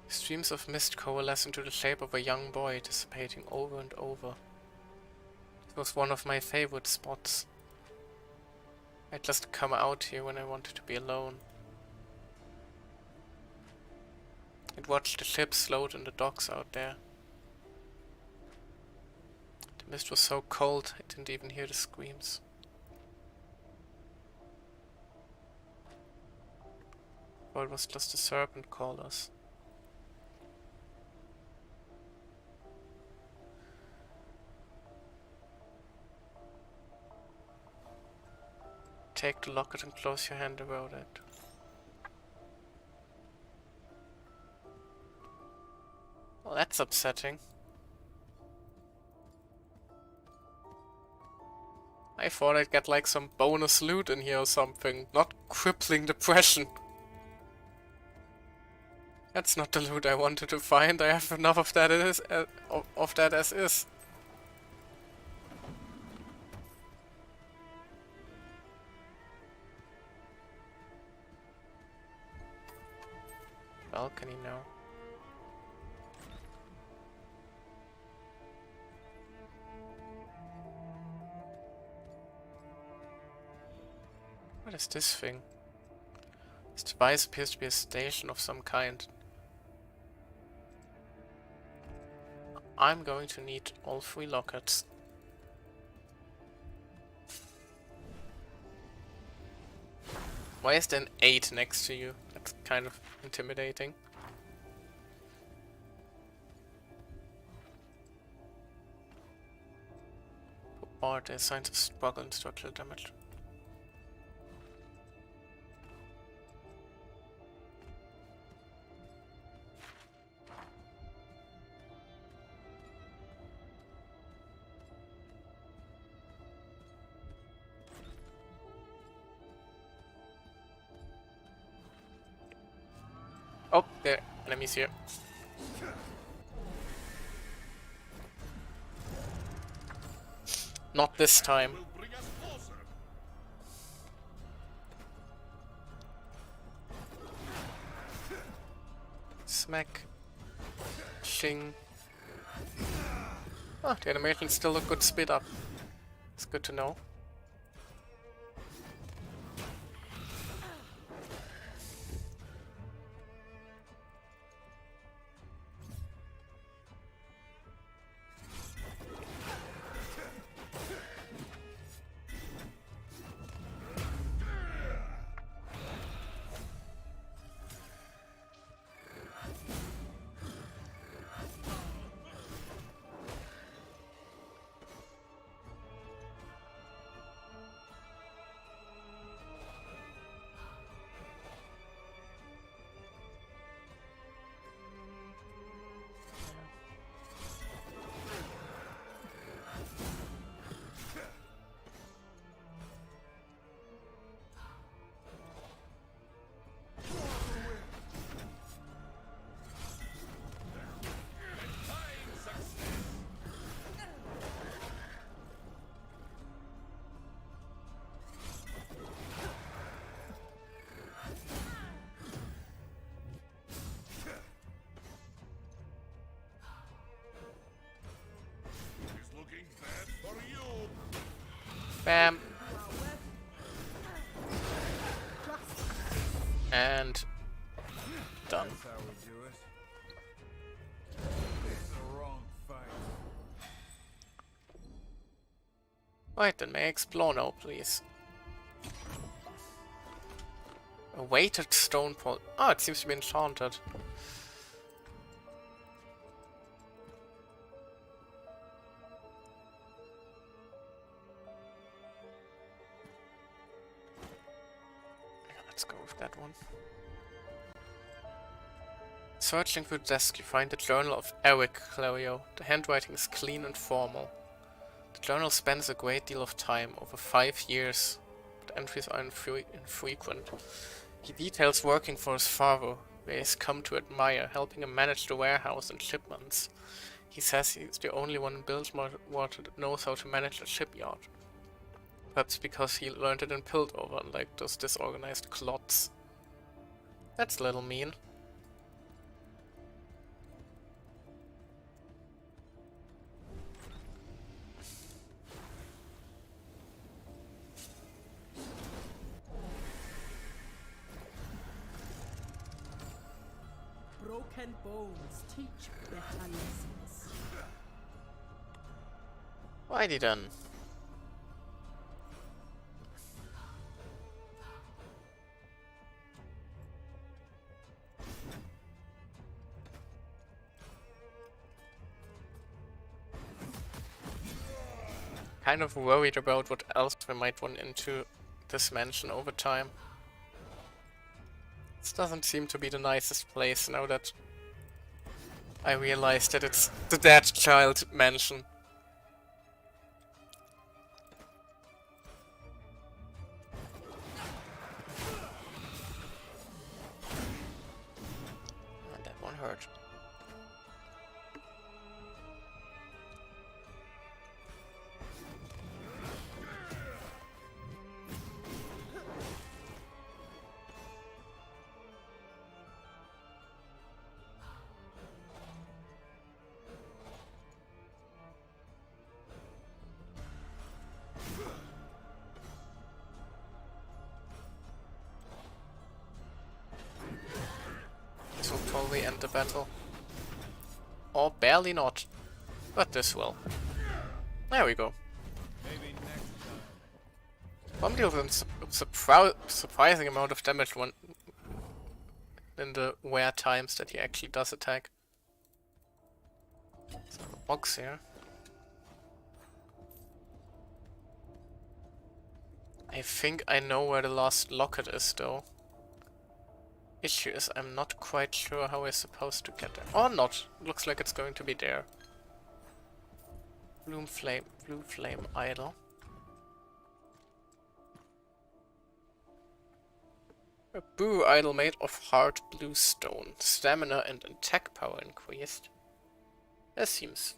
Streams of mist coalesce into the shape of a young boy, dissipating over and over. It was one of my favorite spots. I'd just come out here when I wanted to be alone. I'd watch the ships float in the docks out there. The mist was so cold, I didn't even hear the screams. Or it was just the serpent callers. Take the locket and close your hand around it. Well, that's upsetting. I thought I'd get like some bonus loot in here or something, not crippling depression. That's not the loot I wanted to find. I have enough of that as is. Balcony now. What is this thing? This device appears to be a station of some kind. I'm going to need all 3 lockets. Why is there an 8 next to you? That's kind of intimidating. Put more Are there signs of struggle and structural damage? Oh, there, enemies here. Not this time. Will bring us closer. Smack. Shing. Oh, the animations still look good speed up. It's good to know. It's looking bad for you. Bam. And done. That's how we do it. It's the wrong fight. Right, then may I explore now, please? A weighted stone pole. Oh, it seems to be enchanted. Let's go with that one. Searching through the desk, you find the journal of Eric Clario. The handwriting is clean and formal. The journal spends a great deal of time, over 5 years, but entries are infrequent. He details working for his father, where he's come to admire, helping him manage the warehouse and shipments. He says he's the only one in Bilgewater that knows how to manage a shipyard. Perhaps because he learned it in Piltover, unlike those disorganized clots. That's a little mean. Broken bones teach better lessons. Righty then. Kind of worried about what else we might run into this mansion over time. This doesn't seem to be the nicest place now that I realized that it's the dead child mansion. And that one hurt. This will probably end the battle. Or barely not. But this will. There we go. Maybe next time. Bomb deals a surprising amount of damage when in the rare times that he actually does attack. So, box here. I think I know where the last locket is, though. Issue is I'm not quite sure how we're supposed to get there. Or not. Looks like it's going to be there. Blue flame idol. A boo idol made of hard blue stone. Stamina and attack power increased. That seems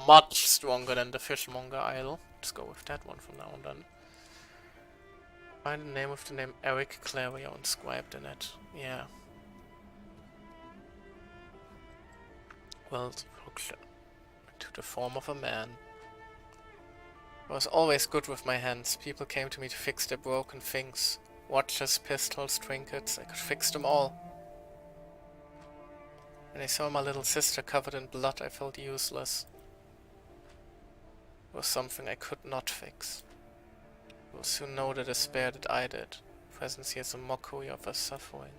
much stronger than the fishmonger idol. Let's go with that one from now on then. Find the name of the name Eric Clario inscribed in it. Yeah. Well, to the form of a man. I was always good with my hands. People came to me to fix their broken things. Watches, pistols, trinkets. I could fix them all. When I saw my little sister covered in blood, I felt useless. It was something I could not fix. You will soon know the despair that I did. Presence here is a mockery of her suffering.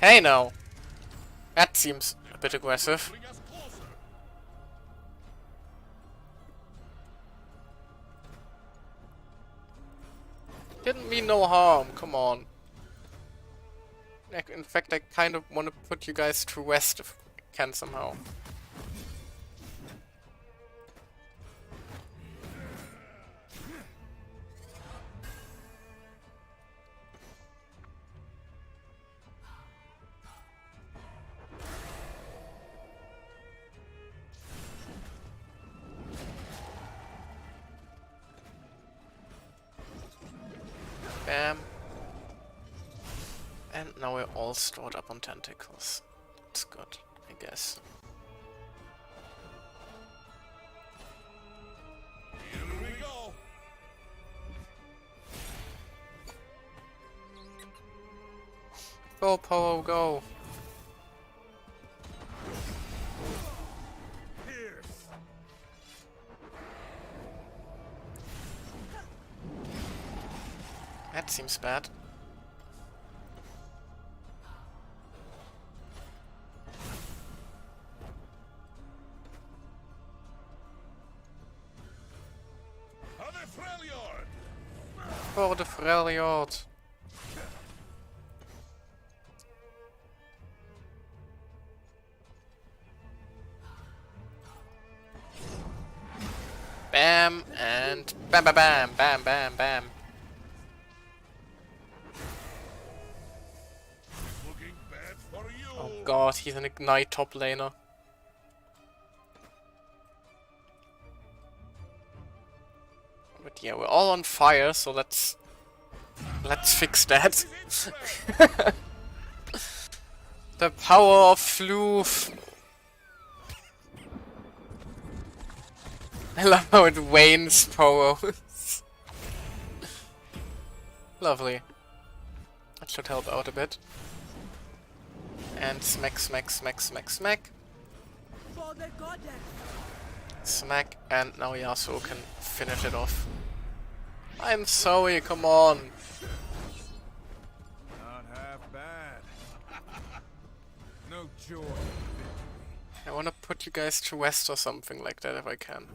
Hey now! That seems a bit aggressive. Bring us closer. Didn't mean no harm, come on. In fact, I kind of want to put you guys to rest if I can somehow. Bam. And now we're all stored up on tentacles. That's good, I guess. Here we go. Go, Poe, go! That seems bad. For the Freljord! Bam! And bam bam bam bam bam bam! Looking bad for you. Oh god, he's an Ignite top laner. But yeah, we're all on fire, so let's fix that. The power of Floof. I love how it wanes powers. Lovely. That should help out a bit. And smack, smack, smack, smack, smack. For the goddess. Smack, and now Yasuo can finish it off. I'm sorry, come on. Not half bad. No joy. I wanna put you guys to rest or something like that if I can.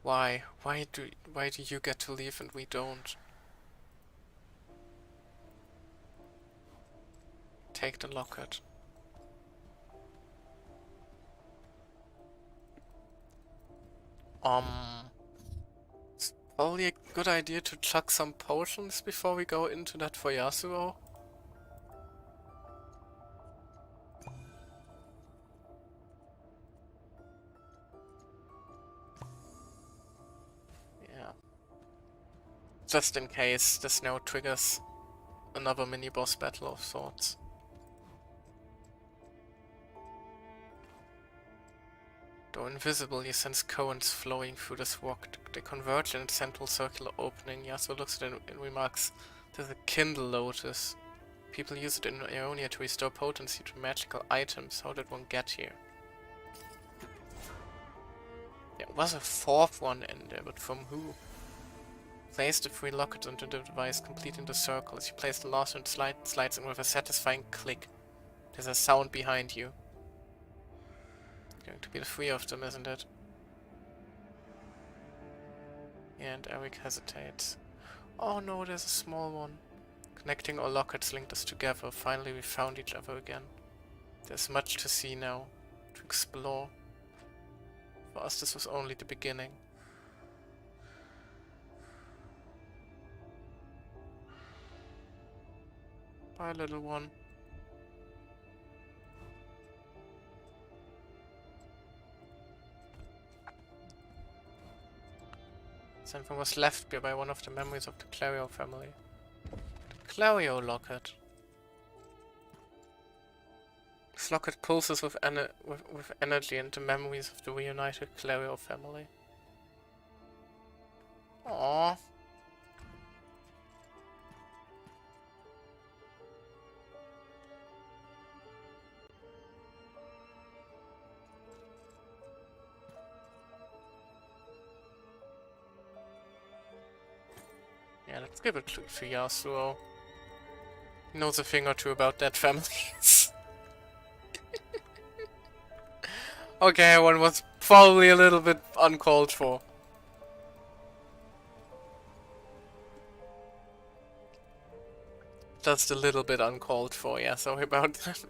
Why? Why do you get to leave and we don't? Take the locket. It's probably a good idea to chuck some potions before we go into that for Yasuo. Yeah. Just in case this now triggers another mini-boss battle of sorts. Though invisible, you sense currents flowing through this rock. They converge in a central circular opening. Yasuo looks at it and remarks, "There's a Kindle Lotus. People use it in Ionia to restore potency to magical items. How did one get here?" There was a fourth one in there, but from who? Place the 3 lockets into the device, completing the circle. As you place the last one, it slides in with a satisfying click. There's a sound behind you. Going to be the three of them, isn't it? And Eric hesitates. Oh no, there's a small one. Connecting all lockets linked us together. Finally we found each other again. There's much to see now, to explore. For us this was only the beginning. Bye, little one. Something was left by one of the memories of the Clario family. The Clario locket. This locket pulses with energy into memories of the reunited Clario family. Aww. Yeah, let's give it to Yasuo. He knows a thing or two about dead families. Okay, one was probably a little bit uncalled for. Just a little bit uncalled for, yeah, sorry about that.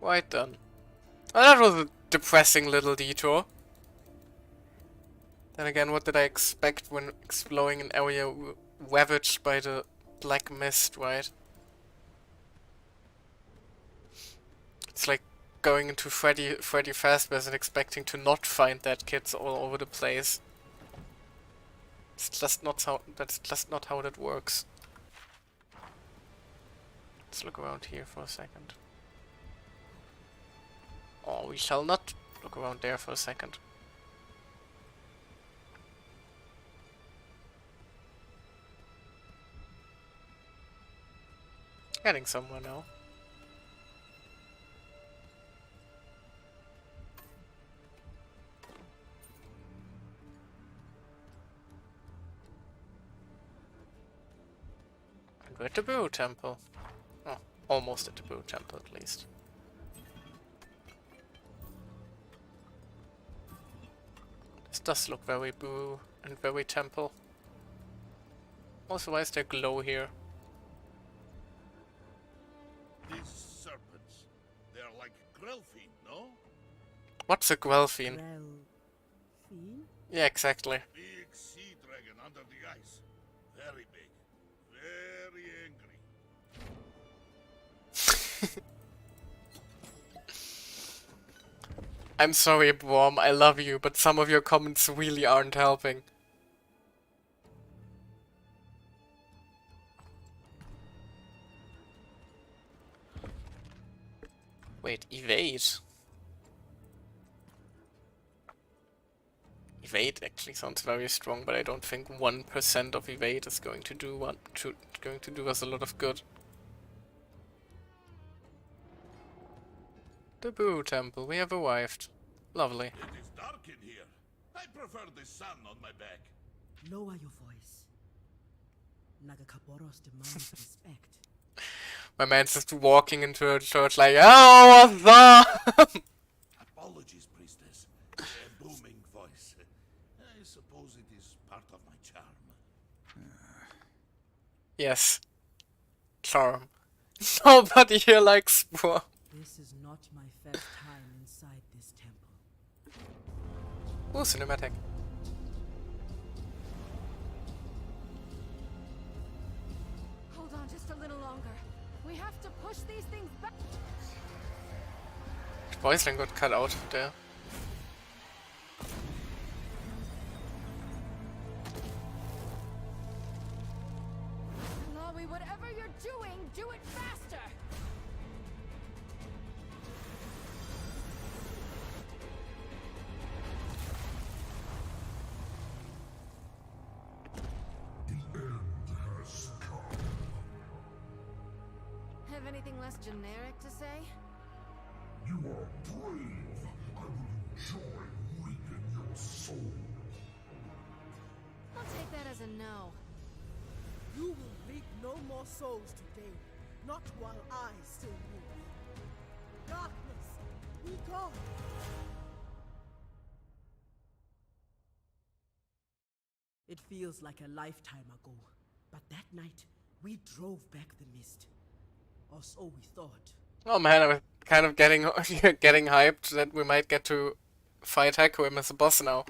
Right then. Well, that was a depressing little detour. Then again, what did I expect when exploring an area ravaged by the black mist, right? It's like going into Freddy Fazbear's and expecting to not find dead kids all over the place. It's just not how that works. Let's look around here for a second. Oh, we shall not look around there for a second. Getting somewhere now. And we're at the Brew Temple. Oh, almost at the Brew Temple at least. This does look very Brew and very Temple. Also, why is there glow here? These serpents, they're like Grelfin, no? What's a Guelphin? Fiend? Yeah, exactly. Big sea dragon under the ice. Very big. Very angry. I'm sorry, Brom, I love you, but some of your comments really aren't helping. Wait, evade? Evade actually sounds very strong, but I don't think 1% of evade is going to do us a lot of good. The Boo Temple, we have arrived. Lovely. It is dark in here. I prefer the sun on my back. Lower your voice. Nagakaboros demands respect. My man's just walking into a church like, oh, what's up? Apologies, priestess. A booming voice. I suppose it is part of my charm. Yes. Charm. Nobody here likes Bro. This is not my first time inside this temple. Ooh, cinematic. Hold on just a little longer. We have to push these things back. Voiceline got cut out there. Lobby, whatever you're doing, do it faster. Have anything less generic to say? You are brave. I will enjoy reaping your soul. even know. You will reap no more souls today, not while I still move. Darkness, be gone! It feels like a lifetime ago, but that night, we drove back the mist. Or so we thought. Oh man, I was kind of getting getting hyped that we might get to fight Him as a boss now.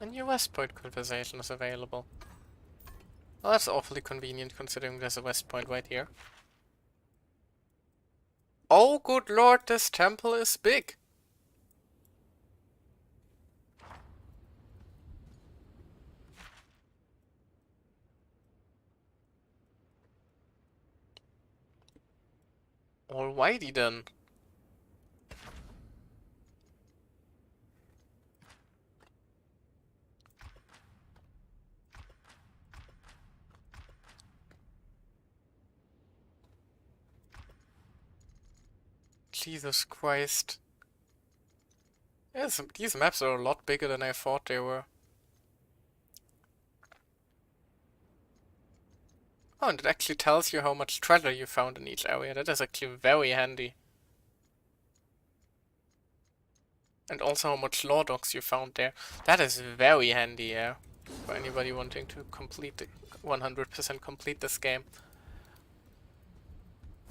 A new West Point conversation is available. Well, that's awfully convenient considering there's a West Point right here. Oh good lord, this temple is big! Alrighty then. Jesus Christ. Yes, these maps are a lot bigger than I thought they were. Oh, and it actually tells you how much treasure you found in each area. That is actually very handy. And also how much lore dogs you found there. That is very handy, yeah. For anybody wanting to complete the 100% complete this game.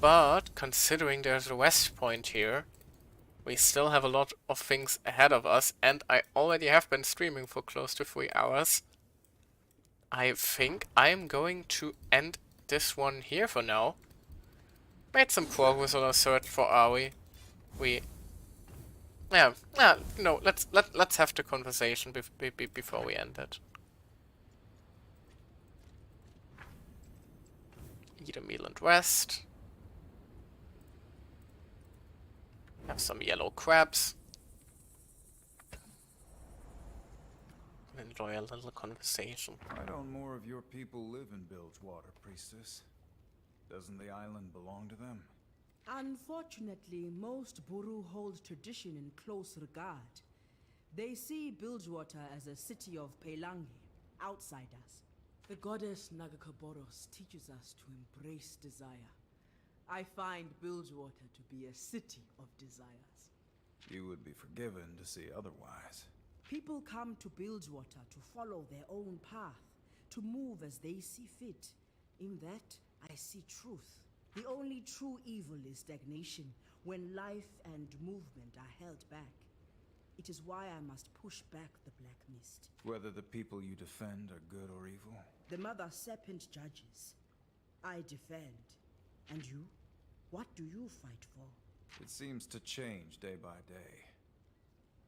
But considering there's a West Point here, we still have a lot of things ahead of us, and I already have been streaming for close to 3 hours. I think I'm going to end this one here for now. Made some progress on our search for Ari. No, let's have the conversation before we end it. Eat a meal and rest. Have some yellow crabs. Enjoy a little conversation. Why don't more of your people live in Bilgewater, Priestess? Doesn't the island belong to them? Unfortunately, most Buru hold tradition in close regard. They see Bilgewater as a city of Pelangi, outsiders. The goddess Nagakaboros teaches us to embrace desire. I find Bilgewater to be a city of desires. You would be forgiven to see otherwise. People come to Bilgewater to follow their own path, to move as they see fit. In that, I see truth. The only true evil is stagnation, when life and movement are held back. It is why I must push back the Black Mist. Whether the people you defend are good or evil? The Mother Serpent judges. I defend. And you? What do you fight for? It seems to change day by day.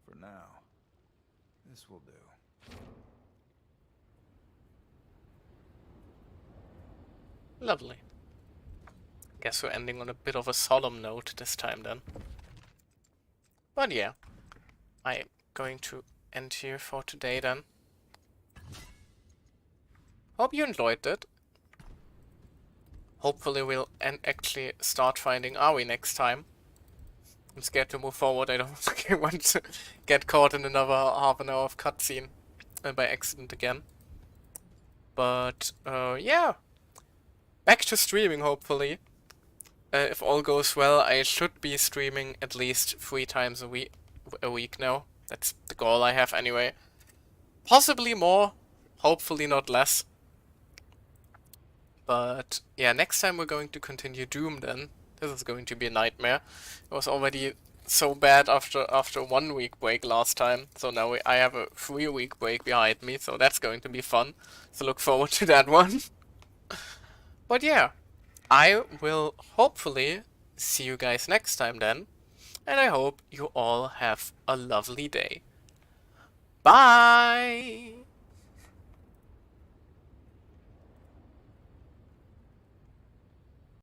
For now, this will do. Lovely. Guess we're ending on a bit of a solemn note this time then. But yeah, I'm going to end here for today then. Hope you enjoyed it. Hopefully we'll actually start finding Ari next time. I'm scared to move forward. I don't want to get caught in another half an hour of cutscene by accident again. But yeah, back to streaming hopefully. If all goes well, I should be streaming at least 3 times a week now. That's the goal I have anyway. Possibly more, hopefully not less. But yeah, next time we're going to continue Doom then. This is going to be a nightmare. It was already so bad after 1 week break last time. So now I have a 3-week break behind me, so that's going to be fun. So look forward to that one. But yeah, I will hopefully see you guys next time then. And I hope you all have a lovely day. Bye!